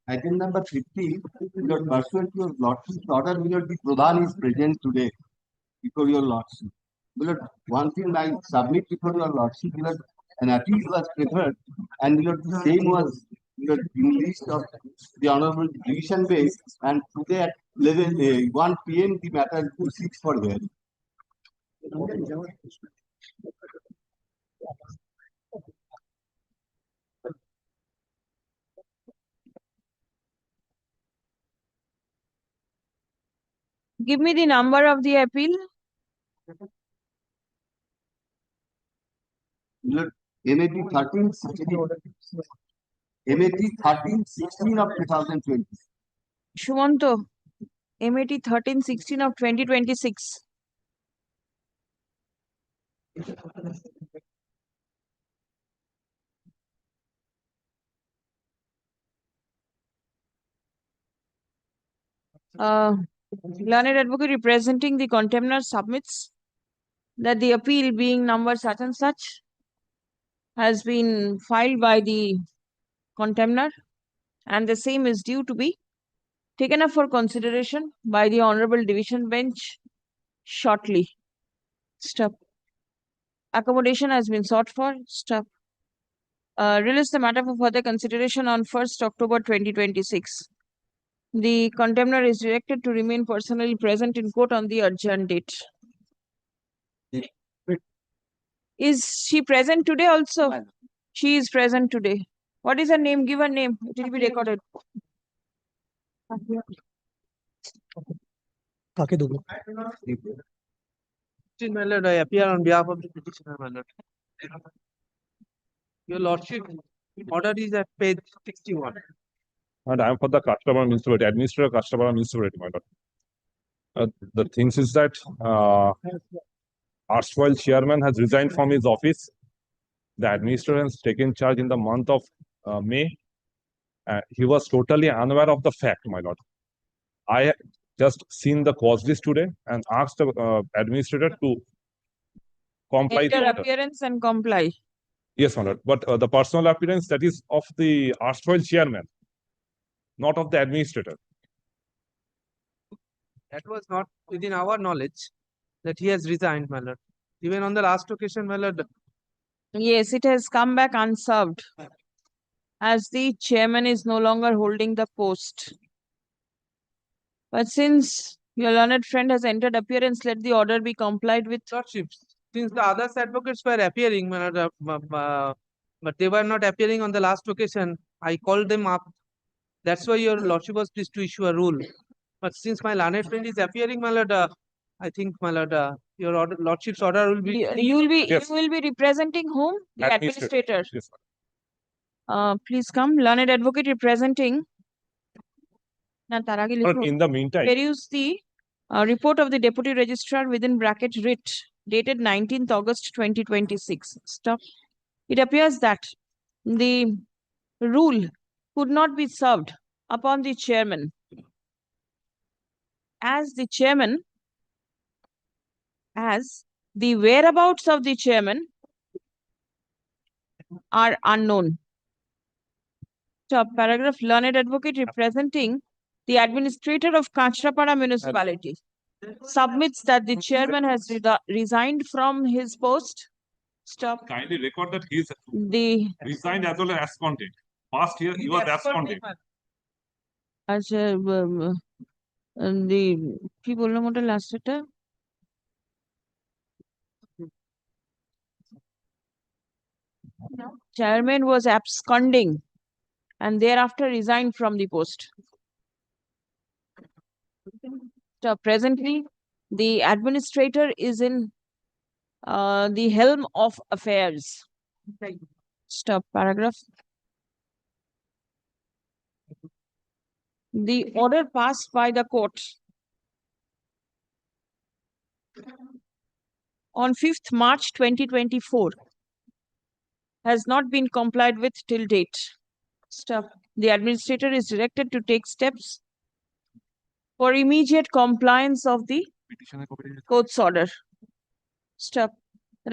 B: Item number 50, your pursuant to your lordship's order, will the Pradhan is present today before your lordship. Will one thing I submit before your lordship, will an appeal was prepared, and will the same was in list of the honorable division bench, and today at 1 p.m. the matter proceeds for hearing.
C: Give me the number of the appeal.
B: MAT 1316 of 2020.
C: Shumanto, MAT 1316 of 2026. Learned advocate representing the contemner submits that the appeal being number such and such has been filed by the contemner and the same is due to be taken up for consideration by the Honorable Division Bench shortly. Stop. Accommodation has been sought for. Stop. Release the matter for further consideration on 1st October 2026. The contemner is directed to remain personally present in court on the adjourned date. Is she present today also? She is present today. What is her name? Give her name. It will be recorded.
K: My lord, I appear on behalf of the petitioner, my lord. Your lordship, order is at page 61.
M: And I am for the customer municipality, administrator customer municipality, my lord. The things is that erstwhile chairman has resigned from his office. The administrator has taken charge in the month of May. He was totally unaware of the fact, my lord. I just seen the cause list today and asked the administrator to comply.
C: Enter appearance and comply.
M: Yes, my lord. But the personal appearance, that is of the erstwhile chairman, not of the administrator.
K: That was not within our knowledge that he has resigned, my lord. Even on the last occasion, my lord.
C: Yes, it has come back unserved as the chairman is no longer holding the post. But since your learned friend has entered appearance, let the order be complied with.
K: Lordships, since the other advocates were appearing, my lord, but they were not appearing on the last occasion, I called them up. That's why your lordship was pleased to issue a rule. But since my learned friend is appearing, my lord, I think, my lord, your lordship's order will be.
C: You will be representing whom? The administrator.
M: Yes.
C: Please come. Learned advocate representing.
M: In the meantime,
C: Peruse the report of the deputy registrar within bracket writ dated 19th August 2026. Stop. It appears that the rule could not be served upon the chairman, as the whereabouts of the chairman are unknown. Top paragraph. Learned advocate representing the administrator of Kachrapara municipality submits that the chairman has resigned from his post. Stop.
M: kindly record that he is resigned as well as absconded. Past year, he was absconded.
C: কি বললাম ওটা last এটা? Chairman was absconding and thereafter resigned from the post. So presently, the administrator is in the helm of affairs. Stop paragraph. The order passed by the court on 5th March 2024 has not been complied with till date. Stop. The administrator is directed to take steps for immediate compliance of the court's order. Stop.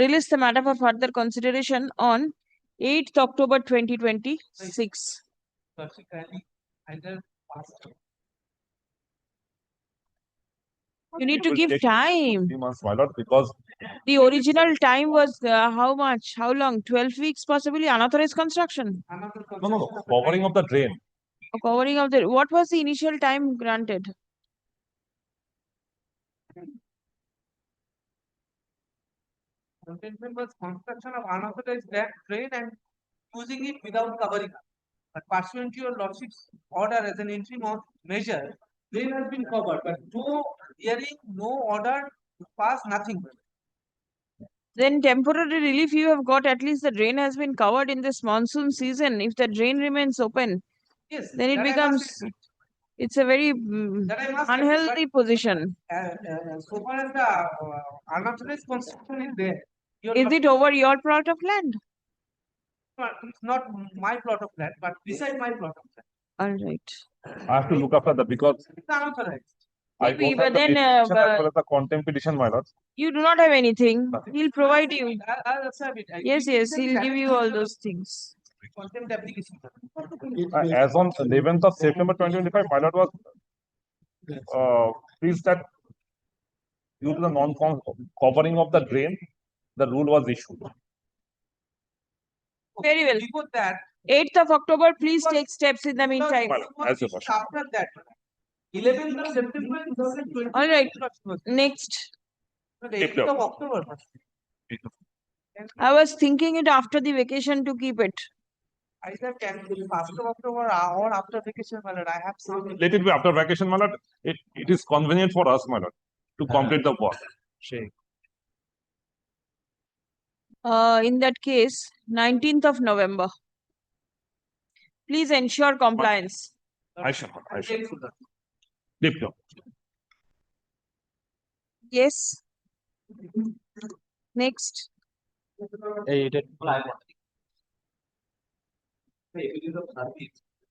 C: Release the matter for further consideration on 8th October 2026. You need to give time.
M: 3 months, my lord, because
C: The original time was how much? How long? 12 weeks, possibly unauthorized construction.
M: no, covering of the drain.
C: Covering of the. What was the initial time granted?
K: Containment was construction of unauthorized drain and using it without covering up. But pursuant to your lordship's order as an interim measure, drain has been covered, but no hearing, no order to pass, nothing.
C: Then temporary relief you have got, at least the drain has been covered in this monsoon season. If the drain remains open,
K: Yes,
C: then it
K: that I
C: becomes,
K: must admit.
C: it's a very
K: That I must admit,
C: unhealthy position.
K: So far as the unauthorized construction is there.
C: Is it over your plot of land?
K: It's not my plot of land, but beside my plot of land.
C: All right.
M: I have to look after that because I
C: Maybe,
M: don't have
C: but
M: the
C: then,
M: petition as well as the contempt petition, my lord.
C: you do not have anything. He'll provide you.
K: I'll serve it.
C: Yes, yes, he'll give you all those things.
K: Contempt application.
M: As on 11th of September 2025, my lord was pleased that due to the non-covering of the drain, the rule was issued.
C: Very well.
K: Before that,
C: 8th of October, please take steps in the meantime.
M: My lord, as you wish.
K: after that, 11th of September 2020.
C: All right, next.
K: 8th of October.
C: I was thinking it after the vacation to keep it.
K: I said after October or after vacation, my lord. I have some.
M: Let it be after vacation, my lord. It is convenient for us, my lord, to complete the work.
C: In that case, 19th of November. Please ensure compliance.
M: I shall. Deep down.
C: Yes. Next.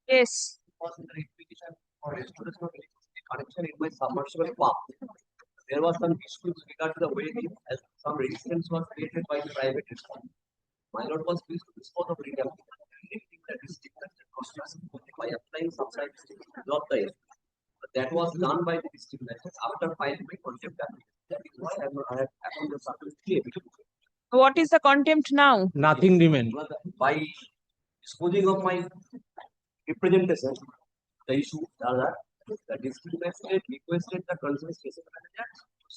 C: Yes.
D: Connection in my submersible pump. There was some disputes regarding the way some resistance was created by the private respondent. My lord was pleased to dispose of the district by applying subside not the issue. But that was done by the district magistrate after filing my contempt application. That is why I have appealed the supplementary evidence.
C: What is the contempt now?
D: Nothing remained. By disposing of my representation, the issue that the district magistrate requested the concerned station manager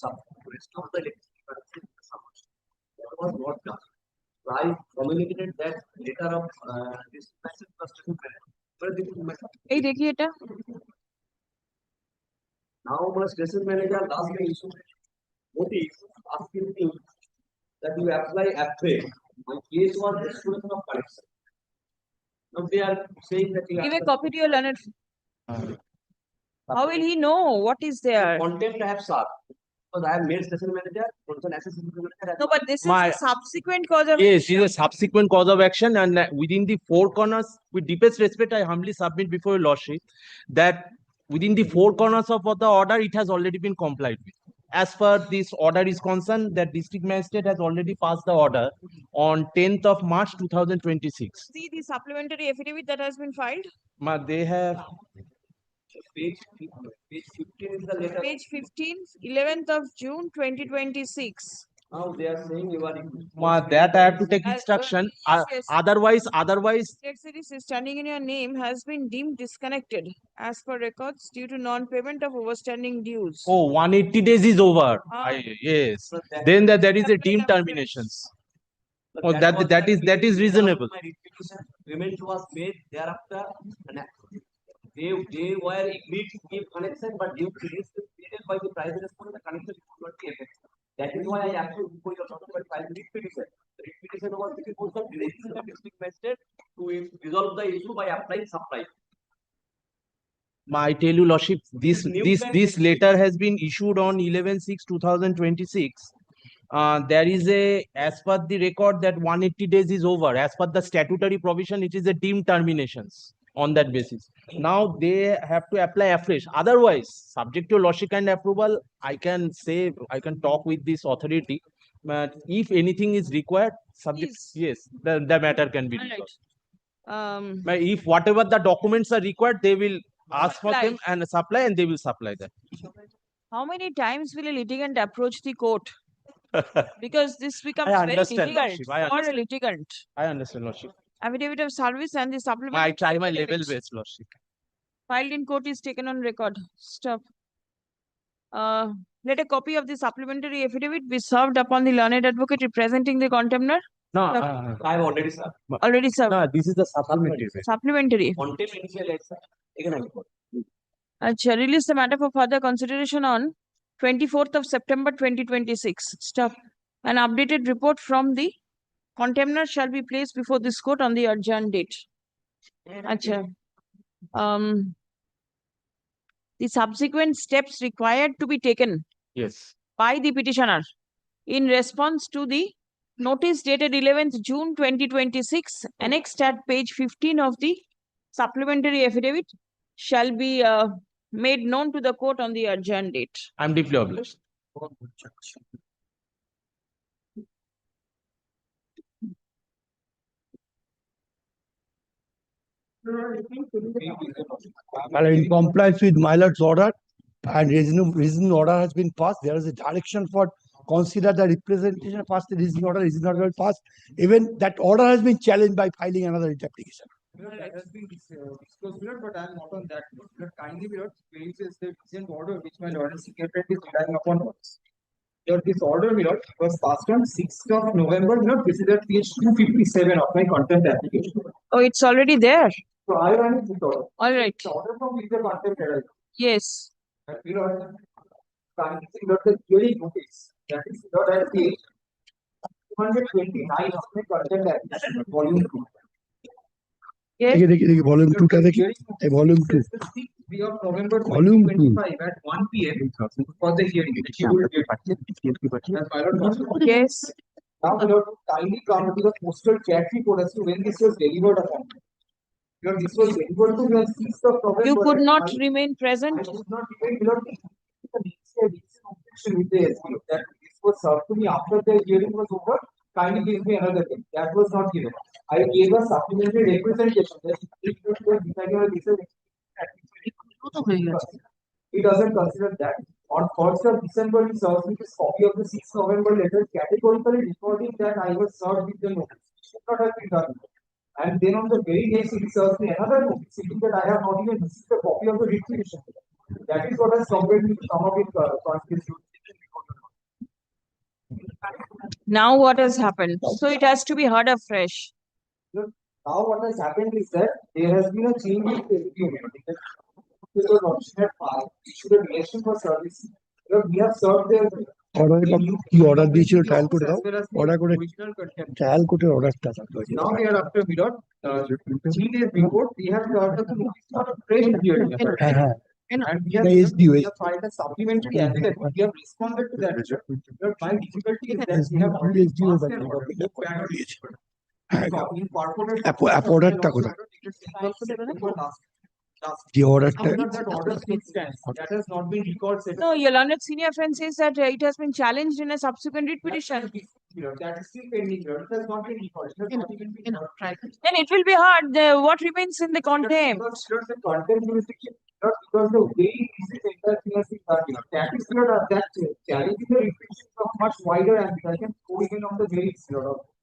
D: to restore the electricity connection in the submersible. That was not done. So I communicated that letter of district magistrate to the station manager.
C: Hey, देखिए এটা.
D: Now my station manager last day issued notice asking me that you apply upgrade. My case was restoration of connection. Now they are saying that you
C: Give a copy to your learned. How will he know what is there?
D: Contempt I have served. Because I have made station manager, also assistant manager.
C: No, but this is
N: My-
C: a subsequent cause of
N: Yes,
C: action.
N: it is a subsequent cause of action, and within the four corners, with deepest respect, I humbly submit before your lordship that within the four corners of the order, it has already been complied with. As far this order is concerned, that district magistrate has already passed the order on 10th of March 2026.
C: See the supplementary affidavit that has been filed.
N: They have
D: Page 15 is the letter.
C: Page 15, 11th of June 2026.
D: Now they are saying you are.
N: That I have to take instruction.
C: Yes, yes.
N: Otherwise,
C: State series standing in your name has been deemed disconnected as per records due to non-payment of overstanding dues.
N: 180 days is over. Yes. Then there is a deemed terminations. Oh, that is reasonable.
D: My restitution payment was made thereafter. And they were agreed to give connection, but due to this created by the private respondent, the connection could not be effected. That is why I appealed before your document filed petition. The petition was before the direction of district magistrate to resolve the issue by applying supply.
N: I tell you, lordship, this letter has been issued on 11/6/2026. There is as per the record that 180 days is over. As per the statutory provision, it is a deemed terminations on that basis. Now they have to apply afresh. Otherwise, subject to lordship and approval, I can talk with this authority. But if anything is required, yes, the matter can be resolved. But if whatever the documents are required, they will ask for them and supply, and they will supply that.
C: How many times will a litigant approach the court? Because this becomes
N: I
C: very
N: understand,
C: difficult
N: lordship. I
C: for a
N: understand.
C: litigant.
N: I understand, lordship.
C: Affidavit of service and the supplement.
N: I try my level best, lordship.
C: Filed in court is taken on record. Stop. Let a copy of the supplementary affidavit be served upon the learned advocate representing the contender.
N: No,
D: I have already served.
C: Already served.
N: No, this is the supplementary.
C: Supplementary.
D: Contempt initial action. Again, I report.
C: Release the matter for further consideration on 24th of September 2026. Stop. An updated report from the contender shall be placed before this court on the adjourned date. The subsequent steps required to be taken
N: Yes.
C: by the petitioner in response to the notice dated 11th June 2026, annexed at page 15 of the supplementary affidavit, shall be made known to the court on the adjourned date.
N: I'm deeply obliged.
P: Well, in compliance with my lord's order and reason order has been passed, there is a direction for consider the representation past the reason order is not well passed. Even that order has been challenged by filing another writ application.
J: That has been disclosed, but I am not on that. Kindly, is the recent order which my lord secretary is relying upon. This order, was passed on 6th of November, this is at page 257 of my content application.
C: Oh, it's already there.
J: So I ran it with order.
C: All right.
J: The order from which the content error.
C: Yes.
J: And the hearing notice, that is at page 229 of my content application, volume 2.
C: Yes.
P: Volume 2 volume 2.
J: Day of November
P: Volume
J: 2025 at 1 p.m. for the hearing.
C: Yes.
J: Now, kindly come to the postal chat report as to when this was delivered upon. This was delivered to the 6th of November.
C: You could not remain present.
J: I could not remain with the SPO that this was served to me after the hearing was over. Kindly give me another thing. That was not given. I gave a supplementary representation. He doesn't consider that. On 1st of December, he served me this copy of the 6th November letter, categorically recording that I was served with the notice. It should not have been done. And then on the very next, he serves me another notice, stating that I have not even received a copy of the retribution. That is what has compelled me to come up with constitution.
C: Now what has happened? So it has to be heard afresh.
J: Now what has happened is that there has been a change in the issued a relation for service. We have served their
P: order দিয়েছিল trial করে দাও order করে trial কোর্টে অর্ডারটা
J: now they are after 3 days before we have ordered to for a fresh hearing. And we have filed a supplementary affidavit. We have responded to that. My difficulty is that we have already passed an order.
P: অর্ডারটা কোথায় The order
J: that has not been recalled.
C: No, your learned senior friend says that it has been challenged in a subsequent writ petition.
J: That is still pending. It has not been recalled.
C: Then it will be hard. What remains in the contempt?
J: The contempt jurisdiction, because the way this is entered in that is that challenging the restrictions of much wider and I can go even on the merits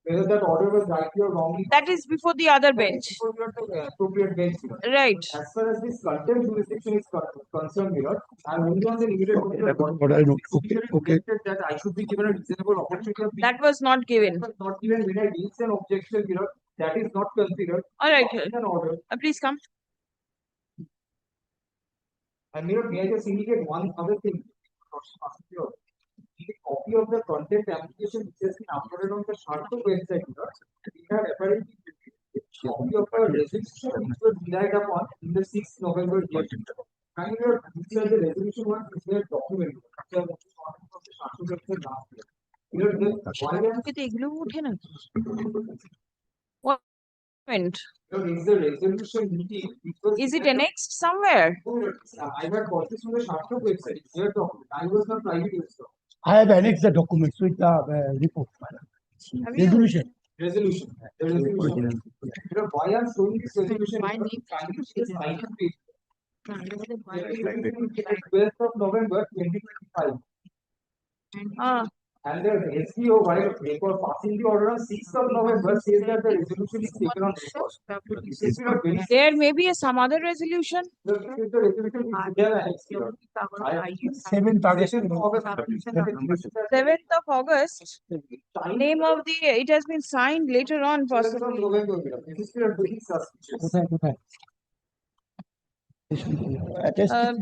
J: whether that order was rightly or wrongly.
C: That is before the other bench.
J: Appropriate bench.
C: Right.
J: As far as this contempt jurisdiction is concerned, I'm only on the immediate that I should be given a reasonable opportunity.
C: That was not given.
J: Not given when I raised an objection, that is not considered.
C: All right.
J: An order.
C: Please come.
J: And may I just indicate one other thing? The copy of the content application which has been uploaded on the Sharto website, we have apparently a copy of a resolution which was relied upon in the 6th November hearing. And these are the resolution ones which were documented.
C: What happened?
J: Is the resolution
C: is it annexed somewhere?
J: I have got this from the Sharto website. Their document. I was not privy to this.
P: I have annexed the documents with the report. Resolution.
J: Resolution. The resolution. Why I'm showing this resolution? My name is 12th of November 2025. And the SPO, while for passing the order on 6th of November, says that the resolution is taken on record.
C: There may be some other resolution.
J: The resolution is there.
P: 7th August.
C: 7th of August. Name of the it has been signed later on, possibly.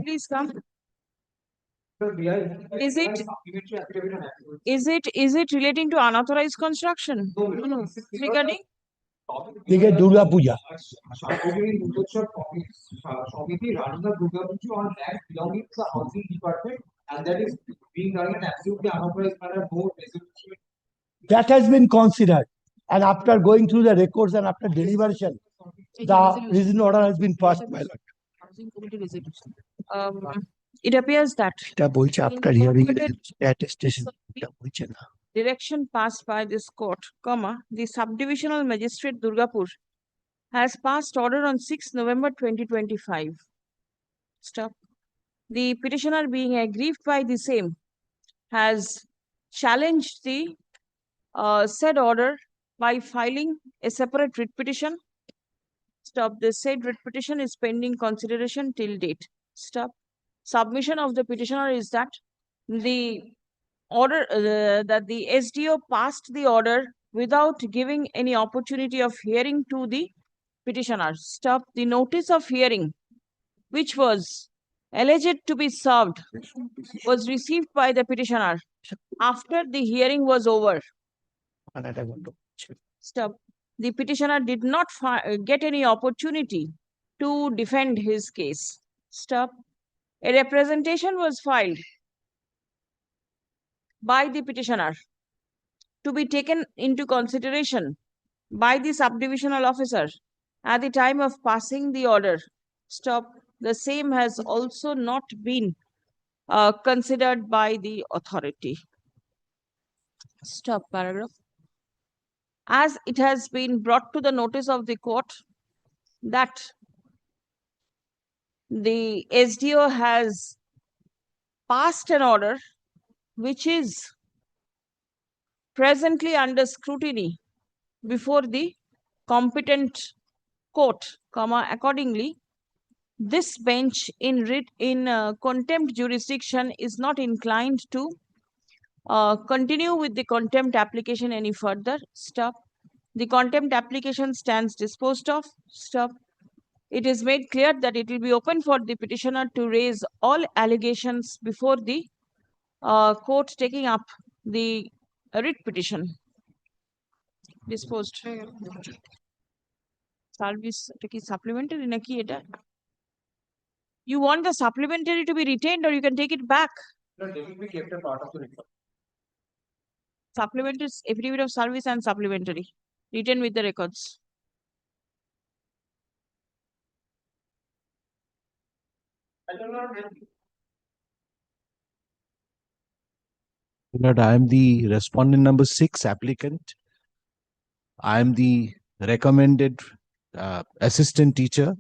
C: Please come. Is it relating to unauthorized construction? Regarding?
P: Durga Puja.
J: Running the Durga Puja on land belonging to the housing department, and that is being done in absolutely unauthorized manner. No resolution.
P: That has been considered, and after going through the records and after deliberation, the reason order has been passed by lot.
C: It appears that
T: এটা বলছে
C: in
T: after hearing
C: forwarded
T: attestation এটা বলছে না
C: direction passed by this court, the subdivisional magistrate Durgapur has passed order on 6 November 2025. Stop. The petitioner being aggrieved by the same has challenged the said order by filing a separate writ petition. Stop. The said writ petition is pending consideration till date. Stop. Submission of the petitioner is that the order that the SDO passed the order without giving any opportunity of hearing to the petitioner. Stop. The notice of hearing, which was alleged to be served, was received by the petitioner after the hearing was over. Stop. The petitioner did not get any opportunity to defend his case. Stop. A representation was filed by the petitioner to be taken into consideration by the subdivisional officer at the time of passing the order. Stop. The same has also not been considered by the authority. Stop paragraph. As it has been brought to the notice of the court that the SDO has passed an order which is presently under scrutiny before the competent court, accordingly, this bench in contempt jurisdiction is not inclined to continue with the contempt application any further. Stop. The contempt application stands disposed of. Stop. It is made clear that it will be open for the petitioner to raise all allegations before the court taking up the writ petition. Disposed. Service supplementary na ki eta? You want the supplementary to be retained or you can take it back?
J: No, they will be kept a part of the report.
C: Supplementary affidavit of service and supplementary written with the records.
P: Lord, I am the respondent number 6 applicant. I am the recommended assistant teacher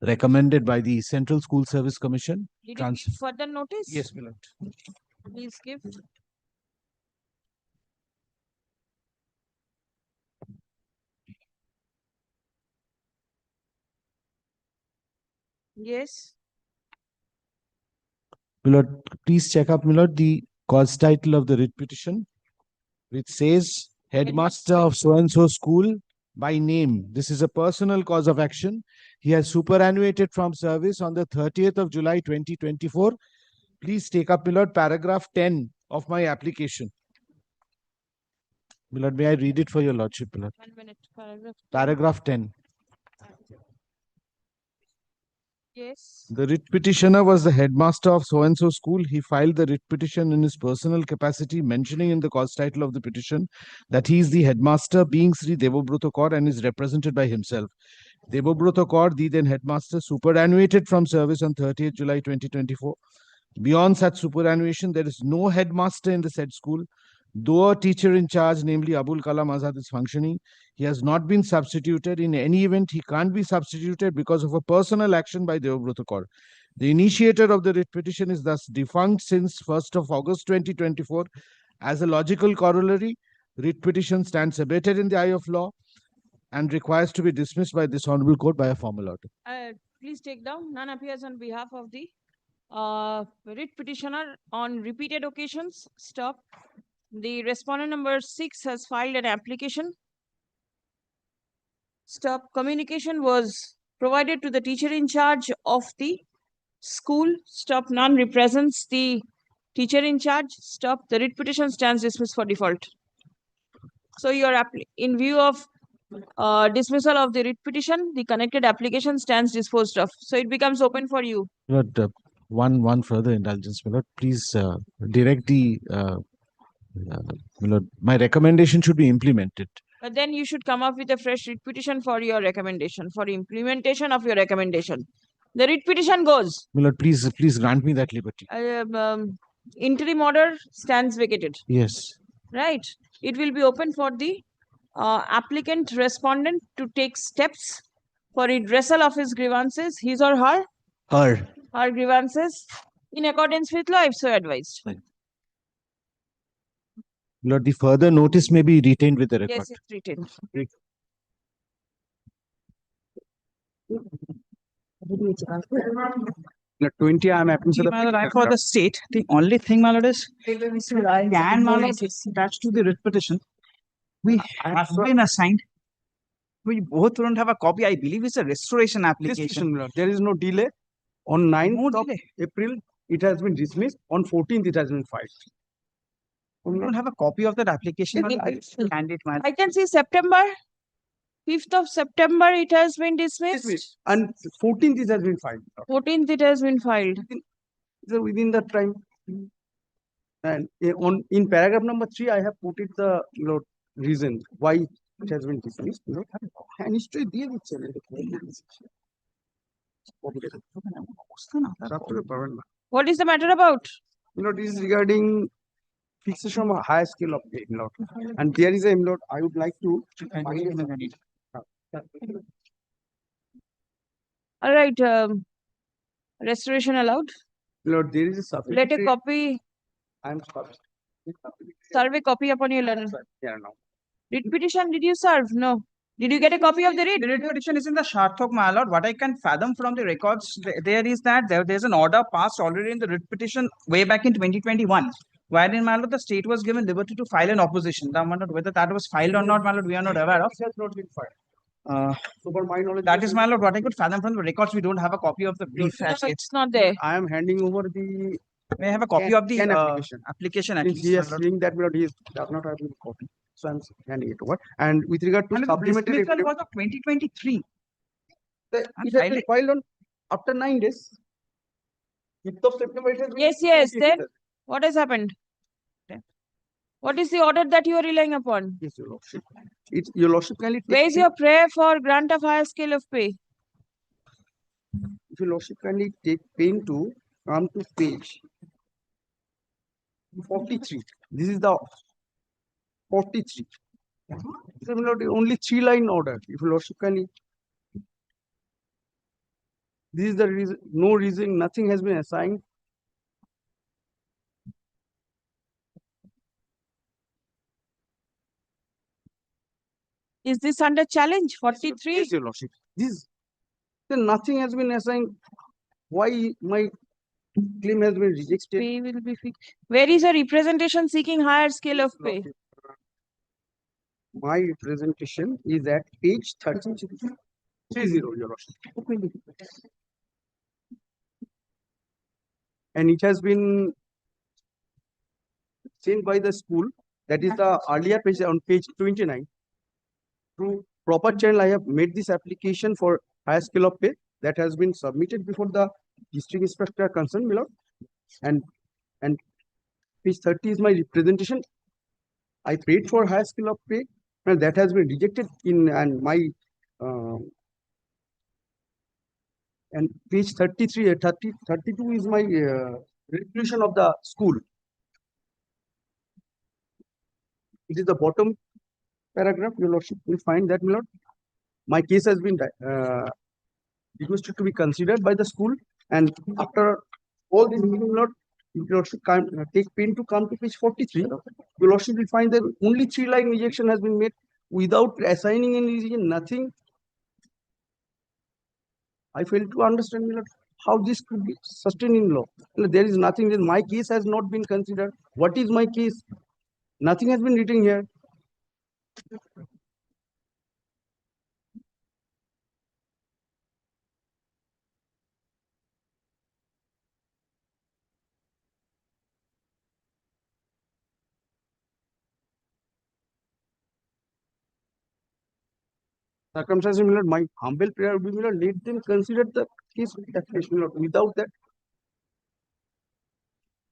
P: recommended by the Central School Service Commission.
C: Did you give further notice?
P: Yes, my lord.
C: Please give. Yes.
P: My lord, please check up, my lord, the cause title of the writ petition, which says headmaster of so-and-so school by name. This is a personal cause of action. He has superannuated from service on the 30th of July 2024. Please take up, my lord, paragraph 10 of my application. My lord, may I read it for your lordship, my lord?
C: 1 minute.
P: Paragraph 10.
C: Yes.
P: The writ petitioner was the headmaster of so-and-so school. He filed the writ petition in his personal capacity, mentioning in the cause title of the petition that he is the headmaster, being Sri Devobrata Kaur, and is represented by himself. Devobrata Kaur, the then headmaster, superannuated from service on 30th July 2024. Beyond such superannuation, there is no headmaster in the said school. Though a teacher in charge, namely Abul Kalam Azad, is functioning, he has not been substituted. In any event, he can't be substituted because of a personal action by Devobrata Kaur. The initiator of the writ petition is thus defunct since 1st of August 2024. As a logical corollary, writ petition stands abated in the eye of law and requires to be dismissed by this honorable court by a formal order.
C: Please take down. None appears on behalf of the writ petitioner on repeated occasions. Stop. The respondent number 6 has filed an application. Stop. Communication was provided to the teacher in charge of the school. Stop. None represents the teacher in charge. Stop. The writ petition stands dismissed for default. So you are in view of dismissal of the writ petition, the connected application stands disposed of. So it becomes open for you.
P: Lord, one further indulgence, my lord. Please direct the my lord, my recommendation should be implemented.
C: But then you should come up with a fresh writ petition for your recommendation, for implementation of your recommendation. The writ petition goes.
L: My lord, please grant me that liberty.
C: Interim order stands vacated,
L: Yes.
C: right? It will be open for the applicant respondent to take steps for redressal of his grievances, his or her grievances, in accordance with law, if so advised.
L: My lord, the further notice may be retained with the record.
C: Yes, it's written.
Q: The 20, I'm applying for
E: For the state, the only thing, my lord, is can, my lord, attached to the writ petition. We have been assigned. We both don't have a copy. I believe it's a restoration application.
Q: There is no delay. On 9th of April, it has been dismissed. On 14th, it has been filed.
E: We don't have a copy of that application. Candidate, my
C: I can see September, 5th of September, it has been dismissed.
Q: And 14th, it has been filed.
C: 14th, it has been filed.
Q: So within that time. And in paragraph number 3, I have put it the reason why it has been dismissed. And history দিয়ে দিচ্ছে
C: What is the matter about?
Q: This is regarding fixation of a higher scale of pay. And there is a I would like to.
C: All right. Restoration allowed.
Q: There is a
C: Let a copy.
Q: I'm
C: Serve a copy upon your letter.
Q: Yeah, no.
C: Writ petition, did you serve? No. Did you get a copy of the writ?
E: The writ petition is in the Sharthok, my lord. What I can fathom from the records there is that there's an order passed already in the writ petition way back in 2021, wherein, my lord, the state was given liberty to file an opposition. Now, my lord, whether that was filed or not, my lord, we are not aware of.
Q: It has not been filed. So for my knowledge,
E: That is, my lord, what I could fathom from the records. We don't have a copy of the brief.
C: No, it's not there.
Q: I am handing over the.
E: May I have a copy of the application at least?
Q: He is saying that he does not have the copy. So I'm handing it over. And with regard to supplementary.
E: This was of 2023.
Q: It has been filed on after 9 days. 5th of September. It has been
C: Yes. Then what has happened? What is the order that you are relying upon?
Q: Yes, Your Lordship. Your Lordship kindly.
C: Where is your prayer for grant of higher scale of pay?
Q: If Your Lordship kindly take pain to come to page 43. This is the 43. Only 3-line order. If Your Lordship kindly. This is the reason. No reason. Nothing has been assigned.
C: Is this under challenge? 43?
Q: Yes, Your Lordship. Nothing has been assigned. Why my claim has been rejected?
C: Pay will be fixed. Where is your representation seeking higher scale of pay?
Q: My representation is at page 30, Your Lordship. And it has been sent by the school. That is the earlier page on page 29. Through proper channel, I have made this application for higher scale of pay that has been submitted before the district inspector concerned, my lord. And page 30 is my representation. I paid for higher scale of pay, and that has been rejected and my and page 33, 32 is my resolution of the school. It is the bottom paragraph. Your Lordship will find that, my lord. My case has been requested to be considered by the school, and after all this, my lord, your Lordship take pain to come to page 43. Your Lordship will find that only 3-line rejection has been made without assigning any reason, nothing. I fail to understand, my lord, how this could be sustained in law. There is nothing. My case has not been considered. What is my case? Nothing has been written here. Circumstances, my lord, my humble prayer would be, my lord, let them consider the case without that.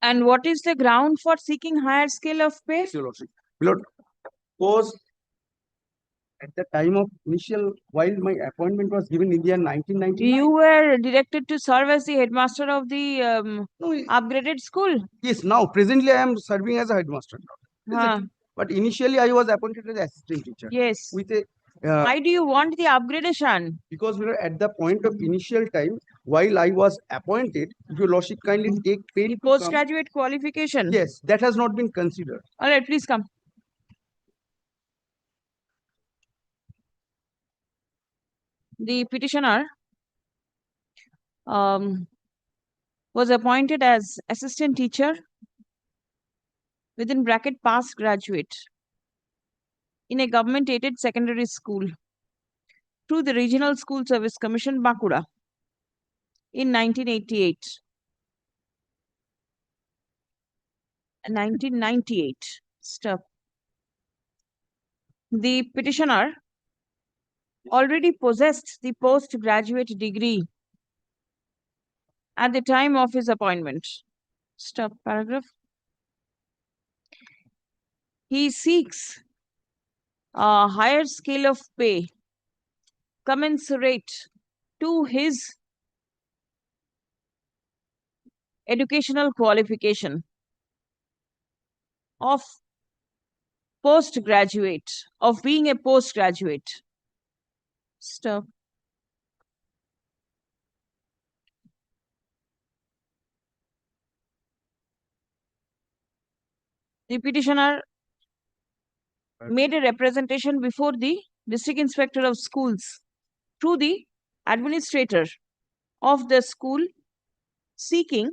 C: And what is the ground for seeking higher scale of pay?
Q: Your Lordship. My lord, suppose
B: At the time of initial, while my appointment was given in the year 1999.
C: You were directed to serve as the headmaster of the upgraded school.
B: Yes, now presently I am serving as a headmaster now.
C: Huh.
B: But initially I was appointed as assistant teacher.
C: Yes.
B: With a
C: Why do you want the upgradation?
B: because we were at the point of initial time while I was appointed, if your lordship kindly take pain to come.
C: Postgraduate qualification.
B: Yes, that has not been considered.
C: All right, please come. The petitioner was appointed as assistant teacher within bracket past graduate in a government aided secondary school through the Regional School Service Commission, Bankura, in 1988. 1998. Stop. The petitioner already possessed the postgraduate degree at the time of his appointment. Stop paragraph. He seeks a higher scale of pay commensurate to his educational qualification of postgraduate, of being a postgraduate. Stop. The petitioner made a representation before the District Inspector of Schools through the administrator of the school seeking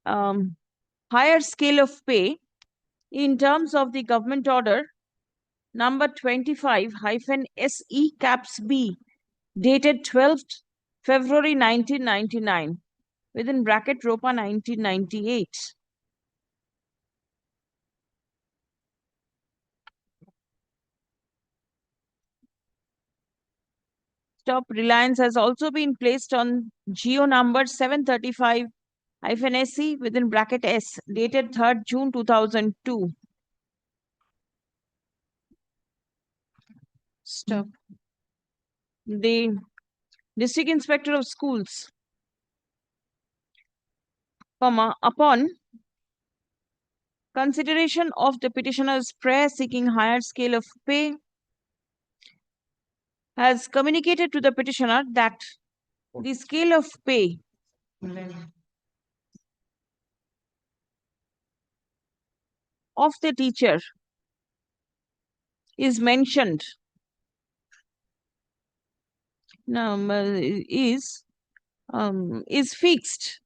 C: higher scale of pay in terms of the government order number 25-SE caps B dated 12th February 1999 within bracket ROPA 1998. Stop. Reliance has also been placed on GO number 735-SE within bracket S dated 3rd June 2002. Stop. The District Inspector of Schools, upon consideration of the petitioner's prayer seeking higher scale of pay, has communicated to the petitioner that the scale of pay of the teacher is mentioned is fixed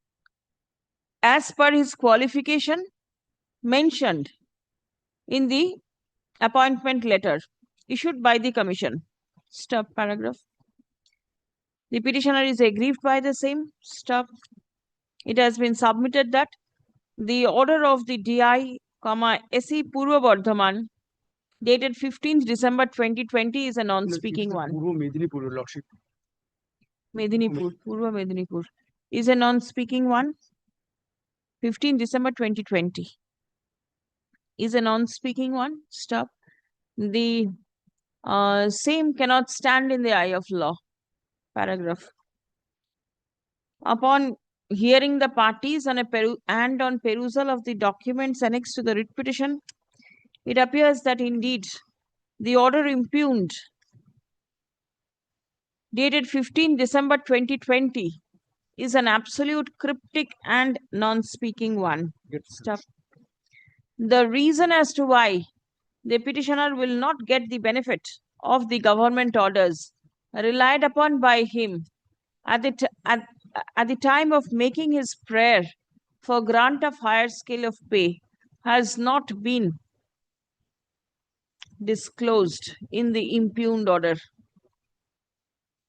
C: as per his qualification mentioned in the appointment letter issued by the commission. Stop paragraph. The petitioner is aggrieved by the same. Stop. It has been submitted that the order of the DI, SE Purva Bardhaman dated 15th December 2020 is a non-speaking one.
B: Purva Medinipur, lordship.
C: Medinipur, Purva Medinipur is a non-speaking one. 15 December 2020 is a non-speaking one. Stop. The same cannot stand in the eye of law. Paragraph. Upon hearing the parties on on perusal of the documents annexed to the writ petition, it appears that indeed the order impugned dated 15 December 2020 is an absolute cryptic and non-speaking one. Stop. The reason as to why the petitioner will not get the benefit of the government orders relied upon by him at the time of making his prayer for grant of higher scale of pay has not been disclosed in the impugned order.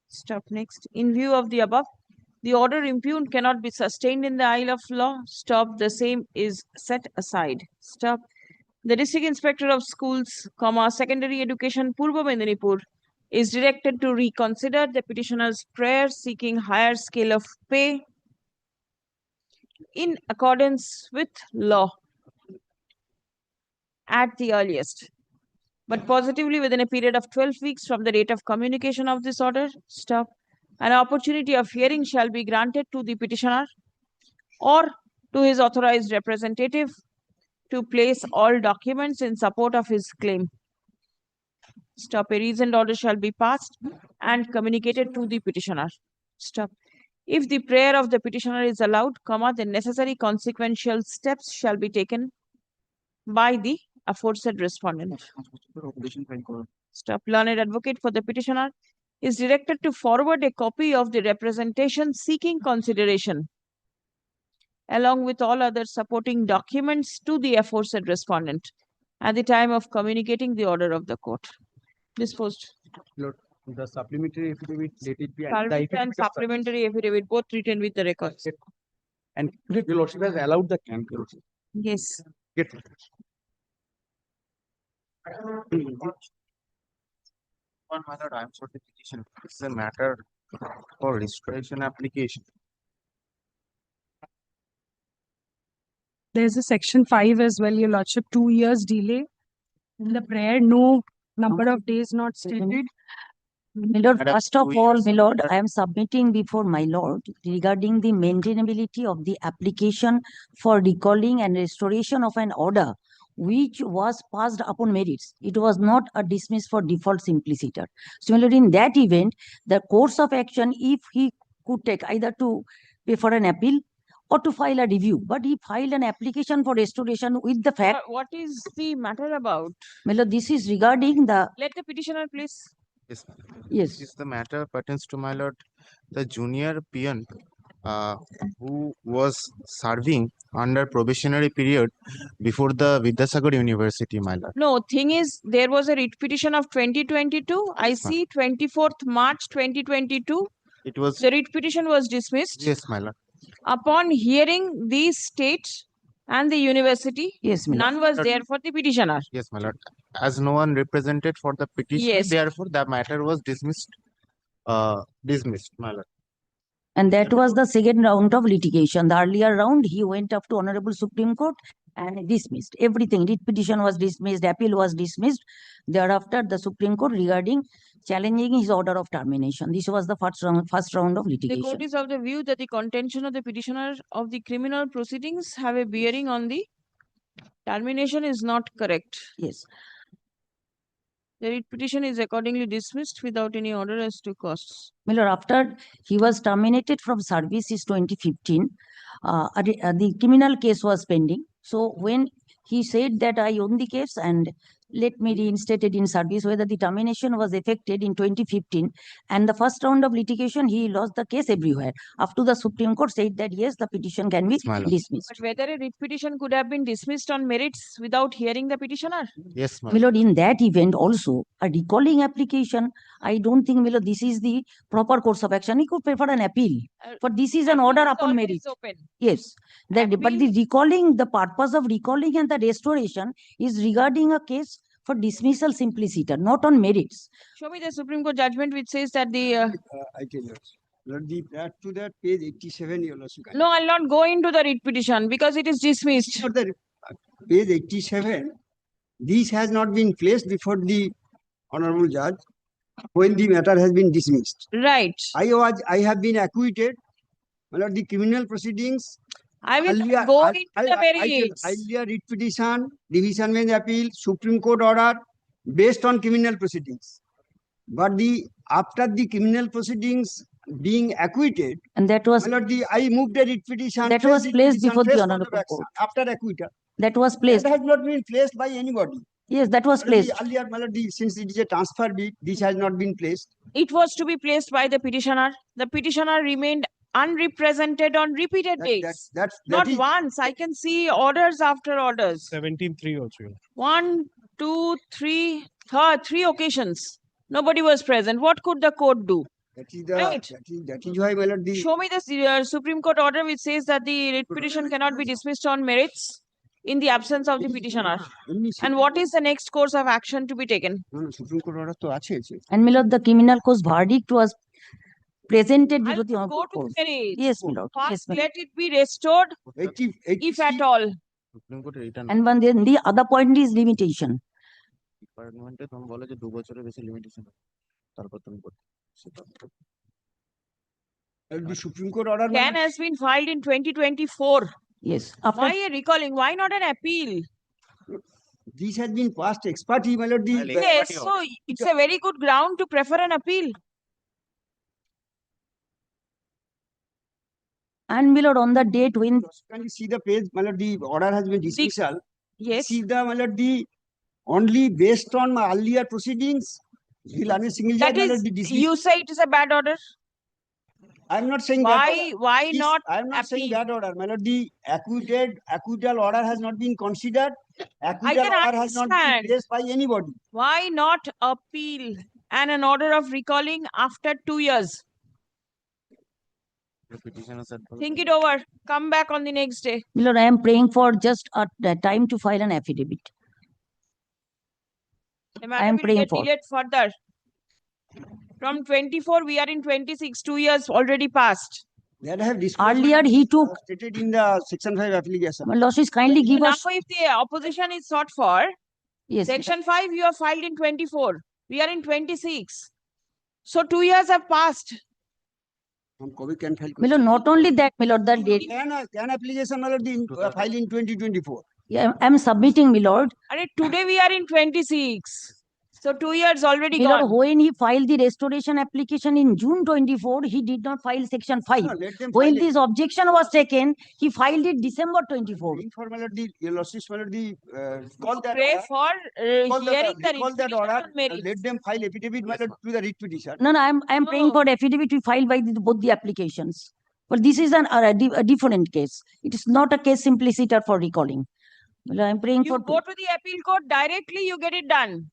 C: Stop. Next. In view of the above, the order impugned cannot be sustained in the eye of law. Stop. The same is set aside. Stop. The District Inspector of Schools, Secondary Education, Purva Medinipur, is directed to reconsider the petitioner's prayer seeking higher scale of pay in accordance with law at the earliest. but positively within a period of 12 weeks from the date of communication of this order. Stop. An opportunity of hearing shall be granted to the petitioner or to his authorized representative to place all documents in support of his claim. Stop. A reasoned order shall be passed and communicated to the petitioner. Stop. If the prayer of the petitioner is allowed, the necessary consequential steps shall be taken by the aforesaid respondent. Stop. Learned advocate for the petitioner is directed to forward a copy of the representation seeking consideration along with all other supporting documents to the aforesaid respondent at the time of communicating the order of the court. Disposed.
B: Lord, the supplementary affidavit, let it be.
C: And supplementary affidavit, both written with the records.
B: And your lordship has allowed the camp.
C: Yes.
B: Get
O: One matter, I am sorry, petition. It's a matter for restoration application.
R: There's a section 5 as well, your lordship, 2 years delay in the prayer, no number of days not stated.
S: My lord,
O: Madam,
S: first of
O: 2
S: all,
O: years.
S: my lord, I am submitting before my lord regarding the maintainability of the application for recalling and restoration of an order which was passed upon merits. It was not a dismiss for default simpliciter. Similarly, in that event, the course of action, if he could take either to pay for an appeal or to file a review, but he filed an application for restoration with the fact.
C: What is the matter about?
S: My lord, this is regarding the.
C: Let the petitioner please.
O: Yes, madam.
S: Yes.
O: This is the matter pertains to my lord, the junior peon who was serving under probationary period before the Vidyasagar University, my lord.
C: No, thing is, there was a writ petition of 2022. I see 24th March 2022.
O: It was.
C: The writ petition was dismissed.
O: Yes, my lord.
C: Upon hearing the state and the university,
S: yes,
C: none was there for the petitioner.
O: Yes, my lord. As no one represented for the petition,
C: Yes.
O: therefore the matter was dismissed. Dismissed, my lord.
S: And that was the second round of litigation. The earlier round, he went up to Honorable Supreme Court and dismissed everything. Writ petition was dismissed, appeal was dismissed. Thereafter, the Supreme Court regarding challenging his order of termination. This was the first round of
C: The
S: litigation.
C: court is of the view that the contention of the petitioner of the criminal proceedings have a bearing on the termination is not correct.
S: Yes.
C: The writ petition is accordingly dismissed without any order as to costs.
S: My lord, after he was terminated from service is 2015, the criminal case was pending. So when he said that I own the case and let me reinstate it in service, whether the termination was effected in 2015 and the first round of litigation, he lost the case everywhere. Up to the Supreme Court said that yes, the petition can be dismissed.
C: But whether a writ petition could have been dismissed on merits without hearing the petitioner?
O: Yes,
S: My lord, in that event also, a recalling application, I don't think, my lord, this is the proper course of action. He could prefer an appeal. For this is an order upon merit. Yes. But the recalling, the purpose of recalling and the restoration is regarding a case for dismissal simpliciter, not on merits.
C: Show me the Supreme Court judgment which says that the...
B: I tell you. Lord, back to that page 87, your lordship.
C: No, I'll not go into the writ petition because it is dismissed.
B: For the page 87, this has not been placed before the honorable judge when the matter has been dismissed.
C: Right.
B: I have been acquitted. My lord, the criminal proceedings.
C: I will go into the merits.
B: Earlier writ petition, division bench appeal, Supreme Court order based on criminal proceedings. But after the criminal proceedings being acquitted,
S: and that was,
B: my lord, I moved a writ petition.
S: That was placed before the honorable court.
B: After acquittal.
S: That was placed.
B: That has not been placed by anybody.
S: Yes, that was placed.
B: Earlier, my lord, since it is a transfer bid, this has not been placed.
C: It was to be placed by the petitioner. The petitioner remained unrepresented on repeated days. Not once. I can see orders after orders.
A: 17-3 also.
C: 1, 2, 3, 3 occasions. Nobody was present. What could the court do?
B: That is the,
C: Right.
B: that is why, my lord,
C: Show me the Supreme Court order which says that the writ petition cannot be dismissed on merits in the absence of the petitioner. And what is the next course of action to be taken?
B: Supreme Court order to ache.
S: And my lord, the criminal cause verdict was presented before the
C: Go
S: honorable
C: to
S: court.
C: merits.
S: Yes, my lord. Yes,
C: First,
S: my lord.
C: let it be restored, if at all.
S: And then the other point is limitation.
O: ডিপার্টমেন্টে তুমি বলে যে 2 বছরের বেশি limitation তারপর তুমি করতে সেটা
B: The Supreme Court order, my
C: Can
B: lord,
C: has been filed in 2024.
S: Yes, after
C: Why a recalling? Why not an appeal?
B: this has been passed expertly, my lord.
C: Yes, so it's a very good ground to prefer an appeal.
S: and my lord, on the date when
B: Can you see the page, my lord? The order has been dismissal.
C: Yes.
B: See the, my lord, the only based on my earlier proceedings. The single
C: That
B: judge, my
C: is,
B: lord, the dismiss.
C: you say it is a bad order.
B: I'm not saying that.
C: Why
B: This-
C: not
B: I'm not saying
C: appeal?
B: that order, my lord. The acquittal order has not been considered. Acquittal
C: can
B: order has not been
C: understand.
B: placed by anybody.
C: Why not appeal and an order of recalling after 2 years?
O: The petitioner said
C: Think it over. Come back on the next day.
S: my lord, I am praying for just a time to file an affidavit.
C: The
S: I
C: matter
S: am
C: will
S: praying
C: get
S: for.
C: delayed further. From 24, we are in 26. 2 years already passed.
B: That have disposed
S: Earlier he took,
B: stated in the section 5 application.
S: my lord, please kindly give
C: Now,
S: us,
C: if the opposition is sought for,
S: yes,
C: Section 5, you have filed in 24. We are in 26. So 2 years have passed.
B: Can file
S: my lord, not only that, my lord, the date,
B: can application, my lord, the file in 2024.
S: yeah, I am submitting, my lord.
C: And today we are in 26. So 2 years already
S: My lord,
C: gone.
S: when he filed the restoration application in June 24, he did not file section 5.
B: No, let them
S: When
B: file it.
S: this objection was taken, he filed it December 24.
B: For my lord, the your lordship's, my lord, the call that
C: Pray
B: order.
C: for
B: Call
C: hearing the
B: recall that
C: repetition
B: order.
C: on merits.
B: Let them file affidavit, my lord, to the writ petition.
S: No, I am praying for affidavit to file by both the applications. But this is a different case. It is not a case simpliciter for recalling. Well, I am praying
C: You
S: for
C: go to the appeal court directly, you get it done.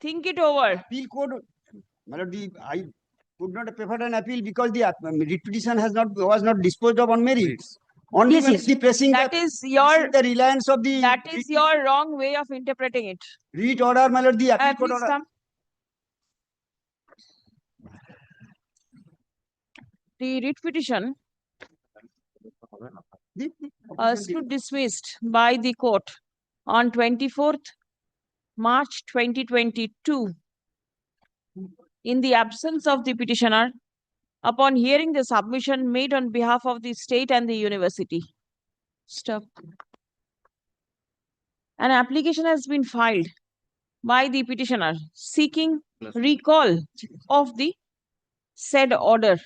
C: Think it over.
B: Appeal court, my lord, I could not prefer an appeal because the writ petition was not disposed of on merits. Only
S: Yes,
B: when
S: yes.
B: the pressing
C: That
B: the,
C: is your
B: the reliance of the
C: that is your wrong way of interpreting it.
B: writ order, my lord, the appeal court
C: Please
B: order.
C: come. The writ petition stood dismissed by the court on 24th March 2022 in the absence of the petitioner upon hearing the submission made on behalf of the state and the university. Stop. An application has been filed by the petitioner seeking recall of the said order,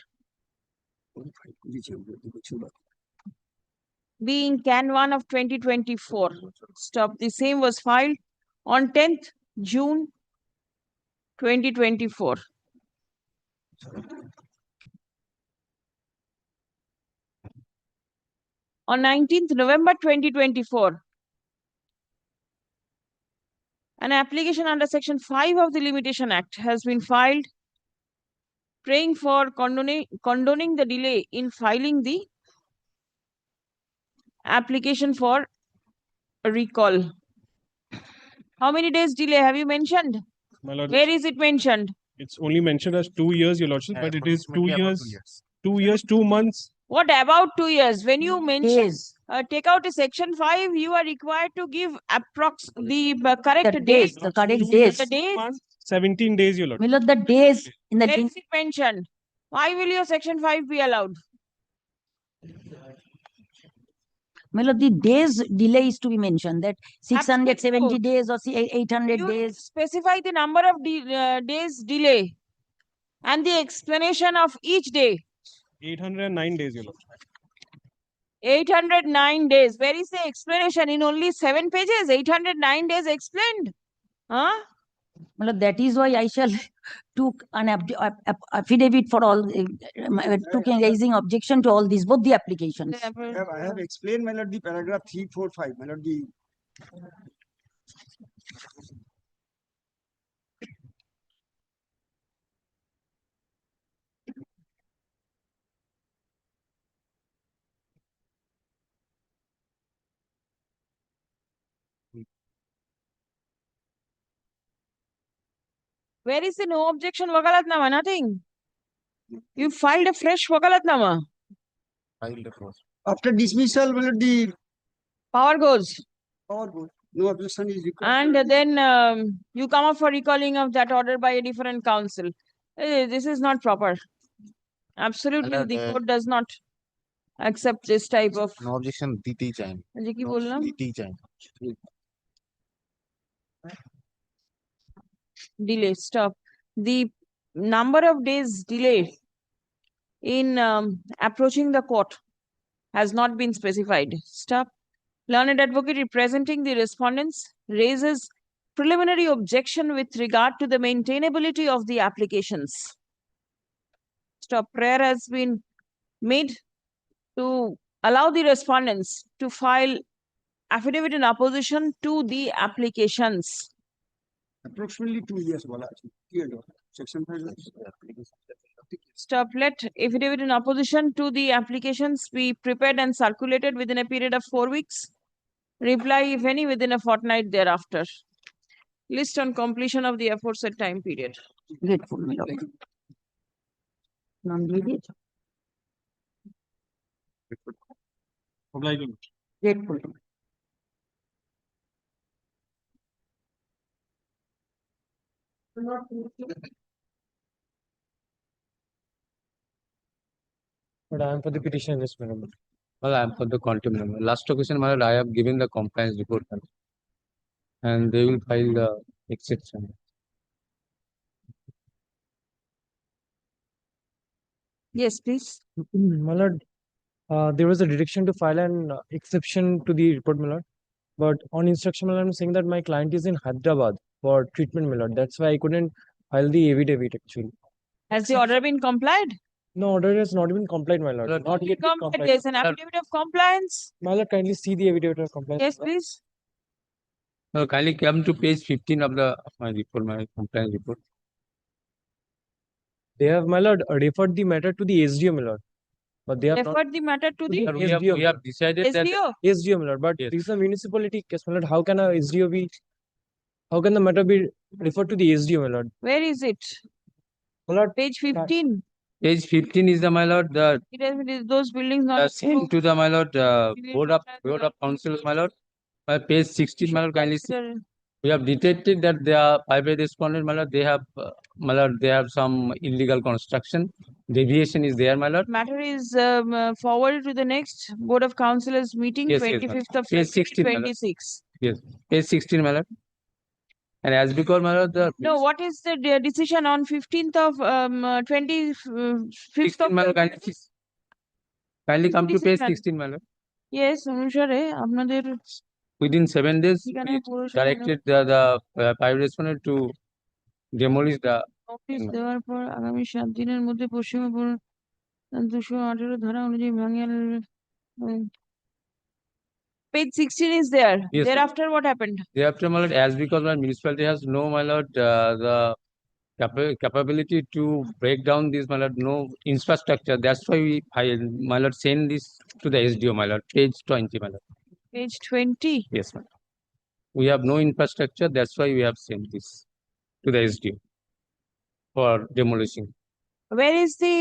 C: being Can 1 of 2024. Stop. The same was filed on 10th June 2024. On 19th November 2024, an application under Section 5 of the Limitation Act has been filed, praying for condoning the delay in filing the application for recall. How many days delay have you mentioned?
I: My lord,
C: Where is it mentioned?
I: it's only mentioned as 2 years, your lordship, but it is 2
O: approximately about 2
I: years,
O: years.
I: 2 years, 2 months.
C: What about 2 years? When you mention
S: Days.
C: take out a Section 5, you are required to give the correct
S: The
C: days.
S: days, the correct
I: 2
S: days.
I: years,
C: The
I: 2
C: days.
I: months, 17 days, your
S: My
I: lordship.
S: lord, the days in the
C: Where
S: day,
C: is it mentioned? Why will your Section 5 be allowed?
S: my lord, the days delay is to be mentioned, that 670
C: Absolute.
S: days or 800
C: You
S: days.
C: specify the number of days delay and the explanation of each day.
I: 809 days, your lordship.
C: 809 days. Where is the explanation? In only 7 pages, 809 days explained. Huh?
S: My lord, that is why I shall took an affidavit for all, took a raising objection to all these, both the applications.
B: I have explained, my lord, the paragraph 345, my lord, the
C: Where is the no objection wakalatnama? Nothing. You filed a fresh wakalatnama.
O: Filed across.
B: after dismissal, my lord, the
C: Power goes.
B: power goes. No objection is required.
C: And then you come up for recalling of that order by a different council. This is not proper. Absolutely, the court does not accept this type of.
O: No objection দিতেই চাই না।
C: যে কি বললাম?
O: দিতেই চাই না।
C: Delay, stop. The number of days delay in approaching the court has not been specified. Stop. Learned advocate representing the respondents raises preliminary objection with regard to the maintainability of the applications. Stop. Prayer has been made to allow the respondents to file affidavit in opposition to the applications.
B: Approximately 2 years bola ache ki holo section 5
C: Stop. Let affidavit in opposition to the applications be prepared and circulated within a period of 4 weeks. Reply, if any, within a fortnight thereafter. List on completion of the aforesaid time period.
S: Grateful, my lord. Non-delegate. Grateful.
U: But I am for the petition, yes, madam. Well, I am for the contempt. Madam. Last occasion, madam, I have given the compliance report, madam. And they will file the exception.
C: Yes, please.
U: My lord, there was a direction to file an exception to the report, my lord. But on instruction, my lord, I'm saying that my client is in Hyderabad for treatment, my lord. That's why I couldn't file the affidavit actually.
C: Has the order been complied?
U: No, order has not been complied, my lord. Not yet been complied.
C: There's an affidavit of compliance.
U: My lord, kindly see the affidavit of compliance.
C: Yes, please.
U: No, kindly come to page 15 of my report, my compliance report. They have, my lord, referred the matter to the SDO, my lord. But they have
C: Referred the matter to the
U: SDO. We have decided that
C: SDO.
U: SDO, my lord. But this is a municipality case, my lord. How can a SDO be? How can the matter be referred to the SDO, my lord?
C: Where is it?
U: My lord,
C: Page 15.
U: Page 15 is the, my lord, the
C: It is those buildings not
U: sent to the, my lord, board of councils, my lord. Page 16, my lord, kindly see. We have detected that they are private respondent, my lord. They have, my lord, they have some illegal construction. Deviation is there, my lord.
C: Matter is forwarded to the next Board of Councillors meeting,
U: Yes,
C: 25th of
U: page 16, my lord.
C: 26.
U: Yes, page 16, my lord. And as because, my lord, the
C: No, what is the decision on 15th of 25th of
U: my lord, kindly come to page
C: decision?
U: 16, my lord.
C: Yes, অনুসারে আপনাদের
U: Within 7 days,
C: ঠিকানা
U: we
C: পৌরসভা
U: directed the private respondent to demolish the.
C: Notice দেওয়ার পর আগামী 7 দিনের মধ্যে পশ্চিমবঙ্গ 218 ধারা অনুযায়ী ভাঙিয়ে page 16 is there.
U: Yes,
C: Thereafter, what happened?
U: Thereafter, my lord, as because my municipality has no, my lord, the capability to break down this, my lord, no infrastructure. That's why we, my lord, send this to the SDO, my lord, page 20, my lord.
C: Page 20.
U: Yes, ma'am. We have no infrastructure. That's why we have sent this to the SDO for demolishing.
C: Where is the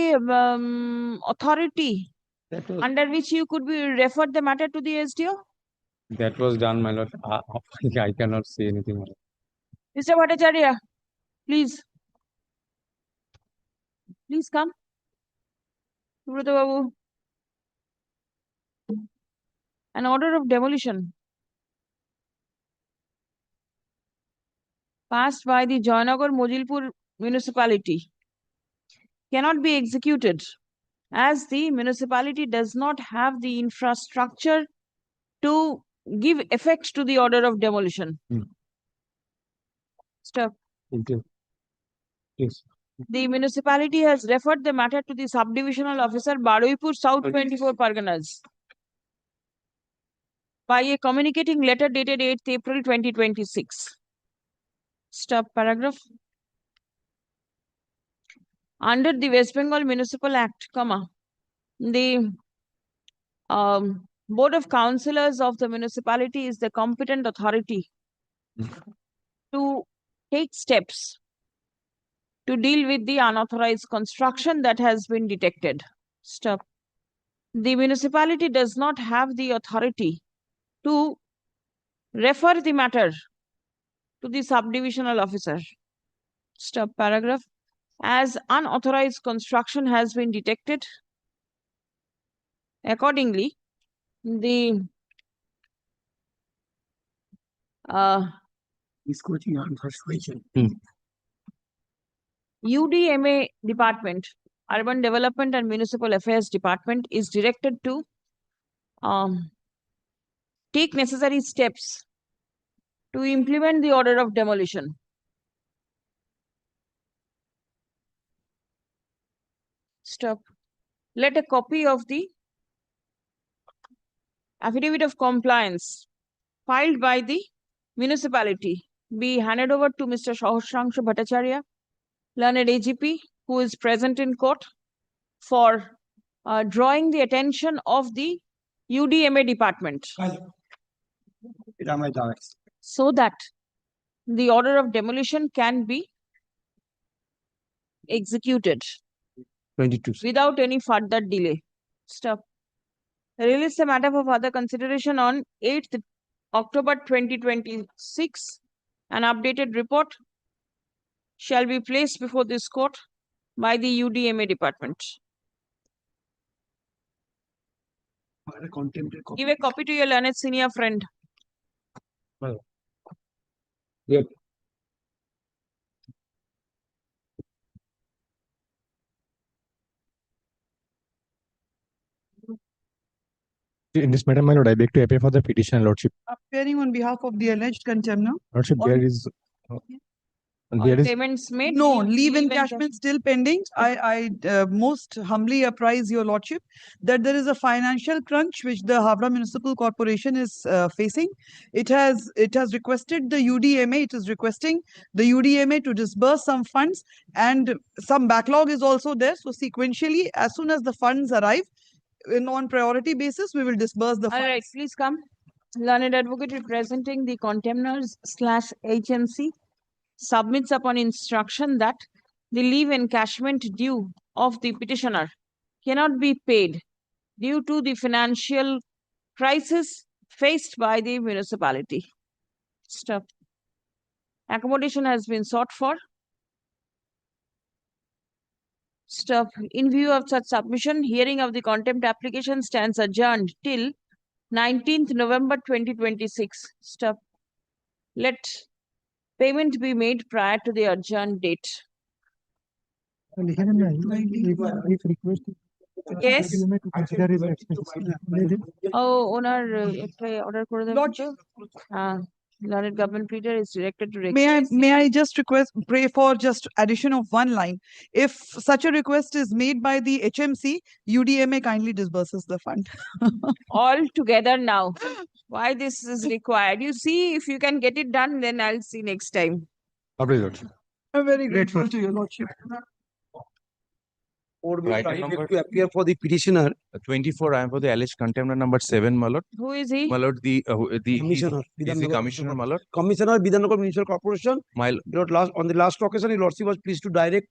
C: authority
U: That was,
C: under which you could be referred the matter to the SDO?
U: that was done, my lord. I cannot say anything, my lord.
C: Mr. Bhattacharya, please. Please come. Subrata Babu. An order of demolition passed by the Joynagar Mojilpur municipality cannot be executed as the municipality does not have the infrastructure to give effect to the order of demolition. Stop.
U: Thank you. Yes.
C: The municipality has referred the matter to the subdivisional officer, Baruipur South 24 Parganas, by a communicating letter dated 8th April 2026. Stop paragraph. Under the West Bengal Municipal Act, the Board of Councillors of the municipality is the competent authority to take steps to deal with the unauthorized construction that has been detected. Stop. The municipality does not have the authority to refer the matter to the subdivisional officer. Stop paragraph. As unauthorized construction has been detected, accordingly, the UDMA department, Urban Development and Municipal Affairs Department, is directed to take necessary steps to implement the order of demolition. Stop. Let a copy of the affidavit of compliance filed by the municipality be handed over to Mr. Sahasrangshu Bhattacharya, learned AGP, who is present in court, for drawing the attention of the UDMA department, so that the order of demolition can be executed
N: 22.
C: without any further delay. Stop. Release the matter for further consideration on 8th October 2026. An updated report shall be placed before this court by the UDMA department. Give a copy to your learned senior friend.
U: Yep.
F: In this matter, my lord, I beg to appear for the petition, lordship.
E: Appearing on behalf of the alleged contemner.
F: Lordship,
E: On-
F: there is.
C: All
F: There is.
C: payments made.
E: No,
C: leave
E: leave encashment still pending. I most humbly apprise your lordship that there is a financial crunch which the Havra Municipal Corporation is facing. It has requested the UDMA. It is requesting the UDMA to disburse some funds, and some backlog is also there. So sequentially, as soon as the funds arrive, on priority basis, we will disburse the
C: All
E: funds.
C: right, please come. Learned advocate representing the contemners / HMC submits upon instruction that the leave encashment due of the petitioner cannot be paid due to the financial crisis faced by the municipality. Stop. Accommodation has been sought for. Stop. In view of such submission, hearing of the contempt application stands adjourned till 19th November 2026. Stop. Let payment be made prior to the adjourned date. Yes. Oh, owner, order learned government pleader is directed to
E: May I just pray for just addition of one line. If such a request is made by the HMC, UDMA kindly disburses the fund.
C: all together now. Why this is required? You see, if you can get it done, then I'll see next time.
F: Lovely, lordship.
E: I'm very grateful to your lordship.
J: Right, I beg to appear for the petitioner. 24, I am for the alleged contemner number 7, my lord.
C: Who is he?
J: My lord,
T: Commissioner.
J: is the commissioner, my lord.
T: Commissioner, Bidhannagar Municipal Corporation.
J: My
T: Lord, on the last occasion, your lordship was pleased to direct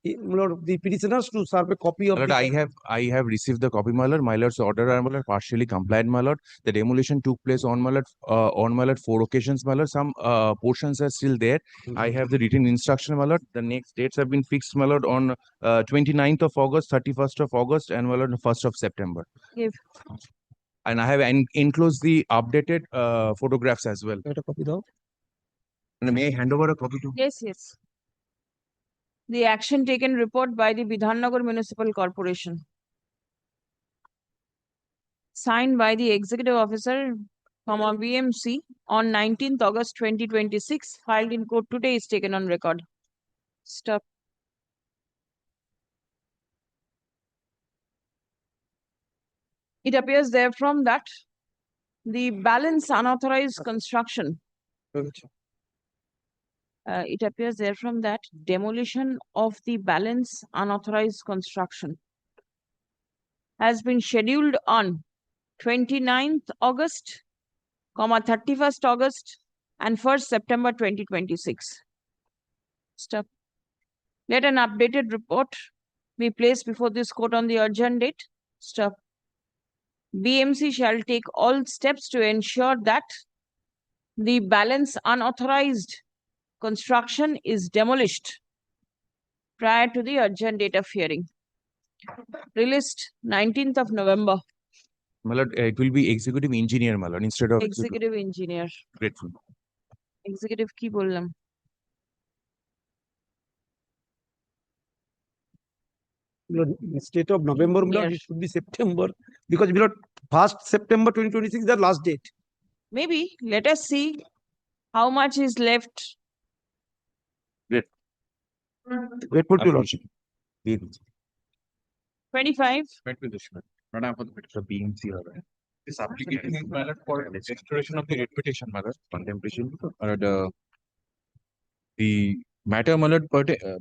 T: Lord, the petitioners to serve a copy of.
J: lord, I have received the copy, my lord. My lord's order, my lord, partially complied, my lord. The demolition took place on my lord 4 occasions, my lord. Some portions are still there. I have the written instruction, my lord. The next dates have been fixed, my lord, on 29th of August, 31st of August, and my lord, 1st of September.
C: Give.
J: And I have enclosed the updated photographs as well.
T: Let a copy though.
J: And may I hand over a copy to?
C: Yes, yes. The action taken report by the Bidhannagar Municipal Corporation. Signed by the Executive Officer, BMC on 19th August 2026, filed in court today is taken on record. Stop. It appears therefrom that the balance unauthorized construction it appears therefrom that demolition of the balance unauthorized construction has been scheduled on 29th August, 31st August, and 1st September 2026. Stop. Let an updated report be placed before this court on the urgent date. Stop. BMC shall take all steps to ensure that The balance unauthorized construction is demolished prior to the urgent date of hearing. Released 19th of November.
G: My lord, it will be executive engineer, my lord, instead of
C: Executive engineer.
G: grateful.
C: Executive কি বললাম?
V: Instead of November, my lord, it should be September, because my lord, 1st September 2026 is the last date.
C: Maybe. Let us see how much is left.
V: Grateful to your lordship.
C: 25.
G: This application is valid for restoration of the reputation, my lord, contemplation. The matter, my lord,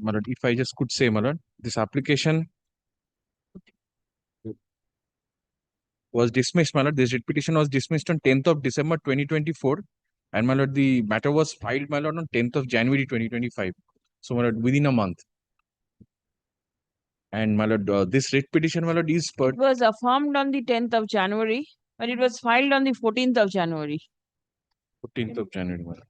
G: my lord, if I just could say, my lord, this application was dismissed, my lord. This writ petition was dismissed on 10th of December 2024. And my lord, the matter was filed, my lord, on 10th of January 2025. So, my lord, within a month. And my lord, this writ petition, my lord, is
C: It was affirmed on the 10th of January, but it was filed on the 14th of January.
G: 14th of January, my lord.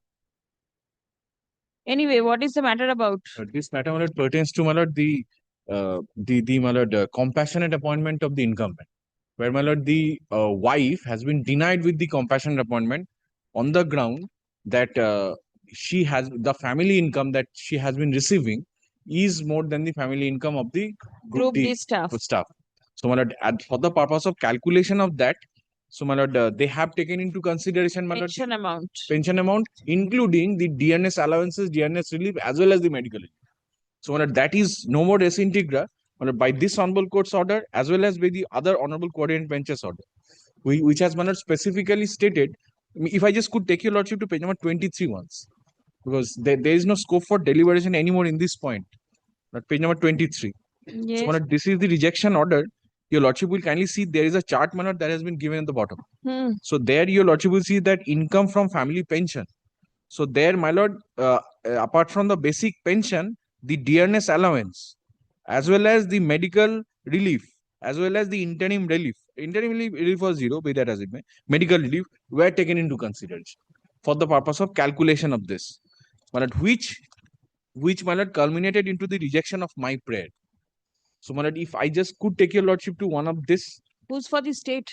C: Anyway, what is the matter about?
G: This matter, my lord, pertains to, my lord, my lord, compassionate appointment of the incumbent, where, my lord, the wife has been denied with the compassionate appointment on the ground that she has the family income that she has been receiving is more than the family income of the
C: Group D staff.
G: So, my lord, for the purpose of calculation of that, so, my lord, they have taken into consideration, my lord, pension amount, including the DNS allowances, DNS relief, as well as the medical relief. So, my lord, that is no more res integra, my lord, by this honorable court's order, as well as by the other honorable coordinate benches order, which has, my lord, specifically stated. If I just could take your lordship to page number 23 once, because there is no scope for deliberation anymore in this point. Not page number 23.
C: Yes.
G: So, my lord, this is the rejection order. Your lordship will kindly see there is a chart, my lord, that has been given at the bottom. So there your lordship will see that income from family pension. So there, my lord, apart from the basic pension, the dearness allowance, as well as the medical relief, as well as the interim relief. Interim relief was zero, be that as it may. Medical relief were taken into consideration for the purpose of calculation of this. My lord, which my lord culminated into the rejection of my prayer. So, my lord, if I just could take your lordship to one of this.
C: Who's for the state?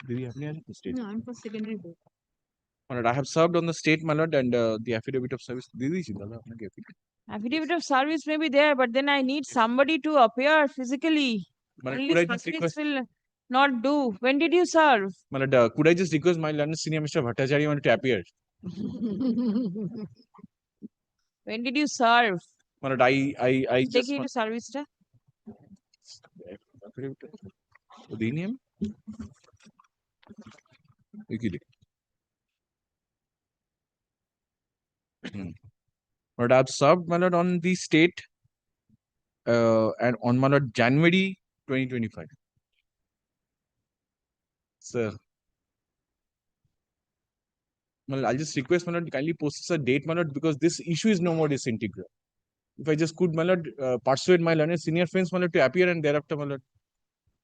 G: Do you have any other state?
R: No, I'm for secondary board.
G: My lord, I have served on the state, my lord, and the affidavit of service.
C: Affidavit of service may be there, but then I need somebody to appear physically.
G: My lord,
C: Only
G: could I just
C: specifics
G: request?
C: will not do. When did you serve?
G: My lord, could I just request my learned senior Mr. Bhattacharya to appear?
C: When did you serve?
G: My lord, I just
C: Take you to service টা
G: অধিনিয়ম But I've served, my lord, on the state and on, my lord, January 2025. Sir, my lord, I'll just request, my lord, kindly post a date, my lord, because this issue is no more disintegral. If I just could, my lord, persuade my learned senior friends, my lord, to appear, and thereafter, my lord.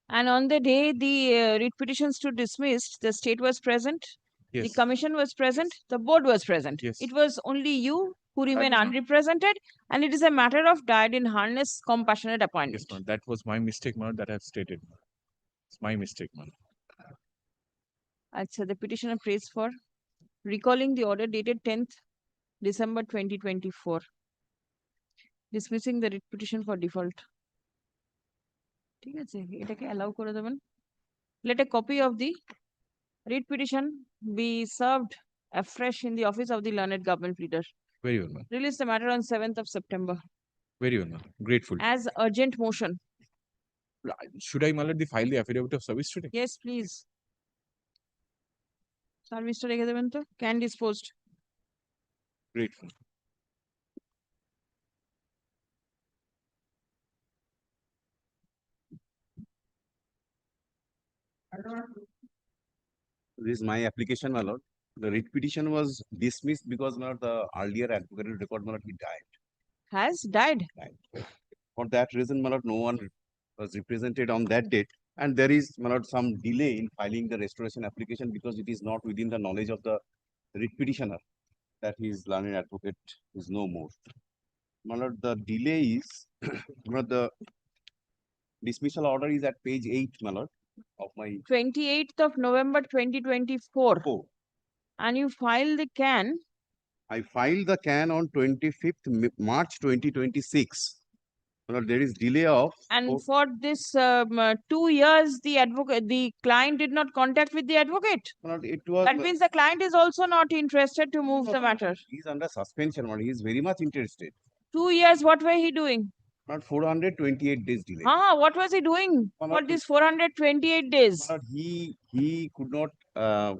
C: And on the day the writ petitions to dismissed, the state was present,
G: Yes.
C: the commission was present, the board was present.
G: Yes.
C: It was only you who remain unrepresented, and it is a matter of died in harness compassionate appointment.
G: Yes, ma'am. That was my mistake, ma'am, that I have stated. It's my mistake, ma'am.
C: So the petitioner prays for recalling the order dated 10th December 2024, dismissing the writ petition for default. ঠিক আছে, এটাকে allow করে দেবেন. Let a copy of the writ petition be served afresh in the office of the learned government pleader.
G: Very well, ma'am.
C: Release the matter on 7th of September.
G: Very well, ma'am. Grateful.
C: As urgent motion.
G: Should I, my lord, file the affidavit of service today?
C: Yes, please. Service টা রেখে দেবেন তো, can disposed.
G: Grateful.
W: This is my application, my lord. The writ petition was dismissed because, my lord, the earlier advocated record, my lord, he died.
C: Has died.
W: For that reason, my lord, no one was represented on that date. And there is, my lord, some delay in filing the restoration application because it is not within the knowledge of the writ petitioner that his learned advocate is no more. My lord, the delay is, my lord, the dismissal order is at page 8, my lord, of my
C: 28th of November 2024. And you file the can.
W: I filed the can on 25th March 2026. My lord, there is delay of
C: And for this 2 years, the client did not contact with the advocate.
W: my lord, it was
C: That means the client is also not interested to move the matter.
W: he's under suspension, my lord. He is very much interested.
C: 2 years, what were he doing?
W: Not 428 days delay.
C: What was he doing
W: My
C: for
W: lord,
C: these 428 days?
W: my lord, he could not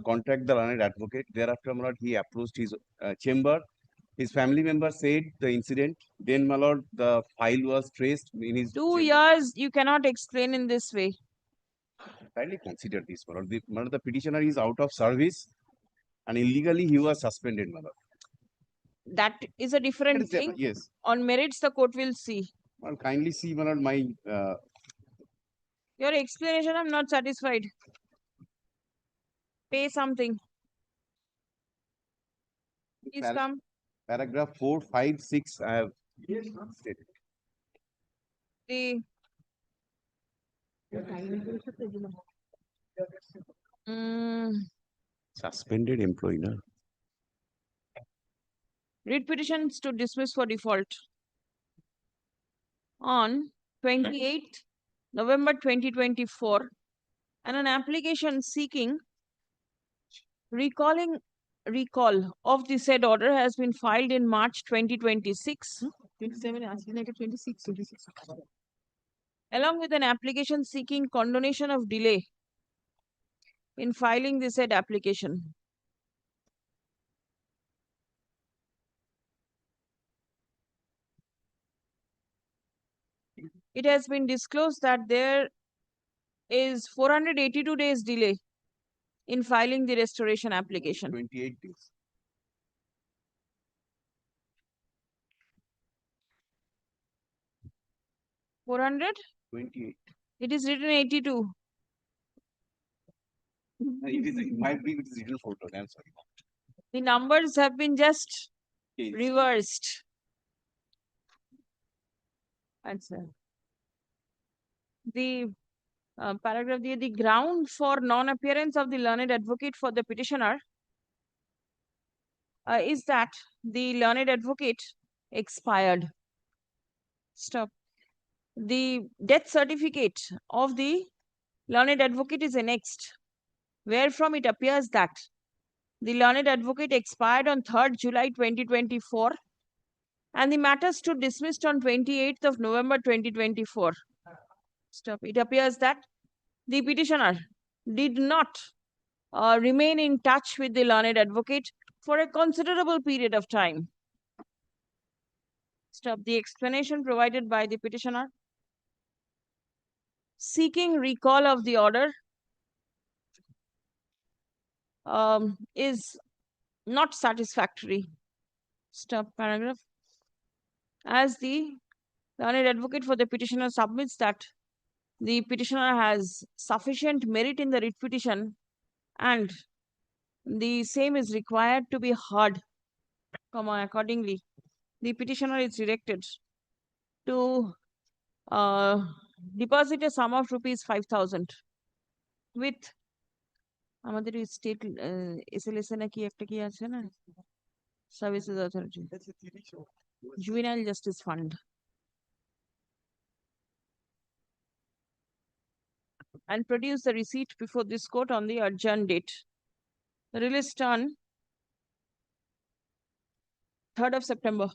W: contact the learned advocate. Thereafter, my lord, he approached his chamber. His family member said the incident. Then, my lord, the file was traced in his
C: 2 years, you cannot explain in this way.
W: Kindly consider this, my lord. My lord, the petitioner is out of service and illegally he was suspended, my lord.
C: That is a different thing.
W: Yes.
C: On merits, the court will see.
W: Well, kindly see, my lord, my
C: Your explanation, I'm not satisfied. Pay something. Please come.
W: paragraph 4, 5, 6, I have stated.
C: The
W: Suspended employee, na?
C: writ petitions to dismiss for default. On 28th November 2024, and an application seeking recall of the said order has been filed in March 2026. 26. Along with an application seeking condonation of delay in filing the said application. It has been disclosed that there is 482 days delay in filing the restoration application.
W: 28 days.
C: 400?
W: 28.
C: It is written 82.
W: It might be with digital photo. I'm sorry.
C: The numbers have been just reversed. Answer. The paragraph, the ground for non-appearance of the learned advocate for the petitioner is that the learned advocate expired. Stop. The death certificate of the learned advocate is annexed, wherefrom it appears that the learned advocate expired on 3rd July 2024 and the matter stood dismissed on 28th of November 2024. Stop. It appears that the petitioner did not remain in touch with the learned advocate for a considerable period of time. Stop. The explanation provided by the petitioner seeking recall of the order is not satisfactory. Stop paragraph. As the learned advocate for the petitioner submits that the petitioner has sufficient merit in the writ petition and the same is required to be heard, accordingly, the petitioner is directed to deposit a sum of rupees 5,000 with আমাদের state এসএলএসএ নাকি একটা কি আছে না services authority juvenile justice fund and produce the receipt before this court on the adjourned date. Released on 3rd of September.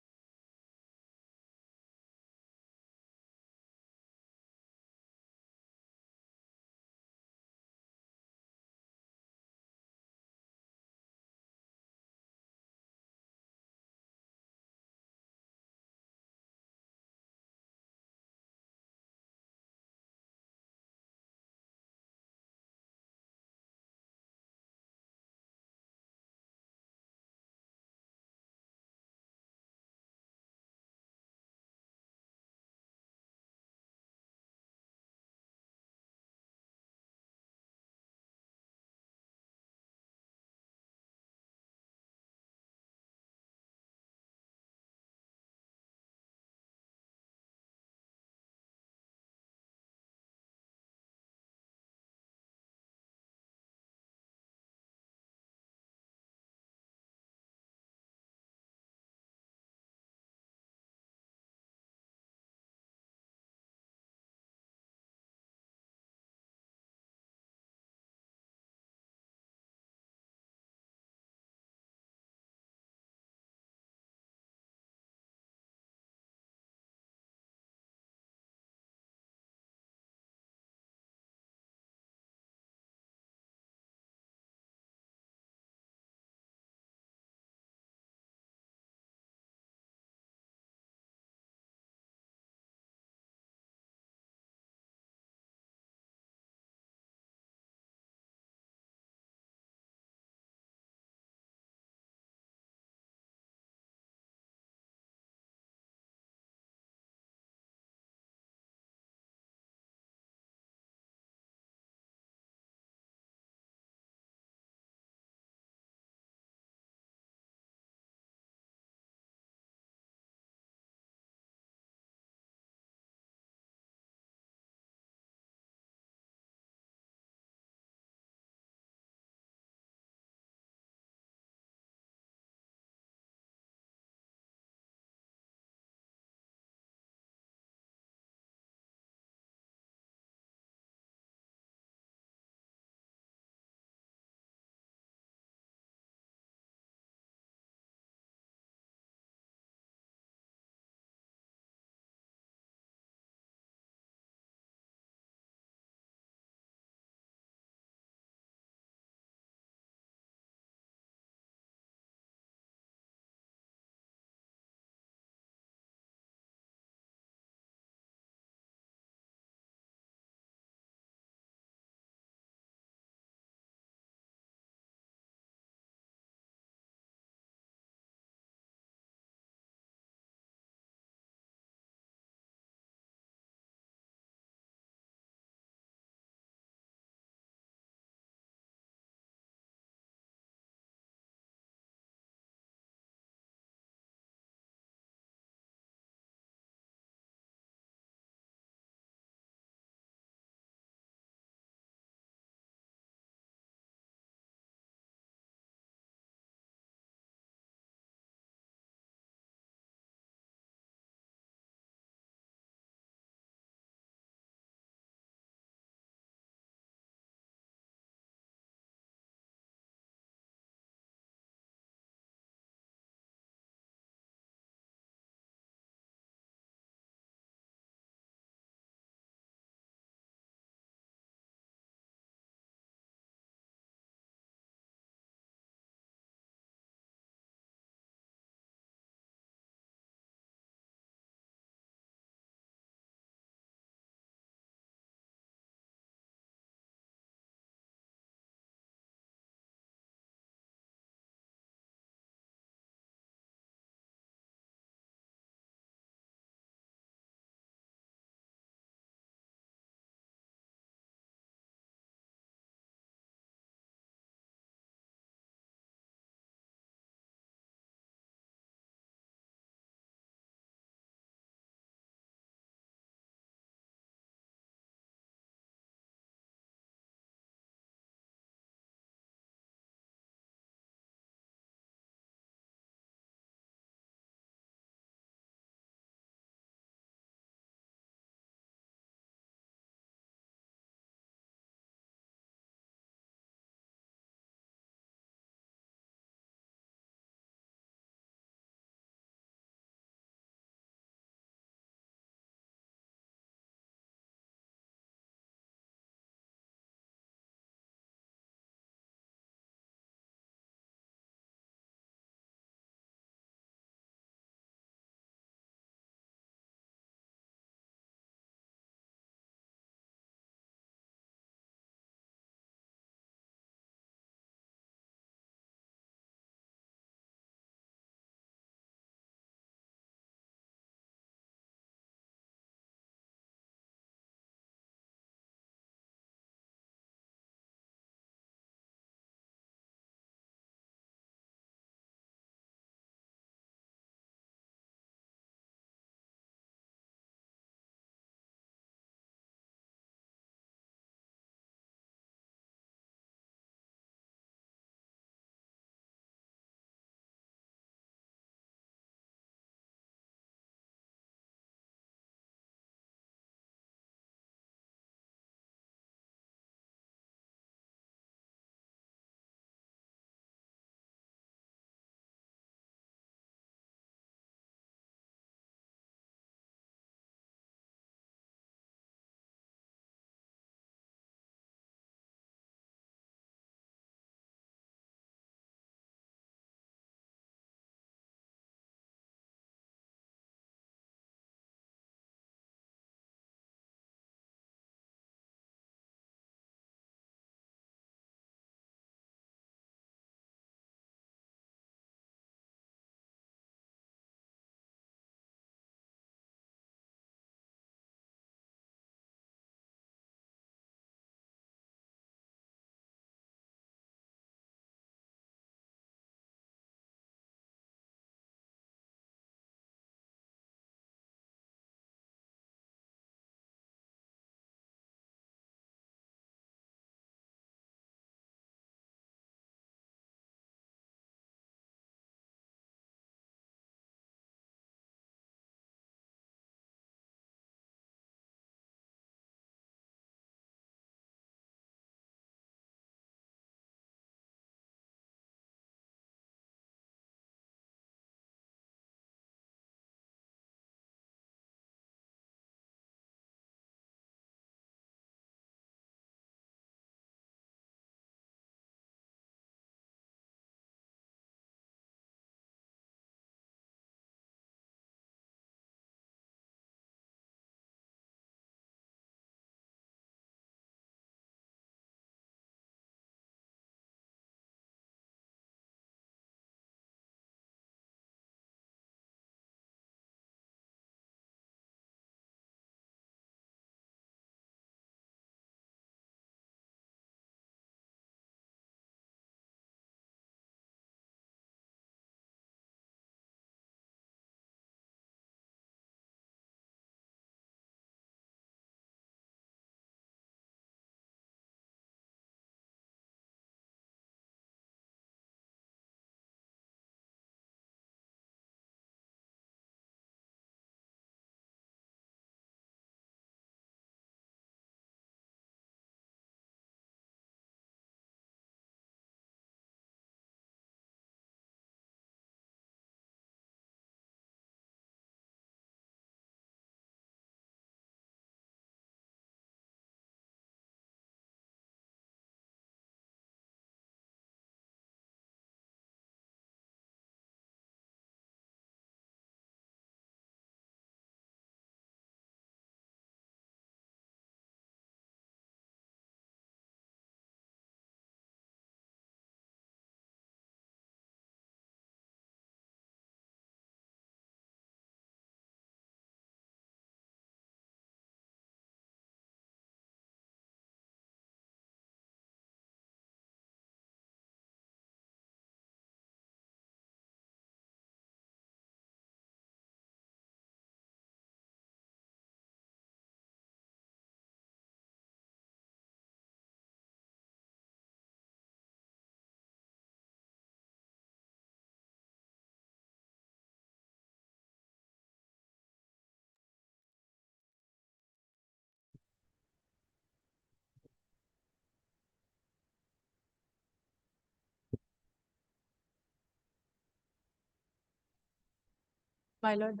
H: My lord,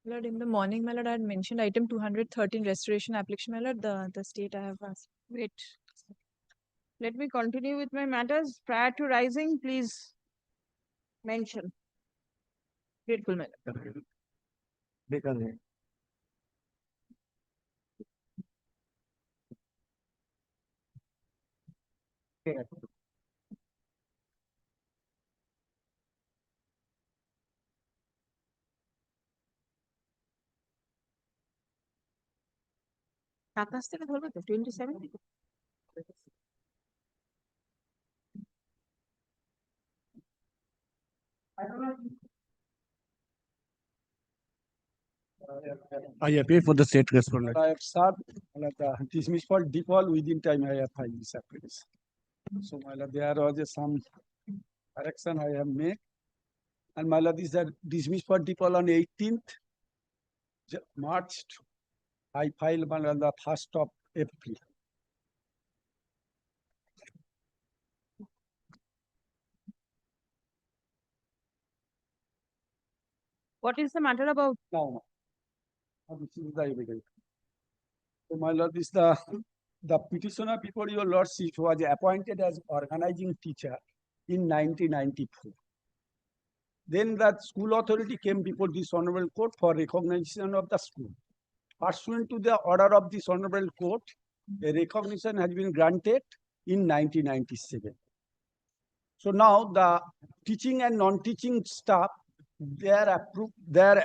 H: Lord, in the morning, my lord, I had mentioned item 213 restoration application, my lord, the state I have asked.
C: Wait. Let me continue with my matters. Prior to rising, please mention.
H: Grateful, my lord. সাতাশ থেকে ধরবে তো 27 থেকে
V: I appear for the state respondent. I have served the dismiss for default within time I have filed this application. So my lord, there was some correction I have made. And my lord, this is dismissed for default on 18th March. I filed my lord, the 1st of April.
C: What is the matter about?
V: No. This is the evidence. So my lord, this the petitioner before your lordship was appointed as organizing teacher in 1994. Then that school authority came before this honorable court for recognition of the school. Pursuant to the order of this honorable court, a recognition has been granted in 1997. So now the teaching and non-teaching staff, their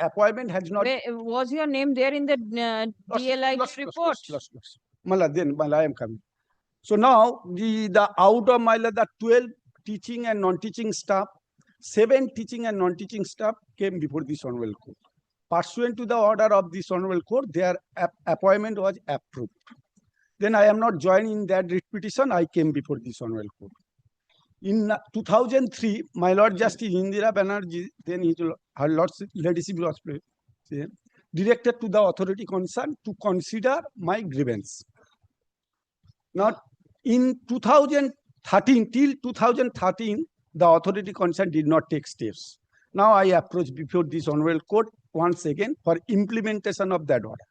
V: appointment has not.
C: Was your name there in the DLI report?
V: Mala, then Mala, I am coming. So now the out of Mala, the 12 teaching and non-teaching staff, 7 teaching and non-teaching staff came before this honorable court. Pursuant to the order of this honorable court, their appointment was approved. Then I am not joining that writ petition. I came before this honorable court. In 2003, my Lord Justice Indira Banerjee, then her Lordship Ladyship was directed to the authority concerned to consider my grievance. Now, in 2013, till 2013, the authority concerned did not take steps. Now I approach before this honorable court once again for implementation of that order.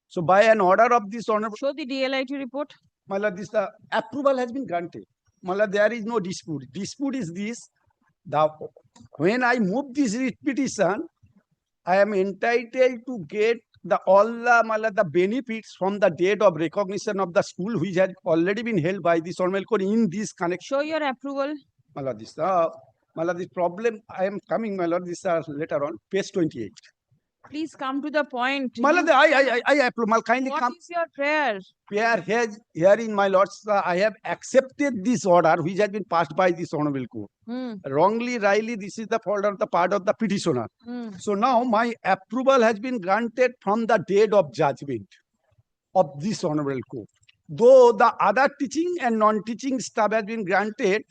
V: So by an order of this honorable.
C: Show the DLIT report.
V: My Lord, this approval has been granted. My Lord, there is no dispute. Dispute is this: when I move this writ petition, I am entitled to get all the benefits from the date of recognition of the school, which has already been held by this honorable court in this connection.
C: Show your approval.
V: My Lord, this problem I am coming, my Lord, this later on, page 28.
C: Please come to the point.
V: My Lord, I approve. Kindly
C: What
V: come.
C: is your prayer?
V: Here in my lords, I have accepted this order which has been passed by this honorable court. Wrongly, rightly, this is the fault of the part of the petitioner. So now my approval has been granted from the date of judgment of this honorable court. Though the other teaching and non-teaching staff has been granted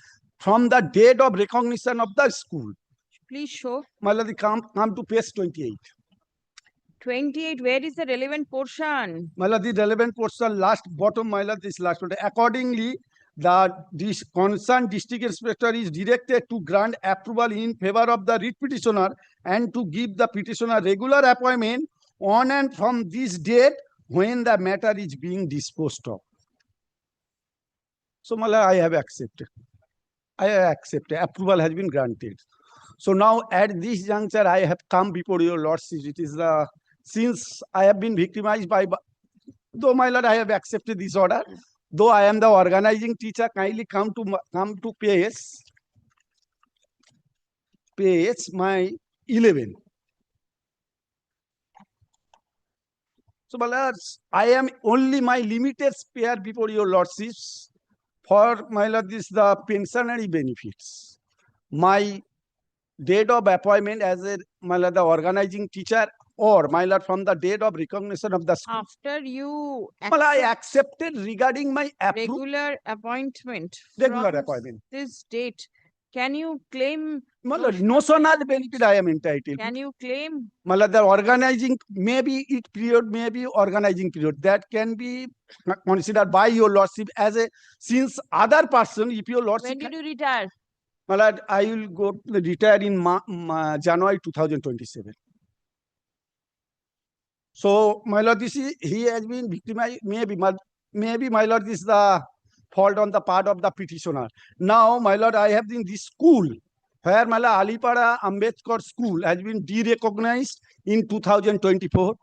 V: from the date of recognition of the school.
C: Please show.
V: My Lord, come to page 28.
C: 28, where is the relevant portion?
V: My Lord, the relevant portion, bottom, my Lord, this last one. Accordingly, this concerned district inspector is directed to grant approval in favor of the writ petitioner and to give the petitioner regular appointment on and from this date when the matter is being disposed of. So, my Lord, I have accepted. Approval has been granted. So now at this juncture, I have come before your lordship. It is since I have been victimized by, though my lord, I have accepted this order. Though I am the organizing teacher, kindly come to page my 11. So my lord, I am only my limited spare before your lordships for my lord this the pensionary benefits. My date of appointment as my lord the organizing teacher, or my lord from the date of recognition of the school.
C: After you
V: I accepted regarding my
C: regular appointment. This date, can you claim?
V: My lord, notional benefit I am entitled.
C: Can you claim?
V: My lord, the organizing, maybe it period, maybe organizing period, that can be considered by your lordship as since other person, if your lordship.
C: When did you retire?
V: my lord, I will go to retire in January 2027. So, my lord, he has been victimized. Maybe, my lord, this is the fault on the part of the petitioner. Now, my lord, I have in this school where my lord Alipada Ambedkar School has been derecognized in 2024.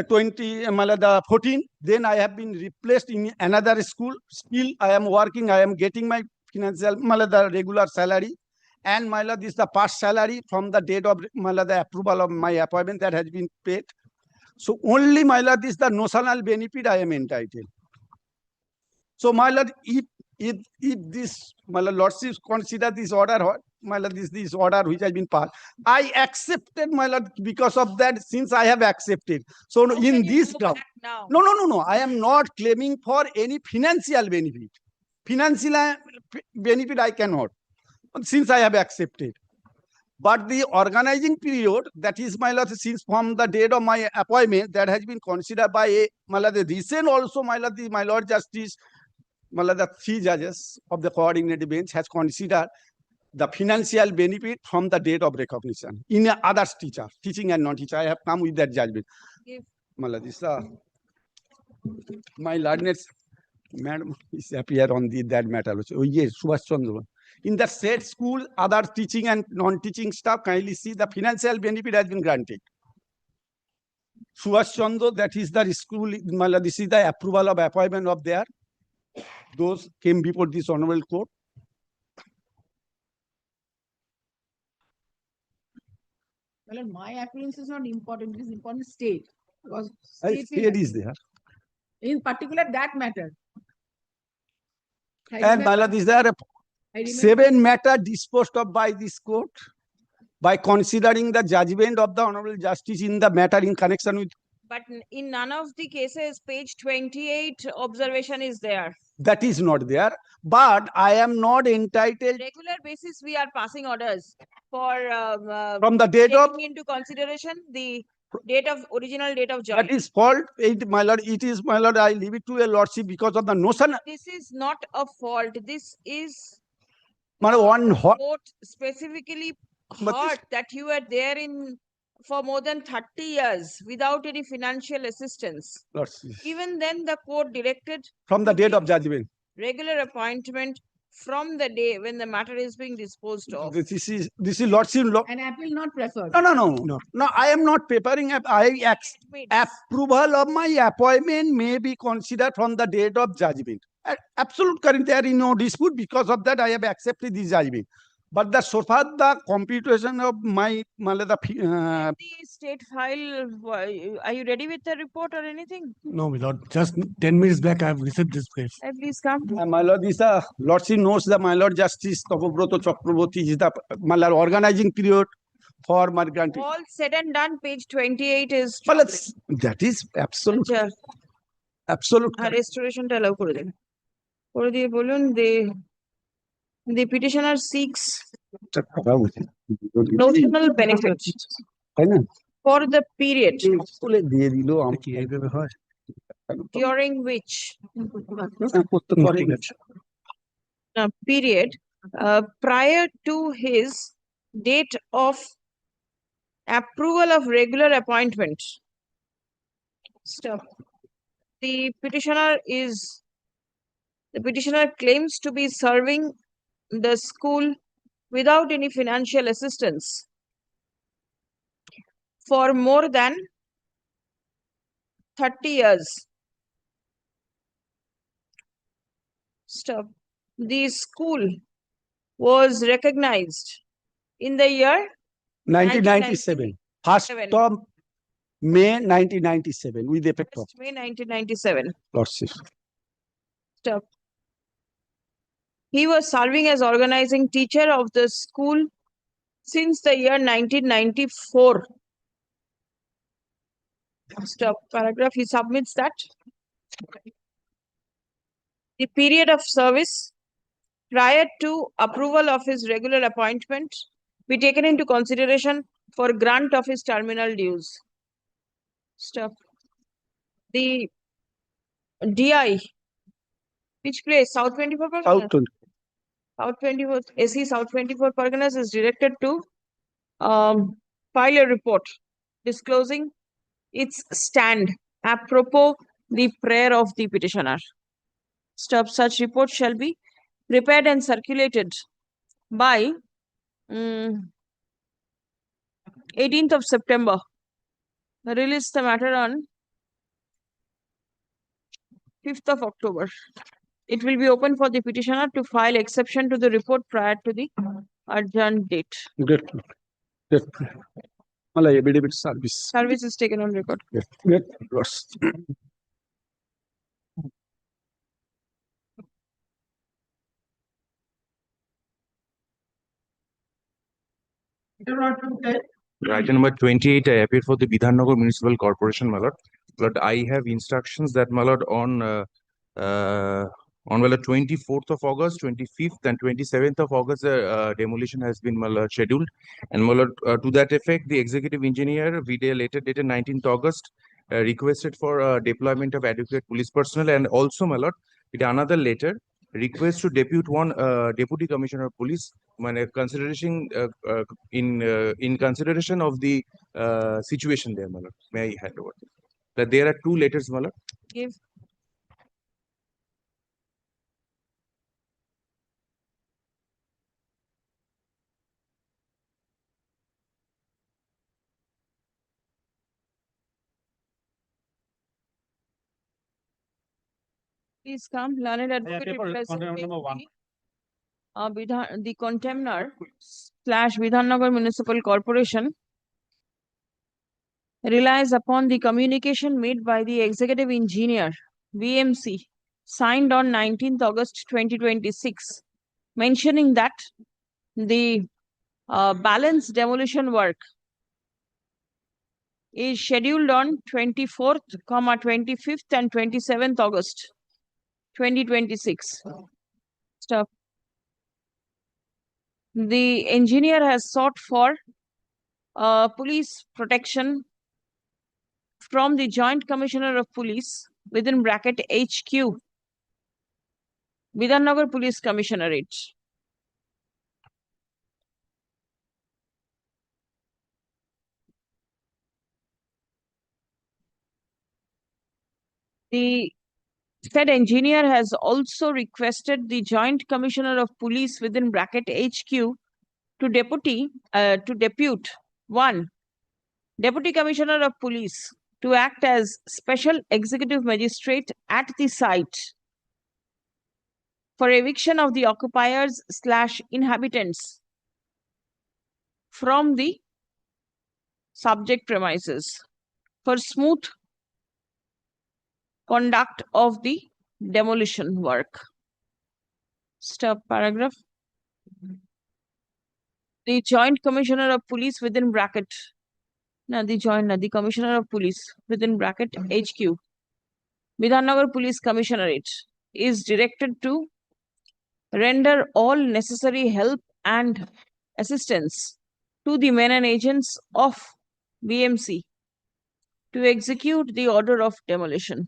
V: 14. Then I have been replaced in another school. Still, I am working. I am getting my financial, the regular salary. And my lord, this is the past salary from the date of the approval of my appointment that has been paid. So only, my lord, this is the notional benefit I am entitled. So, my lord, if this, my lord, lordship consider this order, my lord, this order which has been passed, I accepted, my lord, because of that, since I have accepted. So in this ground, no, I am not claiming for any financial benefit. Financial benefit I cannot, since I have accepted. But the organizing period, that is, my lord, since from the date of my appointment, that has been considered by my lord, the recent also, my lord Justice, my lord, the 3 judges of the coordinated bench has considered the financial benefit from the date of recognition in other teaching and non-teacher. I have come with that judgment. My lord, this, my lordness, madam, is appear on that matter. Oh yes, Subhash Chandra. In the said school, other teaching and non-teaching staff kindly see the financial benefit has been granted. Subhash Chandra, that is the school, this is the approval of appointment of their, those came before this honorable court.
E: Well, my appearance is not important, it is important state. Because
V: State is there.
E: In particular, that matter.
V: And my lord, is there 7 matter disposed of by this court by considering the judgment of the honorable justice in the matter in connection with.
C: But in none of the cases, page 28 observation is there.
V: That is not there. But I am not entitled.
C: Regular basis, we are passing orders for
V: from the date of
C: taking into consideration the original date of joining.
V: That is fault, my lord. It is, my lord. I leave it to a lordship because of the notion.
C: This is not a fault. This is
V: one
C: court specifically thought that you were there for more than 30 years without any financial assistance.
V: Lordship.
C: Even then, the court directed
V: From the date of judgment.
C: Regular appointment from the day when the matter is being disposed of.
V: This is lordship law.
E: An appeal not preferred.
V: No. I am not preparing. Approval of my appointment may be considered from the date of judgment. Absolute correct. There is no dispute. Because of that, I have accepted this judgment. But so far, the computation of my
C: the state file, are you ready with the report or anything?
D: No, my lord. Just 10 minutes back, I have received this brief.
C: Please come.
V: My lord, this lordship knows that my lord Justice Tapobroto Chakraborty is the my lord organizing period for my granting.
C: All said and done, page 28 is.
V: Well, that is absolute. Absolute.
C: Restoration allow kore den. Kore diye bolun the petitioner seeks notional benefit for the period during which period prior to his date of approval of regular appointment. Stop. The petitioner claims to be serving the school without any financial assistance for more than 30 years. Stop. The school was recognized in the year
V: 1997. 1st of May 1997 with effect of
C: May 1997.
V: Lordship.
C: Stop. He was serving as organizing teacher of the school since the year 1994. Stop. Paragraph. He submits that. The period of service prior to approval of his regular appointment be taken into consideration for grant of his terminal dues. Stop. The DI, which place? South 24?
V: South 24.
C: South 24, SC South 24 Parganas is directed to file a report disclosing its stand apropos the prayer of the petitioner. Such report shall be prepared and circulated by 18th of September. Release the matter on 5th of October. It will be open for the petitioner to file exception to the report prior to the adjourned date.
V: Great. Great. Malay affidavit service.
C: Service is taken on record.
V: Great. Gross.
G: Item number 28, I appear for the Bidhannagar Municipal Corporation, my lord. But I have instructions that, my lord, on well, 24th of August, 25th and 27th of August, demolition has been, my lord, scheduled. And, my lord, to that effect, the executive engineer, video letter dated 19th August, requested for deployment of adequate police personnel, and also, my lord, with another letter, request to depute one deputy commissioner of police consideration in consideration of the situation there, my lord. May I hand over? That there are two letters, my lord.
C: Give. Please come, learned advocate representing the contemner / Bidhannagar Municipal Corporation relies upon the communication made by the executive engineer, VMC, signed on 19th August 2026, mentioning that the balance demolition work is scheduled on 24th, 25th and 27th August 2026. Stop. The engineer has sought for police protection from the Joint Commissioner of Police within bracket HQ, Bidhannagar Police Commissionerate. The said engineer has also requested the Joint Commissioner of Police within bracket HQ to depute one Deputy Commissioner of Police to act as Special Executive Magistrate at the site for eviction of the occupiers / inhabitants from the subject premises for smooth conduct of the demolition work. Stop paragraph. The Joint Commissioner of Police within bracket, the Commissioner of Police within bracket HQ, Bidhannagar Police Commissionerate is directed to render all necessary help and assistance to the men and agents of BMC to execute the order of demolition.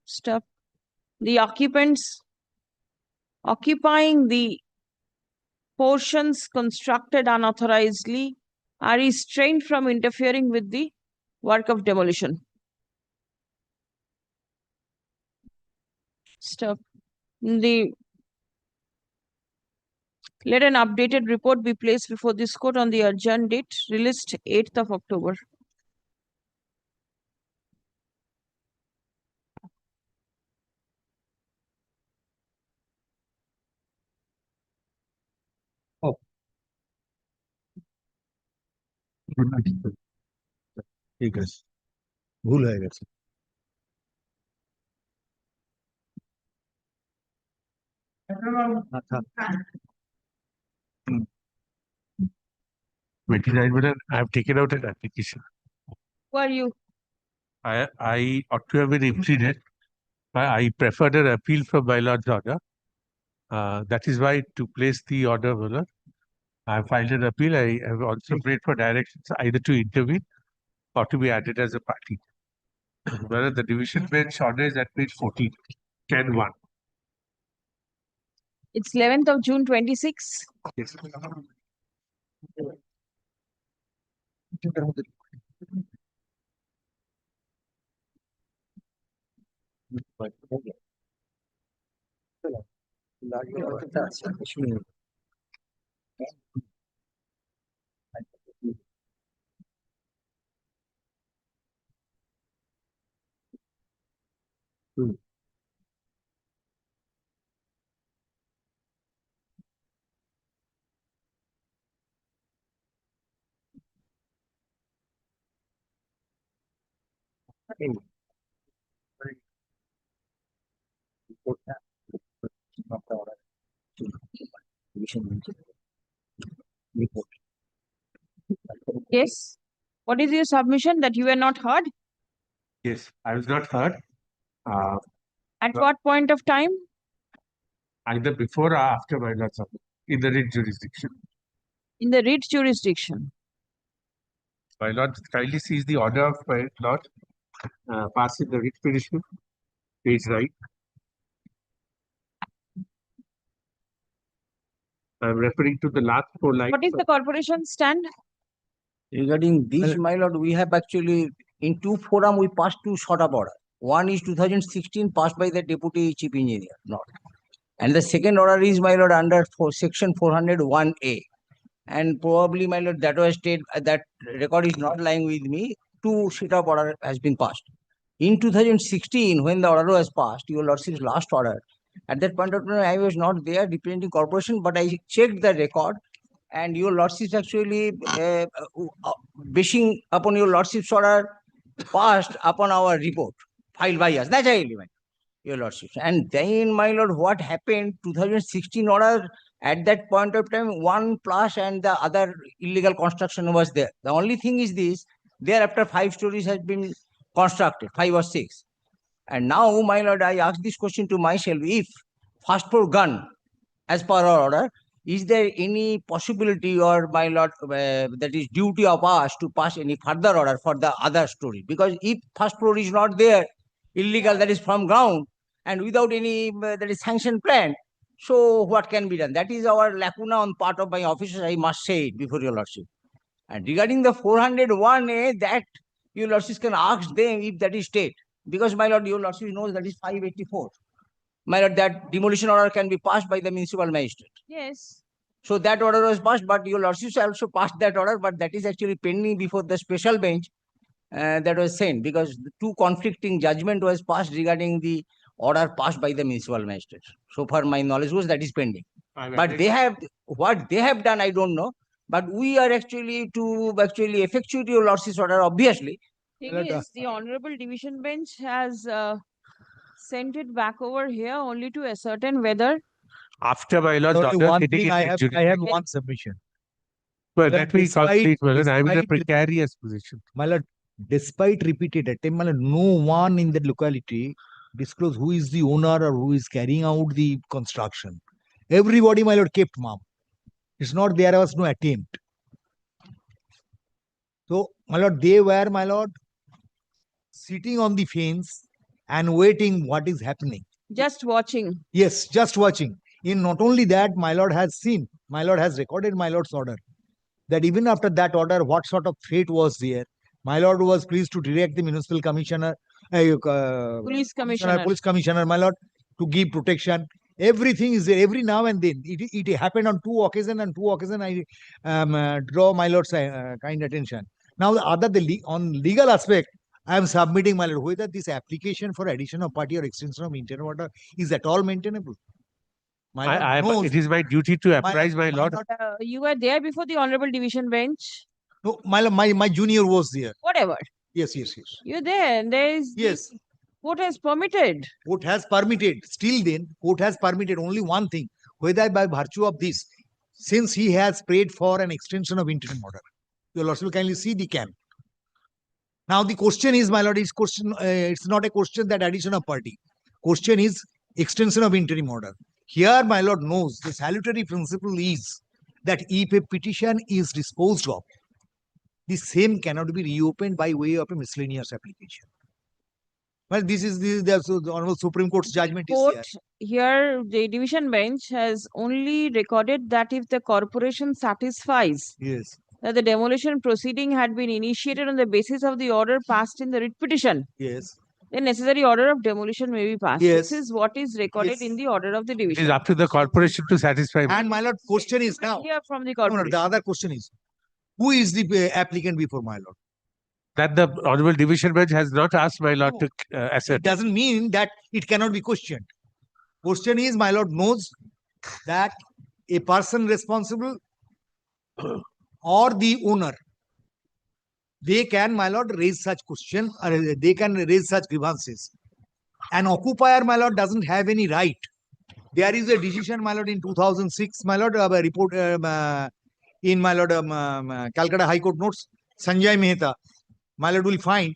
C: Stop. The occupants occupying the portions constructed unauthorizedly are restrained from interfering with the work of demolition. Stop. Let an updated report be placed before this court on the adjourned date, released 8th of October.
D: ঠিক আছে ভুল হয়ে গেছে I have taken out an application.
C: Who are you?
D: I ought to have been implemented, but I preferred an appeal from my lord's order. That is why to place the order, I have filed an appeal. I have also prayed for directions either to intervene or to be added as a party. Whereas the division bench order is at page 14, 10-1.
C: It's 11th of June 26.
D: Yes.
C: Yes. What is your submission that you were not heard?
D: Yes, I was not heard.
C: At what point of time?
D: Either before or after my lord's order in the writ jurisdiction.
C: In the writ jurisdiction.
D: My lord kindly sees the order of my lord passed in the writ petition, page right. I'm referring to the last 4 lines.
C: What is the corporation stand?
K: Regarding this, my lord, we have actually in two forum we passed two short of order. One is 2016 passed by the deputy chief engineer, not. And the second order is, my lord, under section 401A. And probably, my lord, that was state that record is not lying with me. Two set of order has been passed. In 2016, when the order was passed, your lordship's last order, at that point of time, I was not there representing corporation, but I checked the record, and your lordship actually basing upon your lordship's order passed upon our report filed by us. That's I your lordship. And then, my lord, what happened? 2016 order at that point of time, one plus and the other illegal construction was there. The only thing is this: thereafter 5 stories has been constructed, 5 or 6. And now, my lord, I ask this question to myself: if first floor gun, as per our order, is there any possibility, or my lord, that is duty of us to pass any further order for the other story? Because if first floor is not there, illegal, that is from ground, and without any that is sanctioned plan, so what can be done? That is our lacuna on part of my officers, I must say it before your lordship. And regarding the 401A, that your lordship can ask them if that is state, because my lord, your lordship knows that is 584. My lord, that demolition order can be passed by the municipal magistrate.
C: Yes.
K: So that order was passed, but your lordship also passed that order, but that is actually pending before the special bench that was sent, because the two conflicting judgment was passed regarding the order passed by the municipal magistrate. So far my knowledge was that is pending. But they have, what they have done, I don't know. But we are actually to actually effectuate your lordship's order, obviously.
C: Thing is, the honorable division bench has sent it back over here only to ascertain whether
D: After my lord's
L: Only
D: order
L: one
D: sitting
L: thing
D: in
L: I
D: writ
L: have
D: jurisdiction.
L: one submission.
D: Well,
L: Well,
D: let me complete, my lord. I'm in a
L: despite-
D: precarious position.
L: My lord, despite repeated attempt, my lord, no one in that locality disclose who is the owner or who is carrying out the construction. Everybody, my lord, kept mum. It's not there was no attempt. So, my lord, they were, my lord, sitting on the fence and waiting what is happening.
C: just watching.
L: Yes, just watching. In not only that, my lord has seen, my lord has recorded my lord's order, that even after that order, what sort of fate was there. My lord was pleased to direct the municipal commissioner,
C: Police commissioner.
L: police commissioner, my lord, to give protection. Everything is there. Every now and then, it happened on 2 occasions, and 2 occasions I draw my lord's kind attention. Now, on legal aspect, I am submitting, my lord, whether this application for addition of party or extension of internal order is at all maintainable. My lord knows.
D: It is my duty to apprise my lord.
C: You were there before the honorable division bench.
L: No, my junior was there.
C: Whatever.
L: Yes.
C: You're there, and there is
L: Yes.
C: Court has permitted.
L: Court has permitted. Still then, court has permitted only one thing, whether by virtue of this, since he has prayed for an extension of interim order. Your lordship will kindly see the camp. Now the question is, my lord, it's not a question that addition of party. Question is extension of interim order. Here, my lord knows the salutary principle is that if a petition is disposed of, the same cannot be reopened by way of a miscellaneous application. Well, this is the Honorable Supreme Court's judgment is
C: Court
L: here.
C: here, the division bench has only recorded that if the corporation satisfies
L: Yes.
C: that the demolition proceeding had been initiated on the basis of the order passed in the writ petition,
L: Yes.
C: the necessary order of demolition may be passed.
L: Yes.
C: This is what is recorded in the order of the
D: It
C: division.
D: is up to the corporation to satisfy.
L: And my lord, question is now.
C: Here from the
L: No, no,
C: corporation.
L: the other question is, who is the applicant before my lord?
D: That the honorable division bench has not asked my lord to assert.
L: It doesn't mean that it cannot be questioned. Question is, my lord knows that a person responsible or the owner, they can, my lord, raise such question, or they can raise such grievances. An occupier, my lord, doesn't have any right. There is a decision, my lord, in 2006, my lord, a report in my lord Calcutta High Court notes, Sanjay Mehta, my lord will find,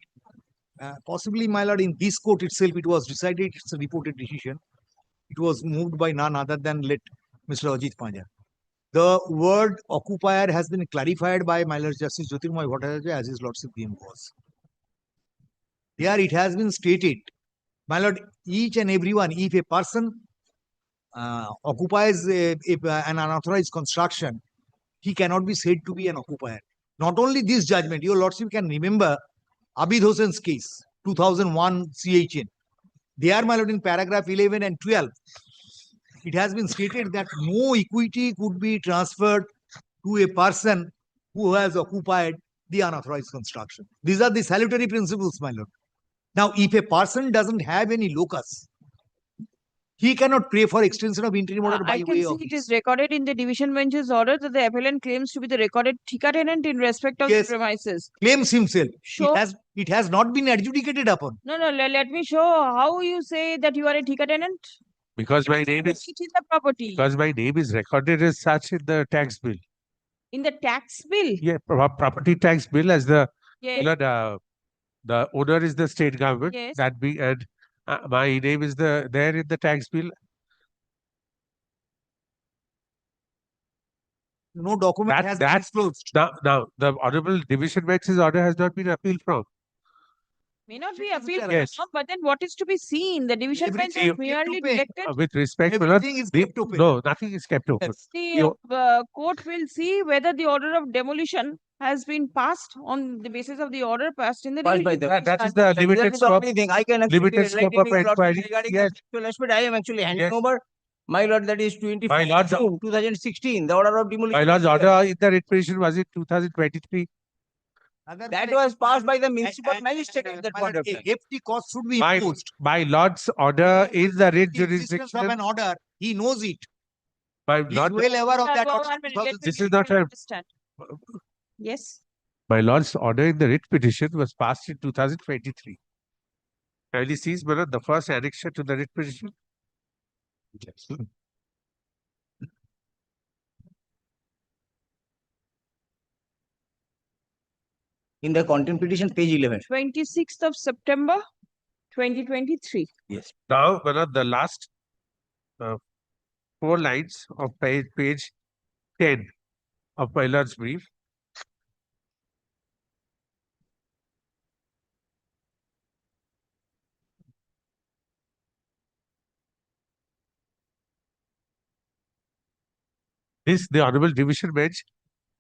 L: possibly, my lord, in this court itself, it was decided, it's a reported decision. It was moved by none other than let Mr. Ajit Panja. The word occupier has been clarified by my lord Justice Jyotirmoy Bhattacharya as his lordship PM was. There it has been stated, my lord, each and everyone, if a person occupies an unauthorized construction, he cannot be said to be an occupier. Not only this judgment, your lordship can remember Abid Hossain's case, 2001 CHN. There, my lord, in paragraph 11 and 12, it has been stated that no equity could be transferred to a person who has occupied the unauthorized construction. These are the salutary principles, my lord. Now, if a person doesn't have any locus, he cannot pray for extension of interim order by
C: I can
L: way
C: see
L: of
C: it is recorded in the division bench's order that the appellant claims to be the recorded thika tenant in respect of
L: Yes.
C: the premises.
L: claims himself.
C: Show.
L: It has not been adjudicated upon.
C: No, let me show how you say that you are a thika tenant.
D: Because my name is
C: It is the property.
D: because my name is recorded as such in the tax bill.
C: In the tax bill.
D: Yeah, property tax bill as the
C: Yes.
D: the owner is the state government.
C: Yes.
D: That be and my name is there in the tax bill.
L: No document has been disclosed.
D: Now the honorable division bench's order has not been appealed from.
C: May not be appealed,
D: Yes.
C: but then what is to be seen? The division bench has merely directed.
D: With respect, my lord, no, nothing is kept open.
C: The court will see whether the order of demolition has been passed on the basis of the order passed in the
K: Passed by
C: division.
K: the
D: That is the limited scope.
K: I can actually
D: Limited
K: relate
D: scope of
K: it in
D: inquiry.
K: regarding
D: Yes.
K: the factual aspect. I am actually handing
D: Yes.
K: over my lord, that is 24
D: My lord,
K: June 2016, the order of demolition.
D: My lord's order in the writ petition was in 2023.
K: That was passed by the municipal magistrate at that point of time.
L: Hefty cost should be
D: My
L: imposed.
D: lord's order is the writ
L: The existence of
D: jurisdiction.
L: an order, he knows it.
D: My
L: He is
D: lord,
L: well aware of that.
C: Go
L: order
C: on, let me
D: this is not a
C: understand. Yes.
D: my lord's order in the writ petition was passed in 2023. Kindly sees, my lord, the first annexure to the writ petition.
K: In the content petition, page 11.
C: 26th of September 2023.
K: Yes.
D: Now, my lord, the last 4 lines of page 10 of my lord's brief. The Honorable Division Bench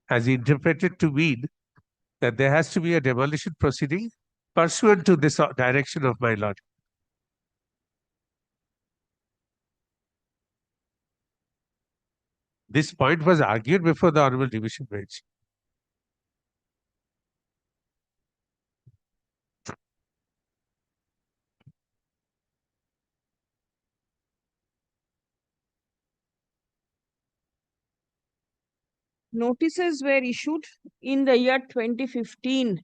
D: has interpreted to mean that there has to be a demolition proceeding pursuant to this direction of my lord. This point was argued before the Honorable Division Bench.
C: Notices were issued in the year 2015.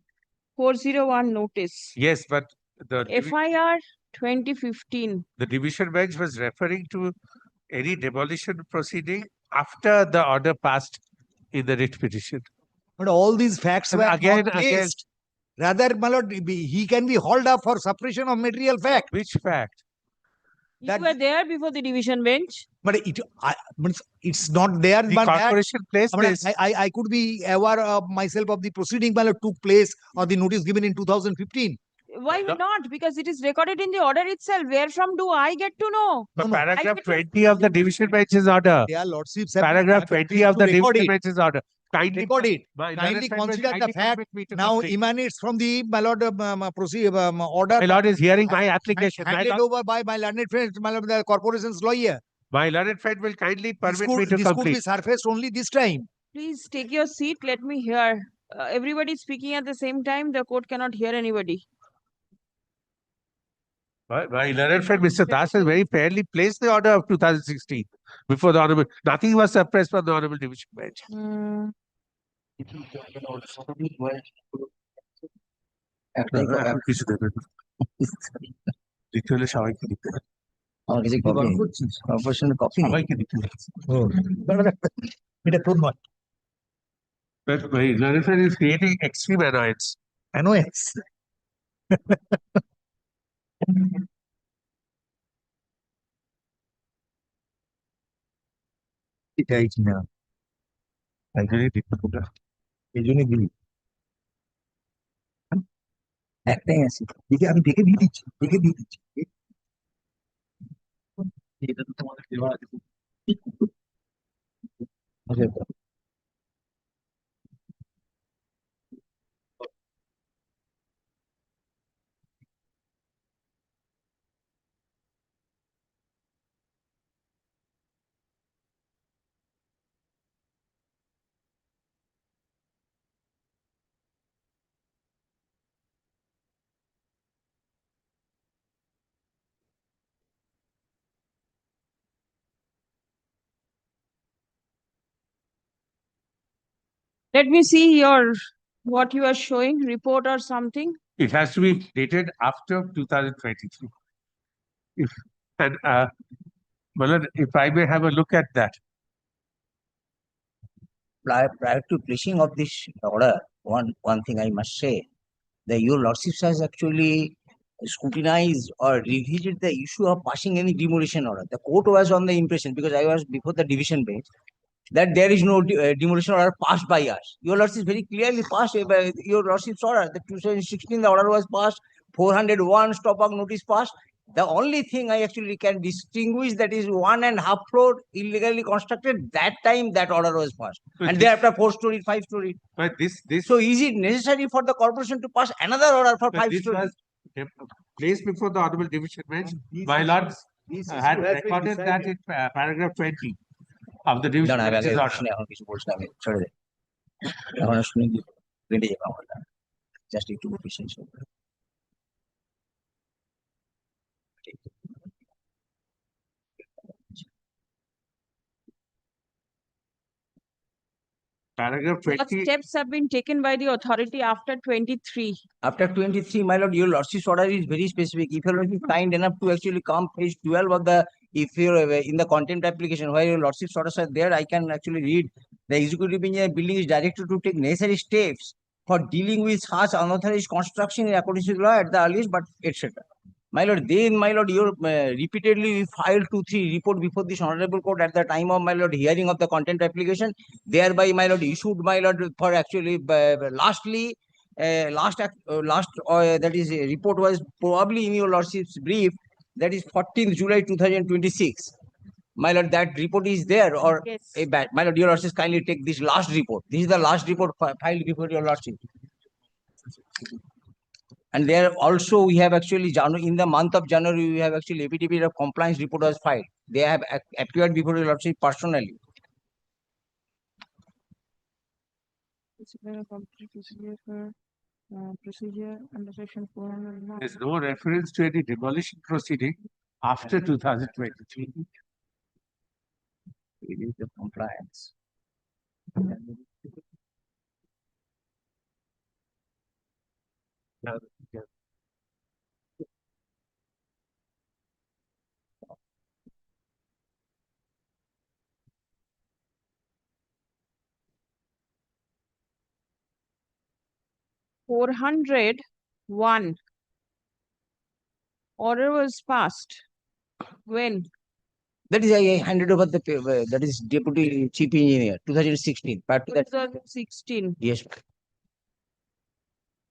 C: 401 notice.
D: Yes, but the
C: FIR 2015.
D: the Division Bench was referring to any demolition proceeding after the order passed in the writ petition.
L: But all these facts
D: And
L: were
D: again.
L: not placed. Rather, my lord, he can be hauled up for suppression of material fact.
D: Which fact?
C: You were there before the division bench.
L: But it's not there.
D: The
L: but
D: corporation placed this.
L: I could be aware of myself of the proceeding, my lord, took place or the notice given in 2015.
C: Why not? Because it is recorded in the order itself. Where from do I get to know?
D: But
C: I
D: paragraph
C: get to-
D: 20 of the division bench's order.
L: Their lordships have
D: Paragraph 20 of
L: to
D: the
L: record
D: division
L: it.
D: bench's order. Kindly,
L: Record it.
D: my
L: Kindly
D: learned friend will
L: consider the
D: kindly
L: fact
D: permit me to
L: now
D: complete.
L: emanates from the my lord order.
D: My lord is hearing my application. My
L: Handed
D: lord,
L: over by my learned friend, my lord, the corporation's lawyer.
D: my learned friend will kindly
L: This
D: permit me
L: could,
D: to
L: this could be
D: complete.
L: surfaced only this time.
C: Please take your seat. Let me hear. Everybody speaking at the same time. The court cannot hear anybody.
D: My learned friend Mr. Das has very fairly placed the order of 2016 before the honorable. Nothing was suppressed from the honorable division bench. এখন কিছু দেবেন না। দিতে হলে সবাইকে দিতে হবে। সবাইকে দিতে হবে।
L: এটা তোর নয়।
D: But my learned friend is creating extreme annoyance.
L: Annoyance. এটাই কিনা
D: তাই জন্যই দিতে হবে।
L: এই জন্যই দিই একটাই আছে দেখে আমি দেখে দিয়ে দিচ্ছি এটা তো তোমাদের দেওয়া আছে
C: Let me see your what you are showing, report or something.
D: It has to be dated after 2023. If and well, if I may have a look at that.
K: Prior to placing of this order, one thing I must say, that your lordships has actually scrutinized or revisited the issue of passing any demolition order. The court was on the impression, because I was before the division bench, that there is no demolition order passed by us. Your lordships very clearly passed by your lordships order. The 2016 the order was passed, 401 stop work notice passed. The only thing I actually can distinguish, that is 1.5 floor illegally constructed. That time that order was passed,
D: But
K: and
D: this-
K: thereafter 4-story, 5-story.
D: But this
K: So is it necessary for the corporation to pass another order for
D: but this
K: 5-story?
D: was placed before the honorable division bench.
L: These
D: My lord
L: this
D: had
L: issue has been
D: recorded that in paragraph 20 of the division
K: না,
D: bench's
K: আগে
D: order.
K: শুনে এখন কিছু বলছি না, আমি ছেড়ে দে। এখন আর শুনে কি বেঁধে যাবে আমার, জাস্ট একটু patience.
D: Paragraph
C: What
D: 20.
C: steps have been taken by the authority after 23?
K: After 23, my lord, your lordship's order is very specific. If your lordship kind enough to actually come page 12 of the, if you're in the contempt application where your lordship's orders are there, I can actually read the executive engineer building is directed to take necessary steps for dealing with such unauthorized construction in accordance with law at the earliest, but etc. My lord, then my lord, you repeatedly filed 2-3 report before this honorable court at the time of my lord hearing of the contempt application. Thereby, my lord issued my lord for actually lastly. That is report was probably in your lordship's brief, that is 14th July 2026. My lord, that report is there, or
C: Yes.
K: my lord, your lordship kindly take this last report. This is the last report filed before your lordship. And there also we have actually in the month of January we have actually affidavit of compliance report was filed. They have appeared before your lordship personally.
C: Procedure under section 401.
D: There's no reference to any demolition proceeding after 2023.
K: It is the compliance.
D: Yeah.
C: 401. Order was passed. When?
K: That is, I handed over the paper, that is Deputy Chief Engineer, 2016. Prior to that,
C: 2016.
K: yes.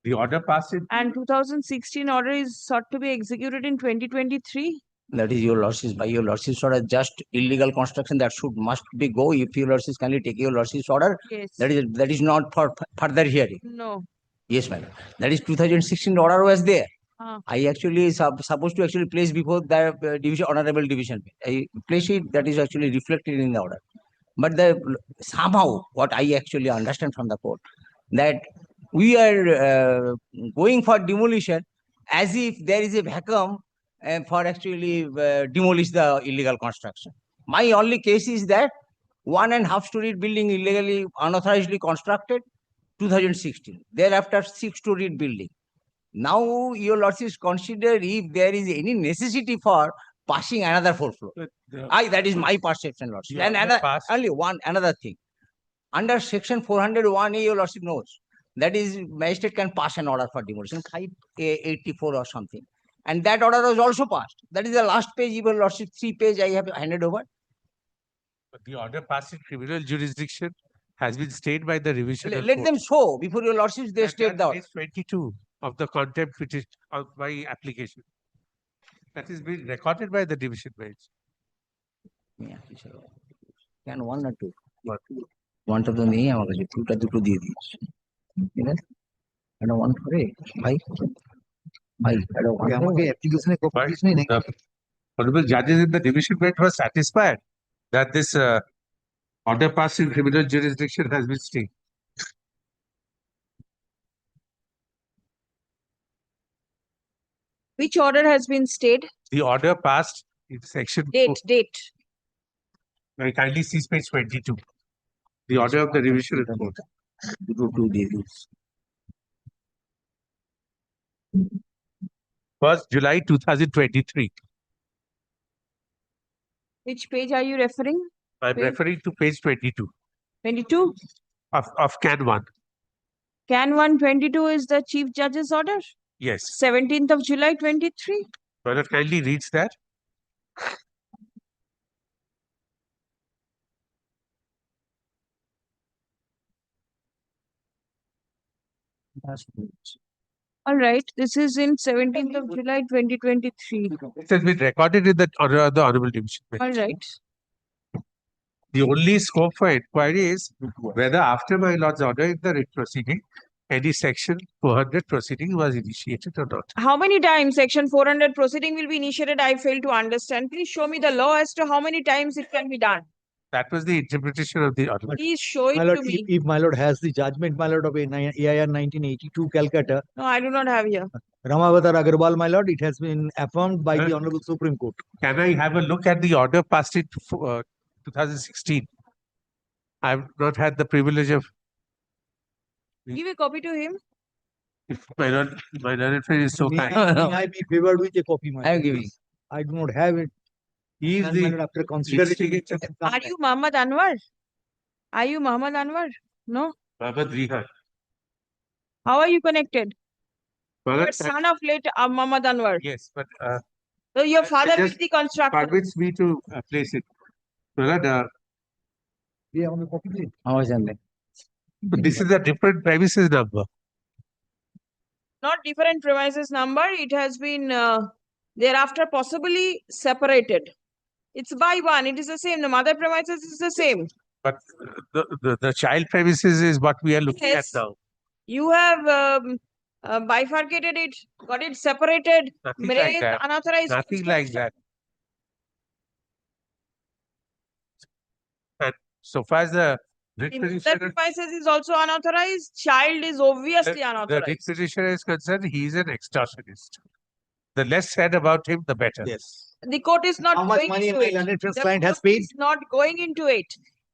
D: The order passed in.
C: And 2016 order is sought to be executed in 2023.
K: That is your lordship's, by your lordship's order, just illegal construction that must be go. If your lordship kindly take your lordship's order,
C: Yes.
K: that is not for further hearing.
C: No.
K: Yes, madam. That is 2016 order was there.
C: Ah.
K: I actually supposed to actually place before the division, honorable division. I place it, that is actually reflected in the order. But somehow what I actually understand from the court, that we are going for demolition as if there is a vacuum for actually demolish the illegal construction. My only case is that 1.5 story building illegally, unauthorizedly constructed 2016. Thereafter 6 story building. Now your lordship consider if there is any necessity for passing another 4th floor. That is my perception, lordship. And another thing. Under section 401A, your lordship knows that is magistrate can pass an order for demolition, 584 or something. And that order was also passed. That is the last page, your lordship, 3 page I have handed over.
D: But the order passed in criminal jurisdiction has been stayed by the revision.
K: Let them show before your lordships, they state the order.
D: Page 22 of the contempt which is of my application. That is being recorded by the division bench.
K: Yeah, can 1 or 2? One to the name, I don't want for it. I don't want
D: The honorable judges in the division bench were satisfied that this order passed in criminal jurisdiction has been stayed.
C: Which order has been stayed?
D: The order passed in section.
C: Date.
D: I kindly see page 22. The order of the revision report. 1st July 2023.
C: Which page are you referring?
D: I'm referring to page 22.
C: 22?
D: Of Can 1.
C: Can 122 is the Chief Judge's order?
D: Yes.
C: 17th of July 23.
D: Brother, kindly reads that.
C: All right. This is in 17th of July 2023.
D: It has been recorded in the order of the Honorable Division Bench.
C: All right.
D: The only scope for inquiry is whether after my lord's order in the writ proceeding, any section 400 proceeding was initiated or not.
C: How many times section 400 proceeding will be initiated? I fail to understand. Please show me the law as to how many times it can be done.
D: That was the interpretation of the order.
C: Please show it
L: My lord,
C: to me.
L: if my lord has the judgment, my lord, of AIR 1982 Calcutta,
C: No, I do not have here.
L: Ramavatar Agarwal, my lord, it has been affirmed by the Honorable Supreme Court.
D: Can I have a look at the order passed in 2016? I have not had the privilege of.
C: Give a copy to him.
D: If my lord friend is so
L: May
D: kind.
L: I be favored with a copy, my lord?
K: I am giving.
L: I do not have it.
D: He is
L: And my
D: the
L: lord, after consideration.
C: Are you Muhammad Anwar? Are you Muhammad Anwar? No.
D: Muhammad Rihar.
C: How are you connected?
D: Brother,
C: You're son of late Muhammad Anwar.
D: yes, but
C: So your father is
D: just
C: the constructor.
D: permits me to place it. Brother,
L: Yeah, on the copy, please.
D: this is a different premises number.
C: Not different premises number. It has been thereafter possibly separated. It's by one. It is the same. The mother premises is the same.
D: But the child premises is what we are looking
C: Yes.
D: at now.
C: You have bifurcated it, got it separated,
D: Nothing like
C: raised
D: that.
C: unauthorized.
D: Nothing like that. And so far as the writ
C: The mother
D: petitioner,
C: premises is also unauthorized. Child is obviously
D: the writ
C: unauthorized.
D: petitioner is concerned, he is an extortionist. The less said about him, the better.
L: Yes.
C: The court is not
L: How much
C: going
L: money
C: into
L: my
C: it.
L: learned friend's
C: The
L: client has
C: court
L: paid?
C: is not going into it.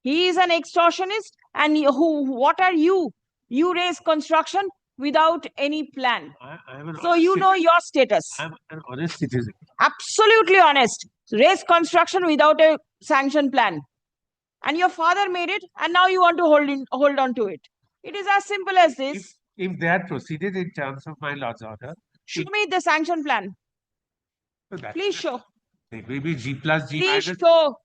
C: He is an extortionist, and what are you? You raise construction without any plan.
D: I am an
C: So
D: honest
C: you know your status.
D: I'm an honest citizen.
C: Absolutely honest. Raise construction without a sanction plan. And your father made it, and now you want to hold on to it. It is as simple as this.
D: If they had proceeded in terms of my lord's order,
C: Show me the sanction plan.
D: so that
C: Please show.
D: it will be G plus G
C: Please
D: minus.
C: show.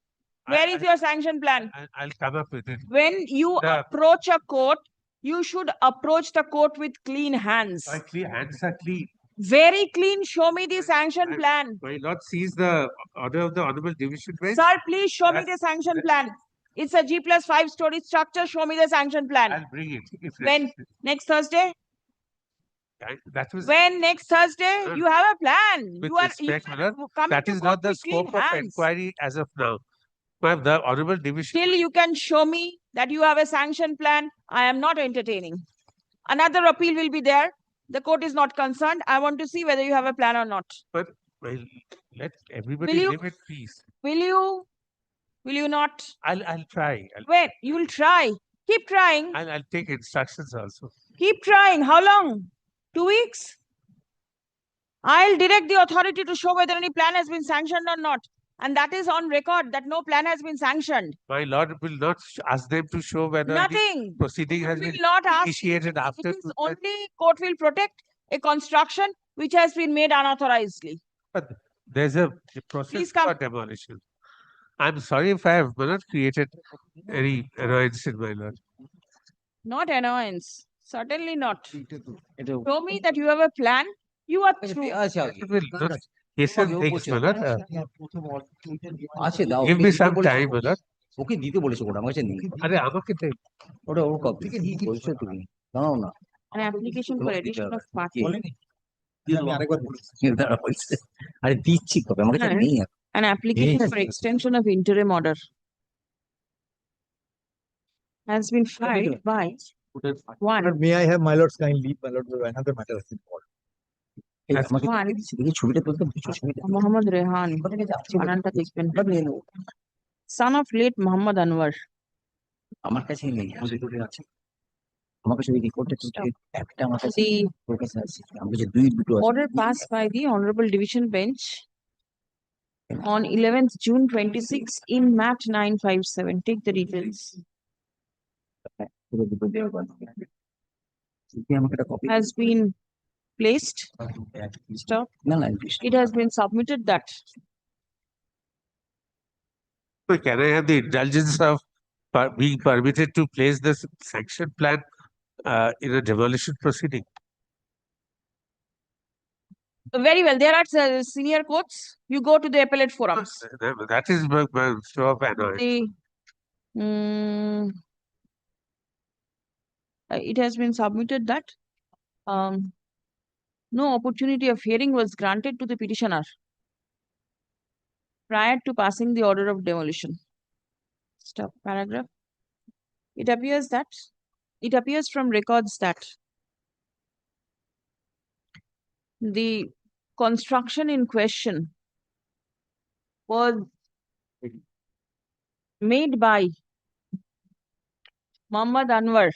C: Where is your sanction plan?
D: I'll come up with it.
C: When you
D: The-
C: approach a court, You should approach the court with clean hands.
D: My hands are clean.
C: Very clean. Show me the sanction plan.
D: My lord sees the order of the Honorable Division Bench.
C: Sir, please show me the sanction plan. It's a G+5 story structure. Show me the sanction plan.
D: I'll bring it.
C: When? Next Thursday?
D: That was
C: When next Thursday?
D: Sir,
C: You have a plan.
D: with
C: You are
D: respect, my lord,
C: coming
D: that
C: to
D: is
C: court
D: not the
C: with clean
D: scope of
C: hands.
D: inquiry as of now. Ma'am, the Honorable Division.
C: Till you can show me that you have a sanction plan, I am not entertaining. Another appeal will be there. The court is not concerned. I want to see whether you have a plan or not.
D: But well, let everybody
C: Will you-
D: live at peace.
C: Will you? Will you not?
D: I'll try.
C: Wait, you will try. Keep trying.
D: I'll take instructions also.
C: Keep trying. How long? 2 weeks? I'll direct the authority to show whether any plan has been sanctioned or not. And that is on record that no plan has been sanctioned.
D: My lord will not ask them to show whether
C: Nothing.
D: the proceeding has
C: Will
D: been
C: not ask.
D: initiated after.
C: It is only court will protect a construction which has been made unauthorizedly.
D: But there's a process
C: Please come.
D: for demolition. I'm sorry if I have not created any annoyance in my lord.
C: Not annoyance. Certainly not. Show me that you have a plan. You are through.
D: It will not hasten things, my lord.
K: আছে দাও
D: Give me some time, my lord.
K: ওকে দিতে বলেছো ওটা আমার কাছে নেই
D: আরে আমাকে দে।
K: ওটা ও কপি বলছো তুমি দাও না
C: An application for addition of party.
K: দাঁড়া বলছে আরে দিচ্ছি কবে আমার কাছে নেই আর
C: An application for extension of interim order has been filed by one.
L: May I have my lord's kind leave? My lord, another matter is involved.
K: আমাকে
C: One.
K: দেখি ছবিটা তুলতে বুঝছো ছবিটা
C: Muhammad Rehan, Ananta Tikben, son of late Muhammad Anwar.
K: আমার কাছে নেই আমার দুটো আছে আমার কাছে দেখি কোর্টে একটা আমার কাছে ওর কাছে আছে আমার কাছে দুটো আছে
C: Order passed by the Honorable Division Bench on 11th June 26 in MAT 957. Take the details.
K: পুরো দুটো দেওয়ার কথা যদি আমাকে একটা copy
C: Has been placed. Stop.
K: না না
C: It has been submitted that
D: So can I have the indulgence of being permitted to place this sanction plan in a demolition proceeding?
C: very well. There are senior courts. You go to the appellate forums.
D: That is my show of annoyance.
C: It has been submitted that no opportunity of hearing was granted to the petitioner prior to passing the order of demolition. Stop paragraph. It appears from records that the construction in question was made by Muhammad Anwar,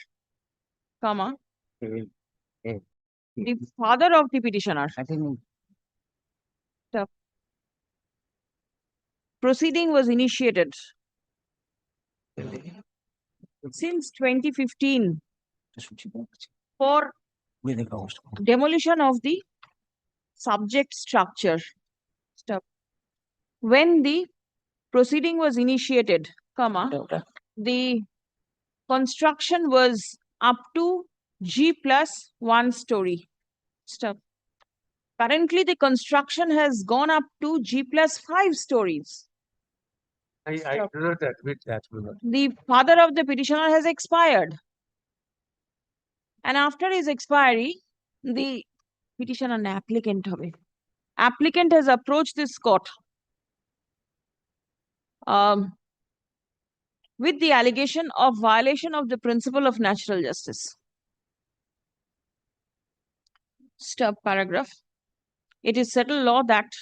C: the father of the petitioner. The proceeding was initiated since 2015 for demolition of the subject structure. Stop. When the proceeding was initiated, the construction was up to G+1 story. Stop. Currently, the construction has gone up to G+5 stories.
D: I do not admit that, my lord.
C: The father of the petitioner has expired. And after his expiry, the petitioner and applicant has approached this court with the allegation of violation of the principle of natural justice. Stop paragraph. It is settled law that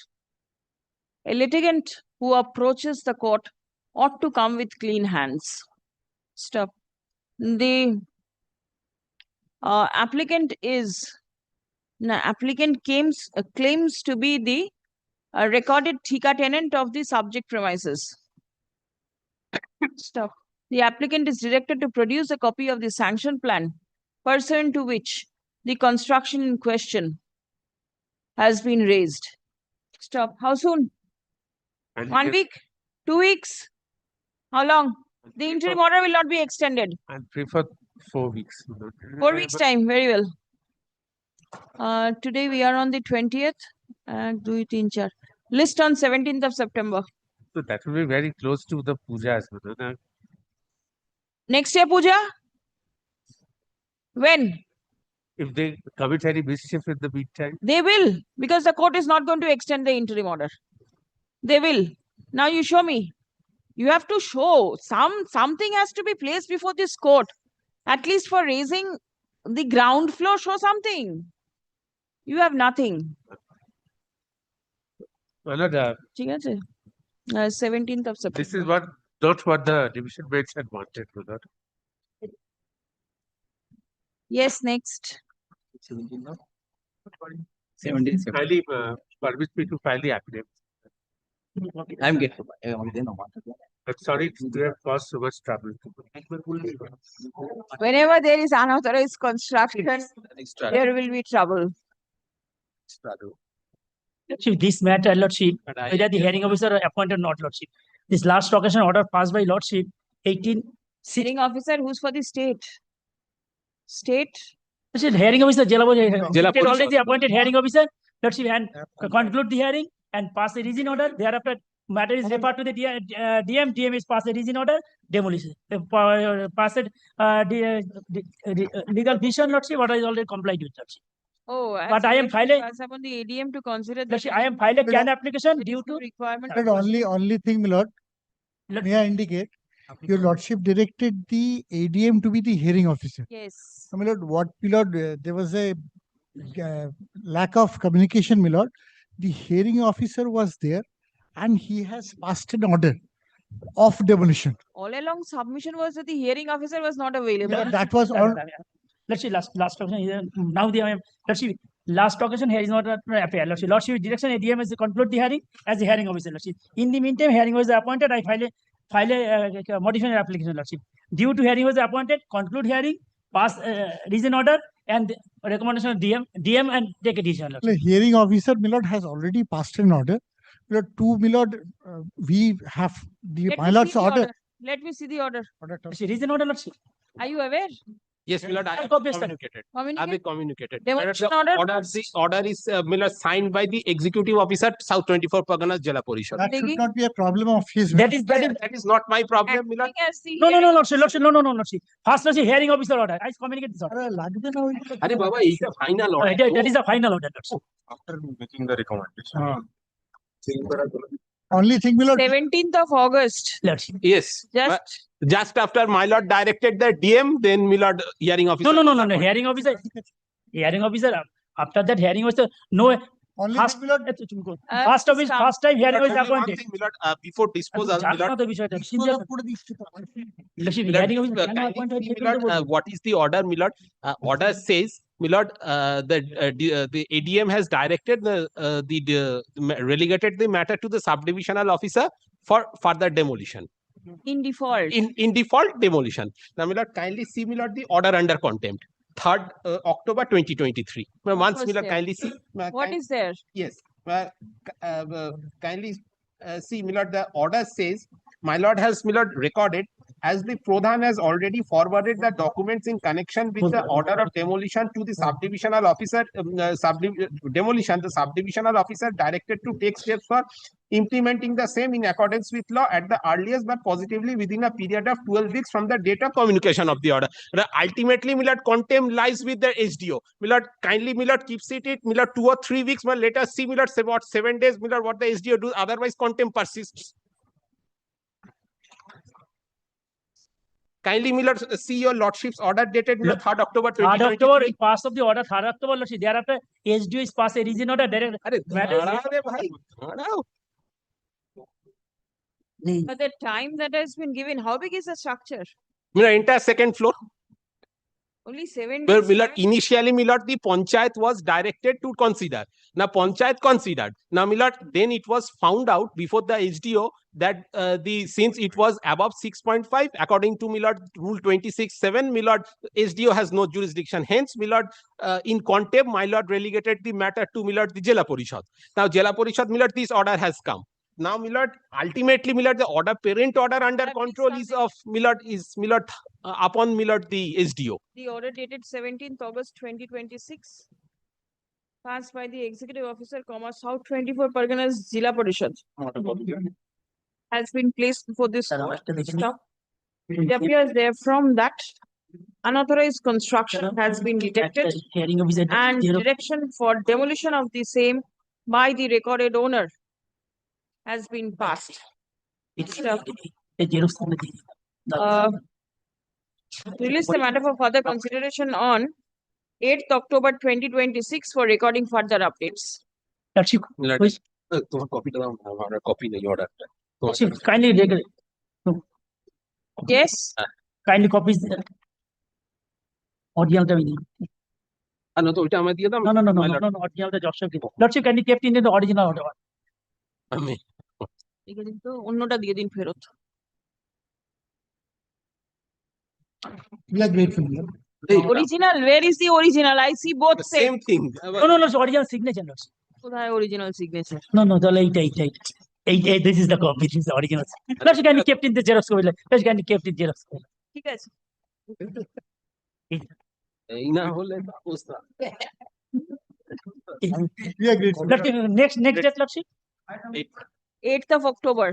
C: a litigant who approaches the court ought to come with clean hands. Stop. The applicant claims to be the recorded Thika tenant of the subject premises. Stop. The applicant is directed to produce a copy of the sanction plan pursuant to which the construction in question has been raised. Stop. How soon? 1 week? 2 weeks? How long? The interim order will not be extended.
D: I prefer 4 weeks.
C: 4 weeks time, very well. Today we are on the 20th. List on 17th of September.
D: So that will be very close to the puja as well.
C: Next year puja? When?
D: If they commit any mischief in the meantime.
C: They will, because the court is not going to extend the interim order. They will. Now you show me. You have to show something has to be placed before this court. At least for raising the ground floor, show something. You have nothing. ঠিক আছে? 17th of September.
D: This is not what the division bench had wanted.
C: Yes, next.
U: 17th.
D: Kindly permit me to file the affidavit.
K: I'm getting.
D: But sorry to have caused so much trouble.
C: Whenever there is unauthorized construction, there will be trouble.
M: Lordship, this matter, Lordship, whether the hearing officer or appointed or not, Lordship. This last occasion order passed by Lordship, 18.
C: Hearing officer, who's for the state? State?
M: Lordship, hearing officer,
D: Jela
M: already appointed hearing officer, Lordship, and conclude the hearing and pass a reason order. Thereafter, matter is referred to the DM. DM is pass a reason order, demolition. Pass it, legal decision, Lordship, what is already complied with, Lordship.
C: Oh,
M: But I am filing.
C: Upon the ADM to consider the
M: I am filing a CAN application due to
C: requirement.
L: But only thing, my lord, may I indicate, your lordship directed the ADM to be the hearing officer.
C: Yes.
L: My lord, my lord, there was a lack of communication, my lord. The hearing officer was there and he has passed an order of demolition.
C: All along, submission was that the hearing officer was not available.
L: That was all.
M: Let's see, last occasion. Now let's see, last occasion here is not appear. Let's see, Lordship direction ADM is to conclude the hearing as the hearing officer. Let's see. In the meantime, hearing was appointed. I file a modification application. Lordship, due to hearing was appointed, conclude hearing, pass reason order and recommendation of DM and take a decision.
L: The hearing officer, my lord, has already passed an order. My lord, my lord, we have the my lord's order.
C: Let me see the order.
M: Reason order, Lordship.
C: Are you aware?
A: Yes, my lord, I have communicated. I have communicated.
C: Demolition order?
A: The order is signed by the executive officer, South 24 Parganas Jala Parishad.
L: That should not be a problem of his.
M: That is
A: not my problem, my lord.
M: No, Lordship, no, Lordship. First, Lordship, hearing officer order. I communicate this order.
A: Arey Baba, it's a final order.
M: That is a final order, Lordship.
F: After making the recommendation.
L: Only thing, my lord.
C: 17th of August.
M: Lordship.
A: Yes. Just after my lord directed the DM, then my lord hearing officer.
M: No. Hearing officer. Hearing officer. After that, hearing officer. No.
L: Only
M: first time hearing was appointed.
A: Before disposal, what is the order, my lord? Order says, my lord, the ADM has directed relegated the matter to the subdivisional officer for further demolition.
C: In default.
A: In default demolition. Now, my lord, kindly see, my lord, the order under contempt. 3rd October 2023. Once, my lord, kindly see.
C: What is there?
A: Yes. Kindly see, my lord, the order says, my lord has, my lord, recorded as the Pradhan has already forwarded the documents in connection with the order of demolition to the subdivisional officer, the subdivisional officer directed to take steps for implementing the same in accordance with law at the earliest but positively within a period of 12 weeks from the date of communication of the order. Ultimately, my lord, contempt lies with the SDO. My lord, kindly, my lord, keeps it, my lord, 2 or 3 weeks, but let us see, my lord, about 7 days, my lord, what the SDO do, otherwise contempt persists. Kindly, my lord, see your lordship's order dated 3rd October 2023.
M: 3rd October, pass of the order, 3rd October, Lordship. Thereafter, SDO is pass a reason order.
C: But the time that has been given, how big is the structure?
A: My lord, entire 2nd floor.
C: Only 7
A: Well,
C: days.
A: initially, my lord, the panchayat was directed to consider. Now, panchayat considered. Now, my lord, then it was found out before the SDO that since it was above 6.5, according to my lord, Rule 26(7), my lord, SDO has no jurisdiction. Hence, my lord, in contempt, my lord relegated the matter to my lord, the Jela Parishad. Now, Jela Parishad, my lord, this order has come.
I: now, my lord, ultimately, my lord, the order, parent order under control is of, my lord, upon, my lord, the SDO.
C: The order dated 17th August 2026, passed by the Executive Officer, South 24 Parganas Zilla Parishad, has been placed before this court. Stop. It appears therefrom that unauthorized construction has been detected and direction for demolition of the same by the recorded owner has been passed. Stop. Release the matter for further consideration on 8th October 2026 for recording further updates.
M: Kindly regulate.
C: Yes.
M: Kindly copies the original.
I: No, তো ওইটা আমি দিয়ে দাম।
M: No, original the Joshua. Lordship, kindly kept in the original order.
I: আমি
C: তো অন্যটা দিয়ে দিন ফেরত।
L: We are grateful.
C: Original, where is the original? I see both
I: same thing.
M: No, original signature.
C: কোথায় original signature?
M: No, this is the copy. This is the original. Lordship, kindly kept in the Xerox copy. Lordship, kindly kept in Xerox copy.
C: ঠিক আছে।
I: এই না হলে অবস্থা।
L: We are grateful.
M: Next date, Lordship?
C: 8th of October.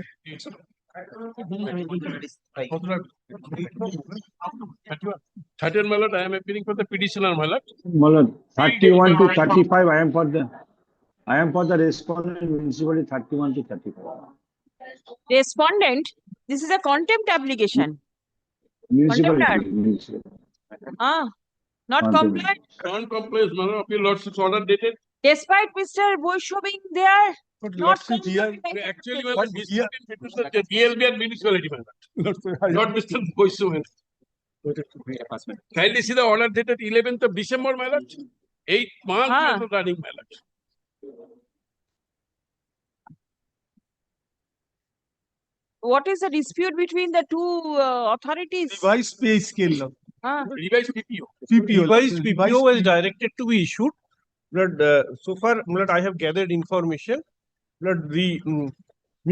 I: 30th, my lord, I am appealing for the petitioner, my lord.
P: My lord, 31 to 35, I am for the respondent municipality 31 to 35.
C: Respondent, this is a contempt application.
P: Municipality.
C: Not compliant.
I: Non-compliance, my lord, appeal lordship's order dated.
C: Despite Mr. Boisho being there, not
I: Actually, my lord, the DLB and municipality, my lord. Not Mr. Boisho. Kindly see the order dated 11th of December, my lord. 8 months running, my lord.
C: What is the dispute between the two authorities?
Q: Revised pay scale.
I: Revised PPO.
Q: Revised PPO was directed to be issued. But so far, I have gathered information. But the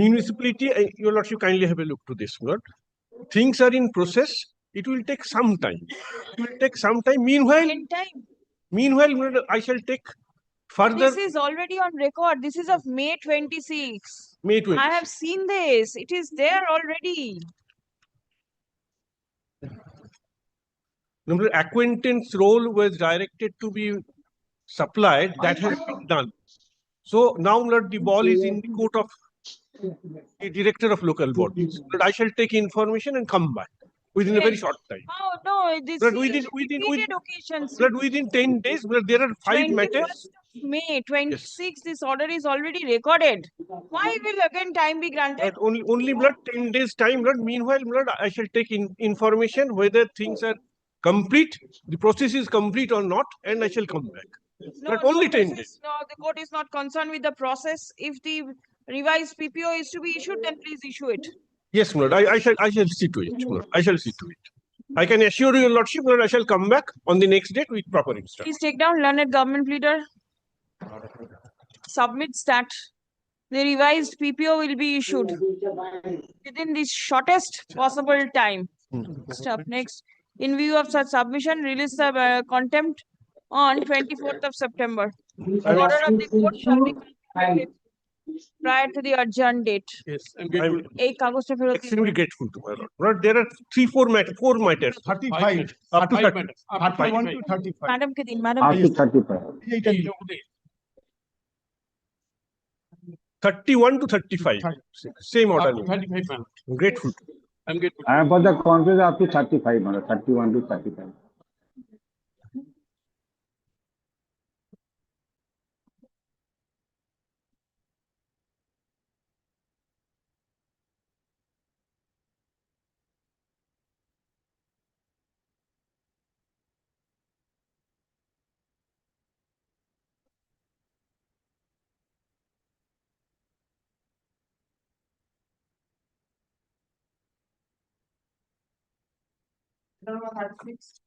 Q: municipality, your lordship, kindly have a look to this. Lord. Things are in process. It will take some time. It will take some time. Meanwhile, Lord, I shall take further.
C: This is already on record. This is of May 26.
Q: May 26.
C: I have seen this. It is there already.
Q: Number acquaintance role was directed to be supplied. That has been done. So now, Lord, the ball is in the court of the director of local bodies. But I shall take information and come back within a very short time.
C: Oh no, this
Q: But
C: is repeated occasions.
Q: But within 10 days, but there are 5 matters.
C: May 26, this order is already recorded. Why will again time be granted?
Q: But only blood 10 days time, blood. Meanwhile, blood, I shall take information whether things are complete, the process is complete or not, and I shall come back. But only 10 days.
C: No, the court is not concerned with the process. If the revised PPO is to be issued, then please issue it.
Q: Yes, Lord, I shall see to it. Lord. I shall see to it. I can assure your lordship, Lord, I shall come back on the next date with proper instructions.
C: Please take down learned government pleader. Submits that the revised PPO will be issued within the shortest possible time. Stop. Next. In view of such submission, release the contempt on 24th of September. Order of the court shall be completed prior to the adjourned date.
Q: Yes, I'm grateful.
C: Extremely
Q: grateful to my lord. Lord, there are 4 matters. 35. Up to 31 to 35.
C: Madam Kedin, Madam.
P: Up to 35.
Q: 31 to 35. Same order.
I: 35.
Q: I'm grateful.
I: I'm grateful.
P: I am for the conference up to 35, 31 to 35.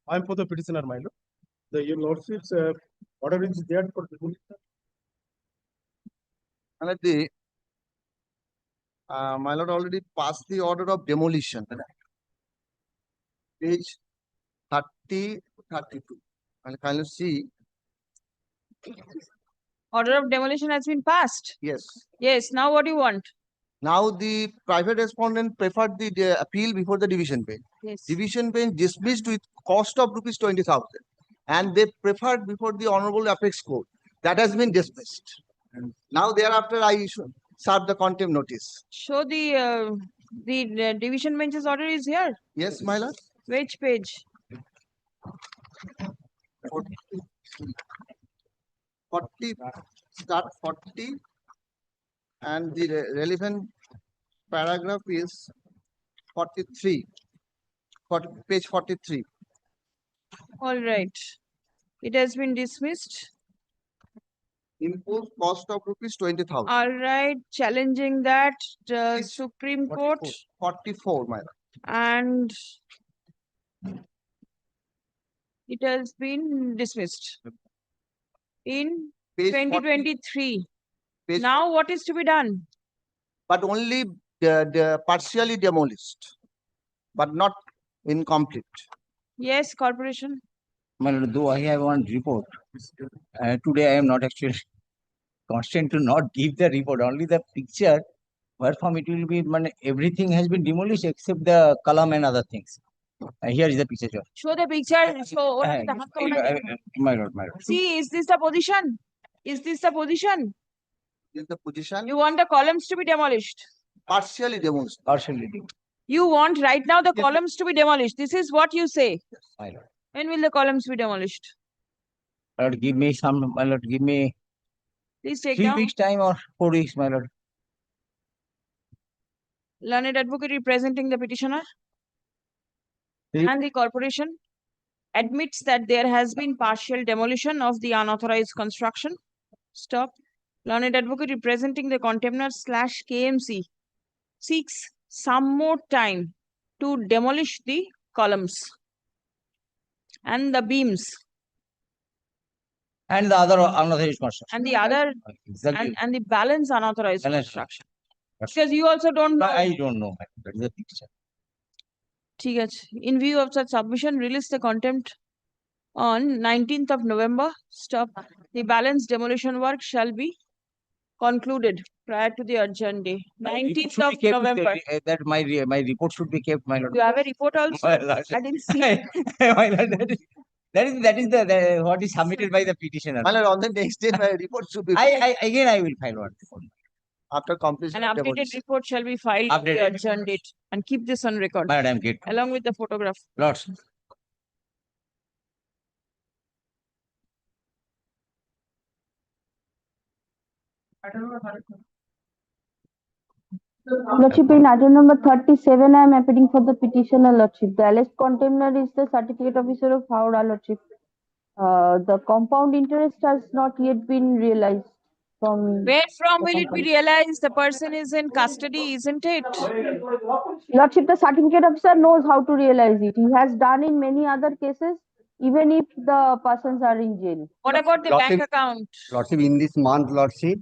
Q: I am for the petitioner, my lord. Your lordship's order is there for the
B: My lord already passed the order of demolition. Page 30, 32. I'll kindly see.
C: Order of demolition has been passed.
B: Yes.
C: Yes, now what do you want?
B: Now the private respondent preferred the appeal before the division bench.
C: Yes.
B: Division bench dismissed with cost of rupees 20,000, and they preferred before the Honorable Apex Court. That has been dismissed. Now thereafter I serve the contempt notice.
C: Show the division bench's order is here.
B: Yes, my lord.
C: Which page?
B: 40, start 40, and the relevant paragraph is 43, page 43.
C: All right. It has been dismissed.
B: Imposed cost of rupees 20,000.
C: All right. Challenging that Supreme Court.
B: 44, my lord.
C: And it has been dismissed in
B: Page
C: 2023.
B: Page
C: Now what is to be done?
B: But only partially demolished, but not incomplete.
C: Yes, corporation.
K: My lord, though I have one report, today I am not actually constant to not give the report, only the picture, wherefrom it will be, everything has been demolished except the column and other things. Here is the picture, sir.
C: Show the picture. Show.
K: My lord, my lord.
C: See, is this the position? Is this the position?
B: Is the position?
C: You want the columns to be demolished?
B: Partially demolished.
K: Partially demolished.
C: You want right now the columns to be demolished. This is what you say.
K: My lord.
C: When will the columns be demolished?
K: My lord, give me some, my lord, give me
C: Please take
K: 3
C: down.
K: weeks time or 4 weeks, my lord.
C: Learned advocate representing the petitioner and the corporation admits that there has been partial demolition of the unauthorized construction. Stop. Learned advocate representing the contemner / KMC seeks some more time to demolish the columns and the beams
K: And the other unauthorized construction.
C: and the other
K: Exactly.
C: and the balance unauthorized
K: Balance.
C: construction. Because you also don't know.
K: I don't know. That is the picture.
C: ठीक है. In view of such submission, release the contempt on 19th of November. Stop. The balance demolition work shall be concluded prior to the adjourned day. 19th of November.
K: That my report should be kept, my lord.
C: You have a report also?
K: My lord.
C: I didn't see.
K: My lord, that is the what is submitted by the petitioner.
B: My lord, on the next day, my report should be.
K: Again I will file one.
B: After completion.
C: An
B: of
C: updated
B: demolition.
C: report shall be filed with the
K: Updated.
C: adjourned date and keep this on record.
K: My lord, I am good.
C: Along with the photograph.
K: Lords.
O: Lordship, in item number 37, I am appealing for the petitioner, Lordship. The alleged contemner is the certificate officer of Howrah, Lordship. The compound interest has not yet been realized from.
C: Where from
O: the
C: will it be
O: company.
C: realized? The person is in custody, isn't it?
O: Lordship, the certificate officer knows how to realize it. He has done in many other cases, even if the persons are in jail.
C: What about the bank account?
S: Lordship, in this month, Lordship,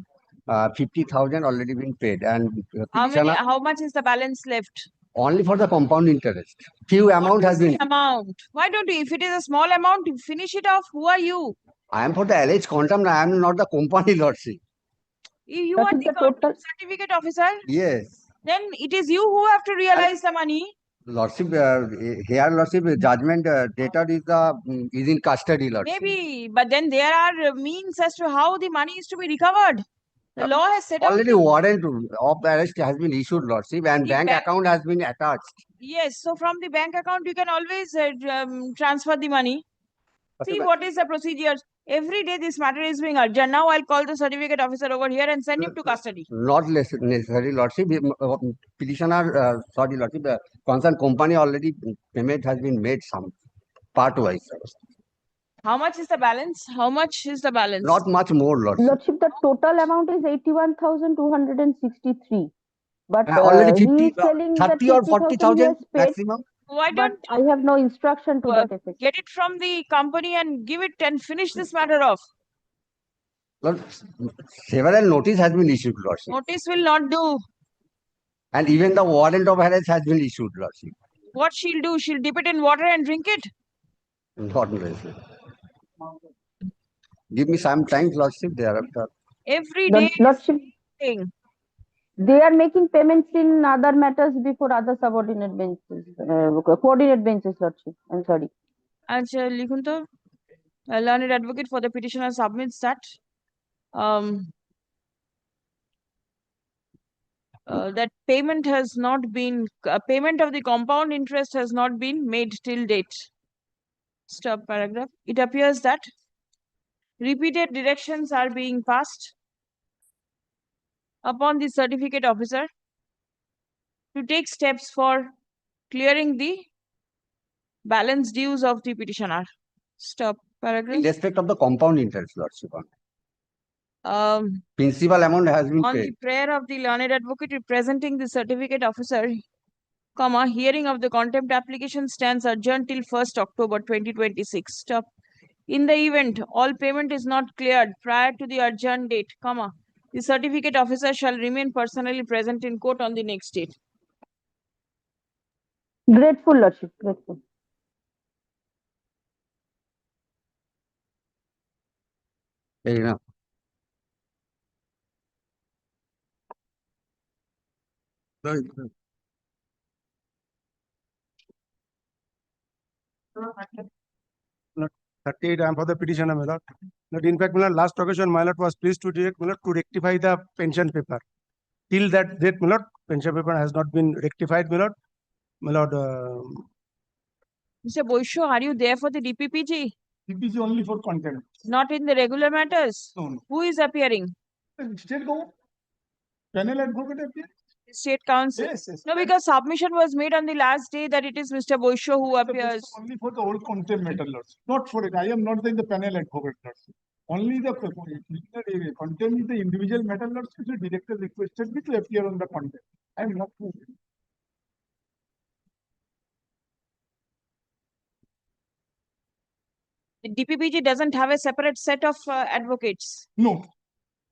S: 50,000 already been paid, and
C: How much is the balance left?
S: only for the compound interest. Few amount has been.
C: Amount. Why don't you? If it is a small amount, you finish it off. Who are you?
S: I am for the alleged contempt. I am not the company, Lordship.
C: You are the certificate officer.
S: Yes,
C: Then it is you who have to realize the money.
S: Lordship. Here, Lordship, judgment debtor is in custody, Lordship.
C: Maybe, but then there are means as to how the money is to be recovered. The law has set out.
S: Already warrant of arrest has been issued, Lordship, and
C: The
S: bank
C: bank-
S: account has been attached.
C: Yes, so from the bank account, you can always transfer the money. See what is the procedure. Every day this matter is being urgent. Now I'll call the certificate officer over here and send him to custody.
S: Not necessary, Lordship. Petitioner, sorry, Lordship, the concerned company already payment has been made some part-wise.
C: How much is the balance? How much is the balance?
S: Not much more, Lordship.
O: Lordship, the total amount is 81,263. But
S: Already
O: he
S: 50,
O: is telling that
S: 30 or
O: 50,000 he
S: 40,000
O: has paid,
S: maximum.
C: Why
O: but
C: don't
O: I have no instruction to that effect.
C: get it from the company and give it and finish this matter off?
S: Lord, several notice has been issued, Lordship.
C: Notice will not do.
S: And even the warrant of arrest has been issued, Lordship.
C: What she'll do? She'll dip it in water and drink it?
S: Not Lordship. Give me some time, Lordship, thereafter.
C: Every day is
O: Lordship,
C: thing.
O: they are making payments in other matters before other subordinate benches, coordinate benches, Lordship. I'm sorry.
C: আচ্ছা লিখুন তো learned advocate for the petitioner submits that that payment has not been payment of the compound interest has not been made till date. Stop paragraph. It appears that repeated directions are being passed upon the certificate officer to take steps for clearing the balance dues of the petitioner. Stop paragraph.
S: In respect of the compound interest, Lordship.
C: Um,
S: Principal amount has been
C: on
S: paid.
C: the prayer of the learned advocate representing the certificate officer, comma, hearing of the contempt application stands adjourned till 1st October 2026. Stop. In the event all payment is not cleared prior to the adjourned date, comma, the certificate officer shall remain personally present in court on the next date.
O: Grateful, Lordship, grateful.
S: Fair enough.
A: Not 38, I am for the petitioner, my lord. But in fact, my lord, last occasion, my lord was pleased to direct, my lord, to rectify the pension paper. Till that date, my lord, pension paper has not been rectified, my lord. My lord,
C: Mr. Boisho, are you there for the DPPG?
V: DPG only for contempt.
C: Not in the regular matters?
V: No.
C: Who is appearing?
V: State government. Panel advocate appear.
C: State council?
V: Yes, yes.
C: No, because submission was made on the last day that it is Mr. Boisho who appears.
V: Only for the old contempt matter, Lordship. Not for it. I am not the panel advocate, Lordship. Only the contempt is the individual matter, Lordship. The director requested me to appear on the contempt. I am not.
C: The DPPG doesn't have a separate set of advocates.
V: No.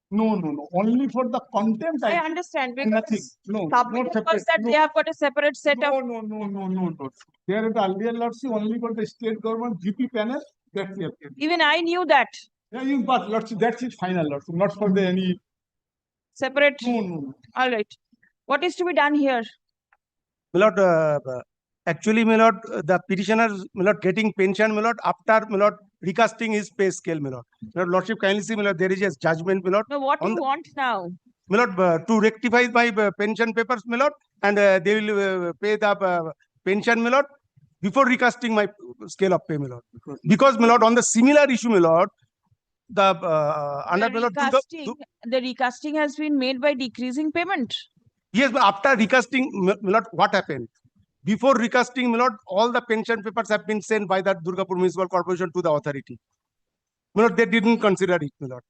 V: No. Only for the contempt.
C: I understand because
V: nothing. No,
C: submission
V: not
C: was
V: separate.
C: that they have got a separate set of.
V: No. There is the earlier Lordship only for the state government GP panel. That's the appeal.
C: Even I knew that.
V: Yeah, but Lordship, that's it final, Lordship. Not for the any.
C: Separate.
V: No.
C: All right. What is to be done here?
A: my lord, actually, my lord, the petitioner, my lord, getting pension, my lord, after, my lord, recasting his pay scale, my lord. My lord, lordship, kindly see, my lord, there is a judgment, my lord.
C: No, what do you want now?
A: My lord, to rectify my pension papers, my lord, and they will pay the pension, my lord, before recasting my scale of pay, my lord. Because, my lord, on the similar issue, my lord, the under, my lord,
C: the recasting has been made by decreasing payment.
A: Yes, but after recasting, my lord, what happened? Before recasting, my lord, all the pension papers have been sent by the Durgapur Municipal Corporation to the authority. My lord, they didn't consider it, my lord.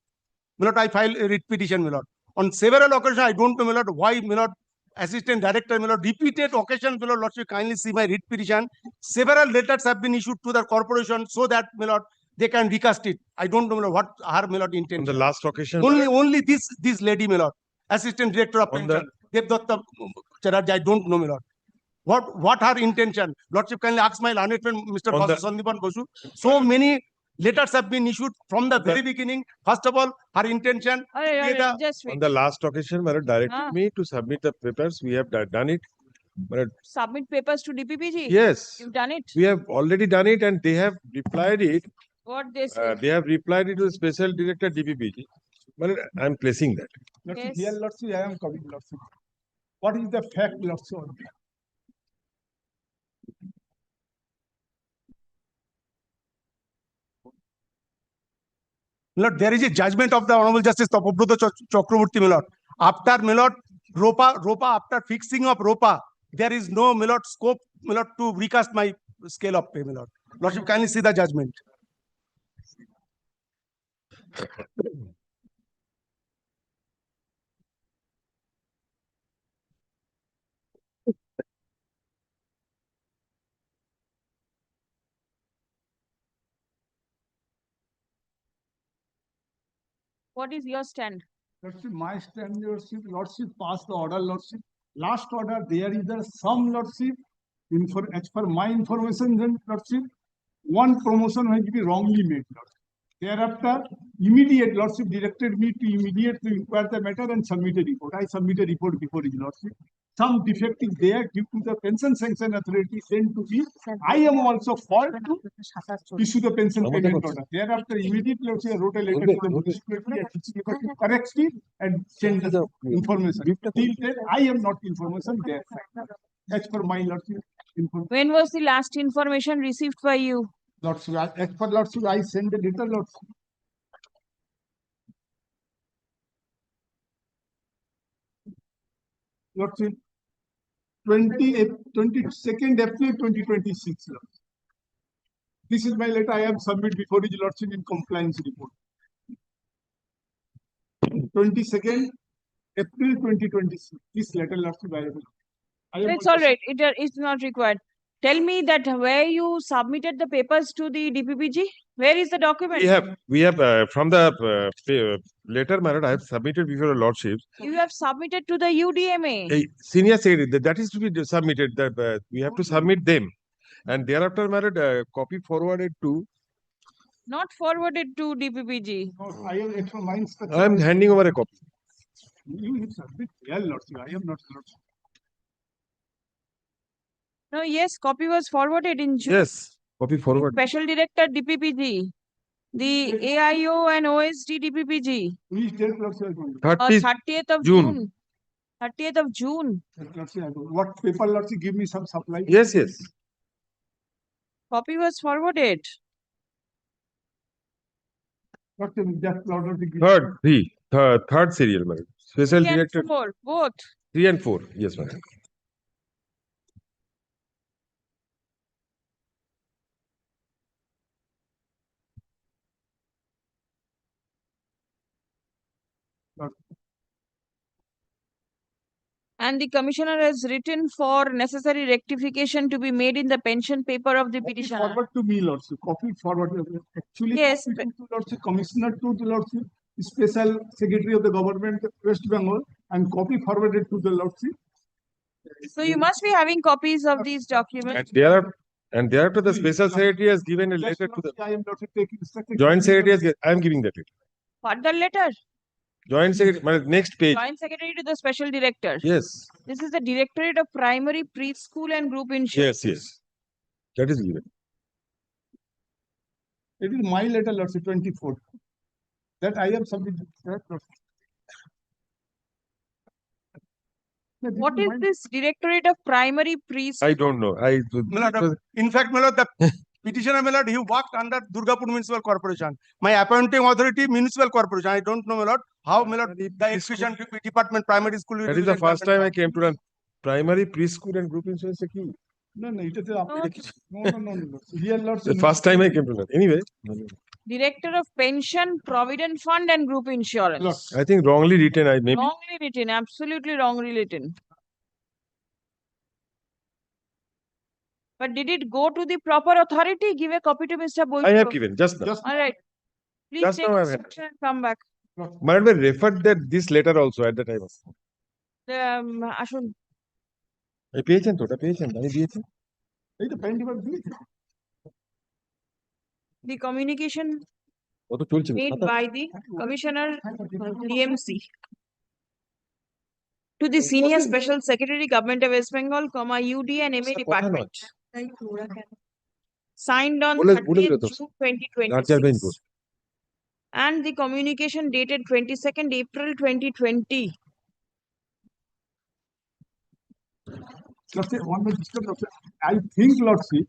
A: My lord, I filed a writ petition, my lord. On several occasions, I don't know, my lord, why, my lord, assistant director, my lord, repeated occasions, my lord, lordship, kindly see my writ petition. Several letters have been issued to the corporation so that, my lord, they can recast it. I don't know, my lord, what her, my lord, intention.
J: On the last occasion,
A: Only this lady, my lord, assistant director of pension, Devdatta Charajji, I don't know, my lord. What her intention? Lordship, kindly ask my learned friend, Mr. Sandipan Bosu. So many letters have been issued from the very beginning. First of all, her intention.
C: Just wait.
J: on the last occasion, my lord directed me to submit the papers. We have done it. But
C: Submit papers to DPPG?
J: yes,
C: You've done it?
J: we have already done it, and they have replied it.
C: What they say?
J: They have replied it to the special director DPPG. Well, I am placing that.
V: Lordship, here, Lordship, I am coming, Lordship. What is the fact, Lordship?
A: Lord, there is a judgment of the Honorable Justice Tapobrata Chakraborty, my lord. After, my lord, ROPA, after fixing of ROPA, there is no, my lord, scope, my lord, to recast my scale of pay, my lord. Lordship, kindly see the judgment.
C: What is your stand?
V: Lordship, my stand, Lordship, passed the order, Lordship.
N: last order, there is a some lordship, as per my information, then lordship, one promotion has been wrongly made, lordship. Thereafter, immediate lordship directed me to immediately inquire the matter and submit a report. I submit a report before his lordship. Some defect is there due to the pension sanction authority sent to me. I am also fault to issue the pension payment order. Thereafter, immediately I wrote a letter to the municipality to correct it and send the information. Till then, I am not information there. As per my lordship information.
C: When was the last information received by you?
N: Lordship, as per lordship, I send a letter, lordship. Lordship, 22nd April 2026. Lordship. This is my letter I have submitted before his lordship in compliance report. 22nd April 2026. This letter, lordship, I have
C: It's all right. It's not required. Tell me that where you submitted the papers to the DPPG? Where is the document?
J: We have from the letter, my lord, I have submitted before your lordship.
C: You have submitted to the UDMA.
J: A senior secretary, that is to be submitted. That we have to submit them, and thereafter, my lord, copy forwarded to.
C: Not forwarded to DPPG.
N: I have extra my instruction.
J: I am handing over a copy.
N: You submit. Yeah, lordship. I am not lordship.
C: No, yes, copy was forwarded in June.
J: Yes, copy forward.
C: Special Director DPPG. The AIO and OSD DPPG.
N: Which date, lordship?
C: 30th of June. 30th of June.
N: What paper, lordship? Give me some supply.
J: Yes.
C: Copy was forwarded.
J: Third serial, madam. Special
C: 3 and
J: director.
C: 4, both.
J: 3 and 4. Yes, madam.
C: And the commissioner has written for necessary rectification to be made in the pension paper of the petitioner.
N: Forward to me, lordship. Copy forward. Actually,
C: yes,
N: to lordship, commissioner to the lordship, special secretary of the government West Bengal, and copy forwarded to the lordship.
C: So you must be having copies of these documents.
J: And thereafter, the special secretary has given a letter to the
N: I am not taking
J: joint secretary. I am giving that letter.
C: What the letter?
J: Joint secretary. My next page.
C: Joint secretary to the special director.
J: Yes.
C: This is the Directorate of Primary, Preschool and Group Insurance.
J: Yes. That is given.
N: It is my letter, lordship, 24th. That I have submitted.
C: What is this Directorate of Primary, Preschool?
J: I don't know.
I: In fact, my lord, the petitioner, my lord, he worked under Durgapur Municipal Corporation. My appointing authority, Municipal Corporation. I don't know, my lord, how, my lord, the education department, primary school.
J: That is the first time I came to learn primary, preschool, and group insurance.
N: No, it is no. Here, lordship.
J: The first time I came to learn. Anyway.
C: Director of Pension, Provident Fund and Group Insurance.
J: I think wrongly written.
C: Wrongly written, absolutely wrongly written. But did it go to the proper authority? Give a copy to Mr. Bolcho.
J: I have given just now.
C: All right. Please
J: Just
C: take
J: now I have
C: instruction and come back.
J: Madam, I referred that this letter also at the time.
C: Ashun.
J: I পেয়েছেন তো, ওটা পেয়েছেন, আমি দিয়েছি।
N: এই তো pen দিবার দিয়েছি।
C: The communication
J: ও তো চলছে।
C: made by the Commissioner DMC to the Senior Special Secretary Government of West Bengal, UD and MA Department. Signed on 30th June 2026. And the communication dated 22nd April 2020.
N: I think, lordship,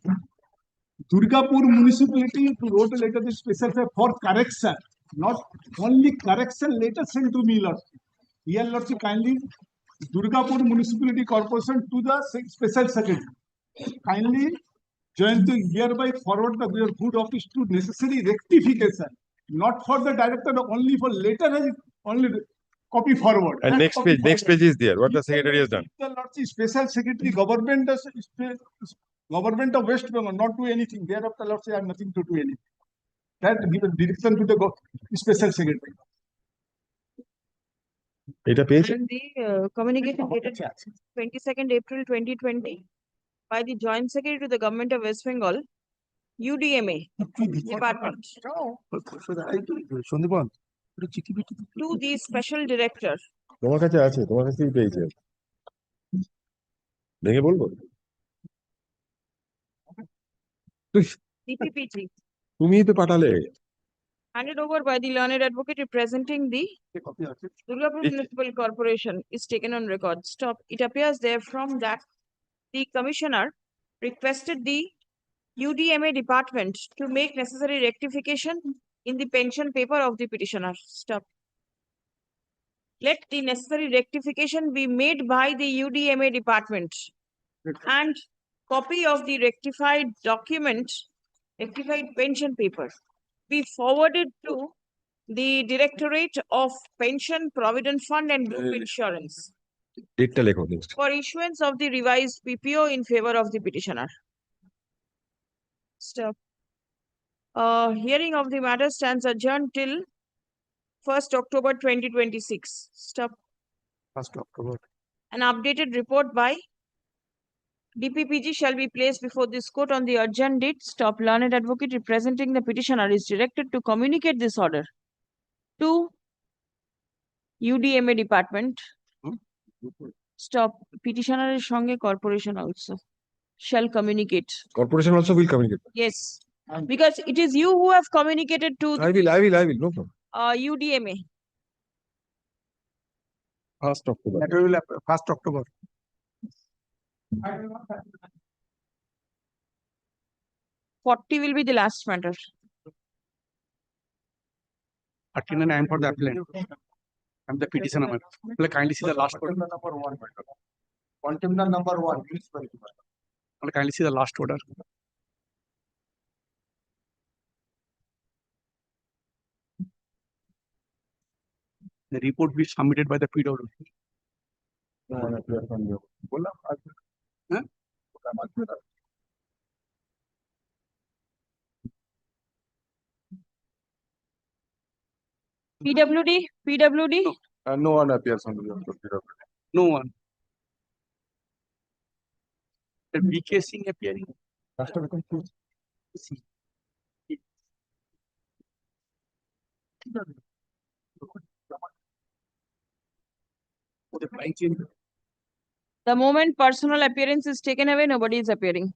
N: Durgapur municipality to wrote a letter to special for correction, not only correction letter sent to me, lordship. Here, lordship, kindly Durgapur municipality corporation to the special secretary. Kindly join to hereby forward the your good office to necessary rectification, not for the director, only for letter only copy forward.
J: And next page is there. What the secretary has done.
N: The lordship, special secretary government of West Bengal, not do anything. Thereafter, lordship, I have nothing to do anything. That given direction to the special secretary.
J: এটা পেয়েছে
C: And the communication dated 22nd April 2020 by the Joint Secretary to the Government of West Bengal, UDMA Department,
J: Sandipan
C: to the Special Director.
J: তোমার কাছে আছে, তোমার কাছেই পেয়েছে, দেখে বলবো
C: DPPG,
J: তুমিই তো পাঠালে।
C: handed over by the learned advocate representing the Durgapur Municipal Corporation, is taken on record. Stop. It appears therefrom that the Commissioner requested the UDMA department to make necessary rectification in the pension paper of the petitioner. Stop. Let the necessary rectification be made by the UDMA department and copy of the rectified document, rectified pension paper, be forwarded to the Directorate of Pension, Provident Fund and Group Insurance
J: ডেটটা লেখো next.
C: for issuance of the revised PPO in favor of the petitioner. Stop. Hearing of the matter stands adjourned till 1st October 2026. Stop.
I: 1st October.
C: An updated report by DPPG shall be placed before this court on the urgent date. Stop. Learned advocate representing the petitioner is directed to communicate this order to UDMA department. Stop. Petitioner is Shange Corporation also shall communicate.
J: Corporation also will communicate.
C: Yes, because it is you who have communicated to
J: I will, no problem.
C: UDMA.
J: 1st October.
I: That will happen 1st October.
C: Forty will be the last matter.
R: 39 I am for the appellant. I'm the petitioner. Will kindly see the last order.
B: Number 1. Contender number 1.
R: Will kindly see the last order. The report will be submitted by the PWD.
C: PWD.
J: No one appears on the PWD.
R: No one. The BK Singh appearing. See.
C: The moment personal appearance is taken away, nobody is appearing.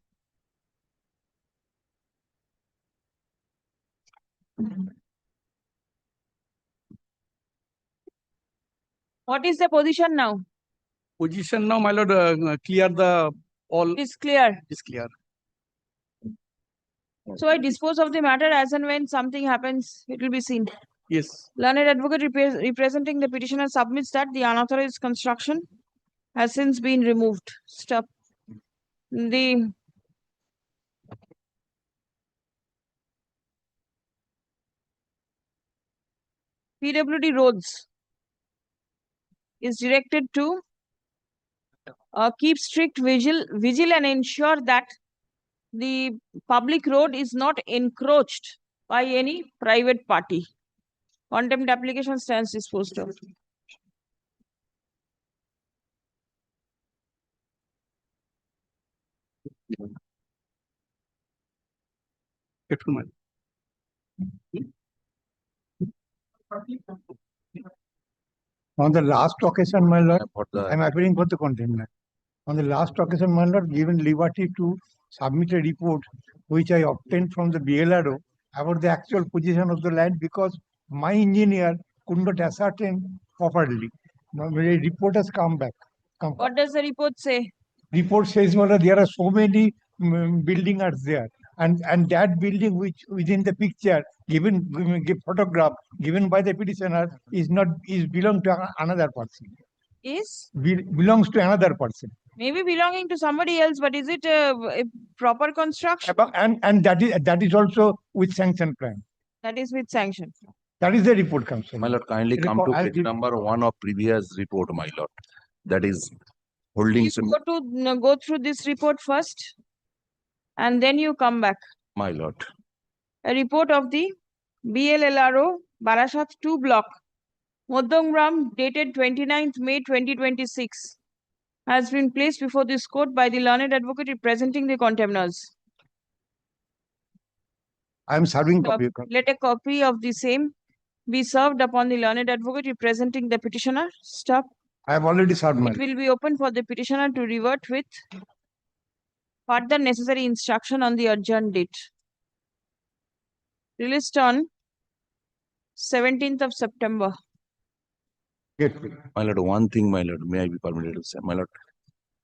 C: What is the position now?
R: Position now, my lord, clear the all.
C: It is clear.
R: Is clear.
C: So I dispose of the matter as and when something happens, it will be seen.
R: Yes.
C: Learned advocate representing the petitioner submits that the unauthorized construction has since been removed. Stop. The PWD roads is directed to keep strict vigil and ensure that the public road is not encroached by any private party. Contempt application stands disposed of.
N: On the last occasion, my lord, I am appealing for the contempt. On the last occasion, my lord, given liberty to submit a report which I obtained from the BLRO about the actual position of the land because my engineer could not ascertain properly. Now, the report has come back.
C: What does the report say?
N: Report says, my lord, there are so many buildings are there. And that building which within the picture given photograph given by the petitioner is belong to another person.
C: Is?
N: Belongs to another person.
C: Maybe belonging to somebody else, but is it a proper construction?
N: And that is also with sanction plan.
C: That is with sanction.
N: That is the report comes.
T: My lord, kindly come to page number 1 of previous report, my lord. That is holding.
C: Go through this report first, and then you come back.
T: My lord.
C: A report of the BLLRO Barashat 2 block Moddamgram dated 29th May 2026 has been placed before this court by the learned advocate representing the contemners.
L: I am serving copy.
C: Let a copy of the same be served upon the learned advocate representing the petitioner. Stop.
L: I have already served my.
C: It will be open for the petitioner to revert with further necessary instruction on the adjourned date. Released on 17th of September.
T: My lord, one thing, my lord, may I be permitted to say, my lord,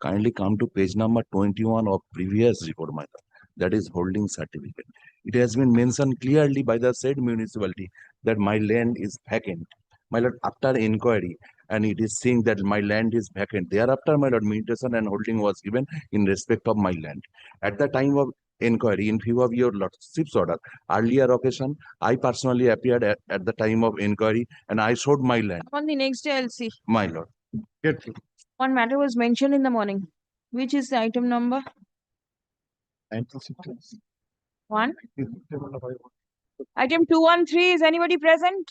T: kindly come to page number 21 of previous report, my lord. That is holding certificate. It has been mentioned clearly by the said municipality that my land is vacant. My lord, after inquiry, and it is saying that my land is vacant. Thereafter, my lord, mutation and holding was given in respect of my land. At the time of inquiry, in view of your lordship's order, earlier occasion, I personally appeared at the time of inquiry and I showed my land.
C: On the next day, I'll see.
T: My lord.
C: One matter was mentioned in the morning. Which is the item number? 1. Item 213. Is anybody present?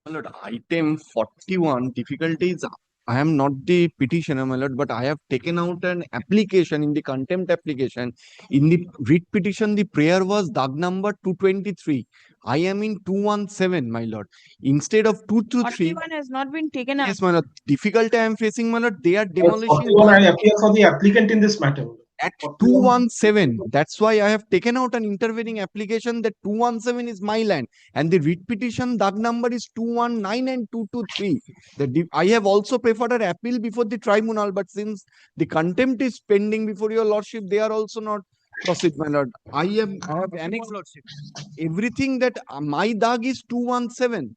E: My lord, item 41, difficulties. I am not the petitioner, my lord, but I have taken out an application in the contempt application. In the writ petition, the prayer was DAG number 223. I am in 217, my lord. Instead of 223.
C: 41 has not been taken up.
E: Yes, my lord. Difficulty I am facing, my lord. They are demolishing.
H: 41, I appear for the applicant in this matter.
E: At 217, that's why I have taken out an intervening application that 217 is my land and the writ petition DAG number is 219 and 223. I have also preferred an appeal before the tribunal, but since the contempt is pending before your lordship, they are also not proceed, my lord. I have annexed everything that my DAG is 217.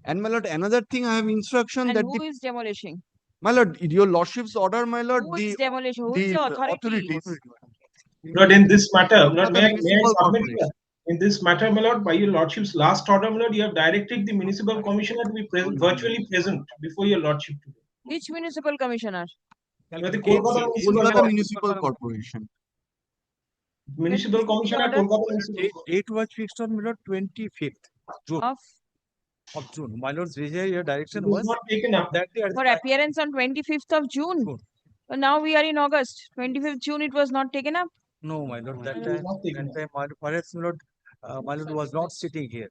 E: And my lord, another thing I have instruction
C: And
E: that
C: who is demolishing?
E: my lord, your lordship's order, my lord,
C: Who is demolition? Who is the authority?
H: Lord, in this matter, Lord, may I
E: municipal
H: submit here? In this matter, my lord, by your lordship's last order, my lord, you have directed the municipal commissioner to be virtually present before your lordship today.
C: Which municipal commissioner?
H: The Kolkata
E: Municipal Corporation.
H: Municipal Commissioner, Kolkata Municipal.
G: Date was fixed on, my lord, 25th June. Of June. My lord's direction was
H: not taken up.
G: That day
C: For appearance on 25th of June. But now we are in August. 25th June, it was not taken up.
G: No, my lord, that time perhaps my lord was not sitting here.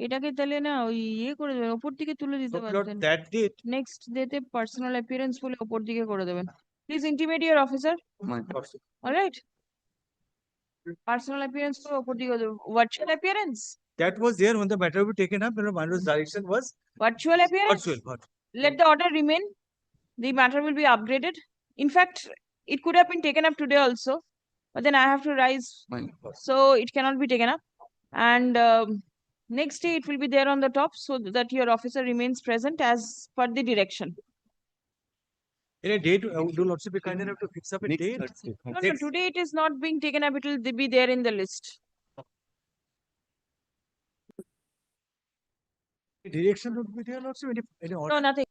C: এটাকে তাহলে না ওই ইয়ে করে দেবেন উপর দিকে তুলে দিতে পারতেন
G: That date.
C: নেক্সট ডেতে পার্সোনাল অ্যাপিয়ারেন্স বলে উপর দিকে করে দেবেন please intimate your officer alright personal appearance করে উপর দিকে virtual appearance
G: That was there when the matter was taken up. My lord's direction was
C: virtual appearance. Let the order remain. The matter will be upgraded. In fact, it could have been taken up today also, but then I have to rise, so it cannot be taken up. And next day it will be there on the top, so that your officer remains present as per the direction.
G: In a date, do lordship be kind enough to fix up a date?
C: No, today it is not being taken up. It will be there in the list.
G: Direction would be there, lordship.
C: No, nothing.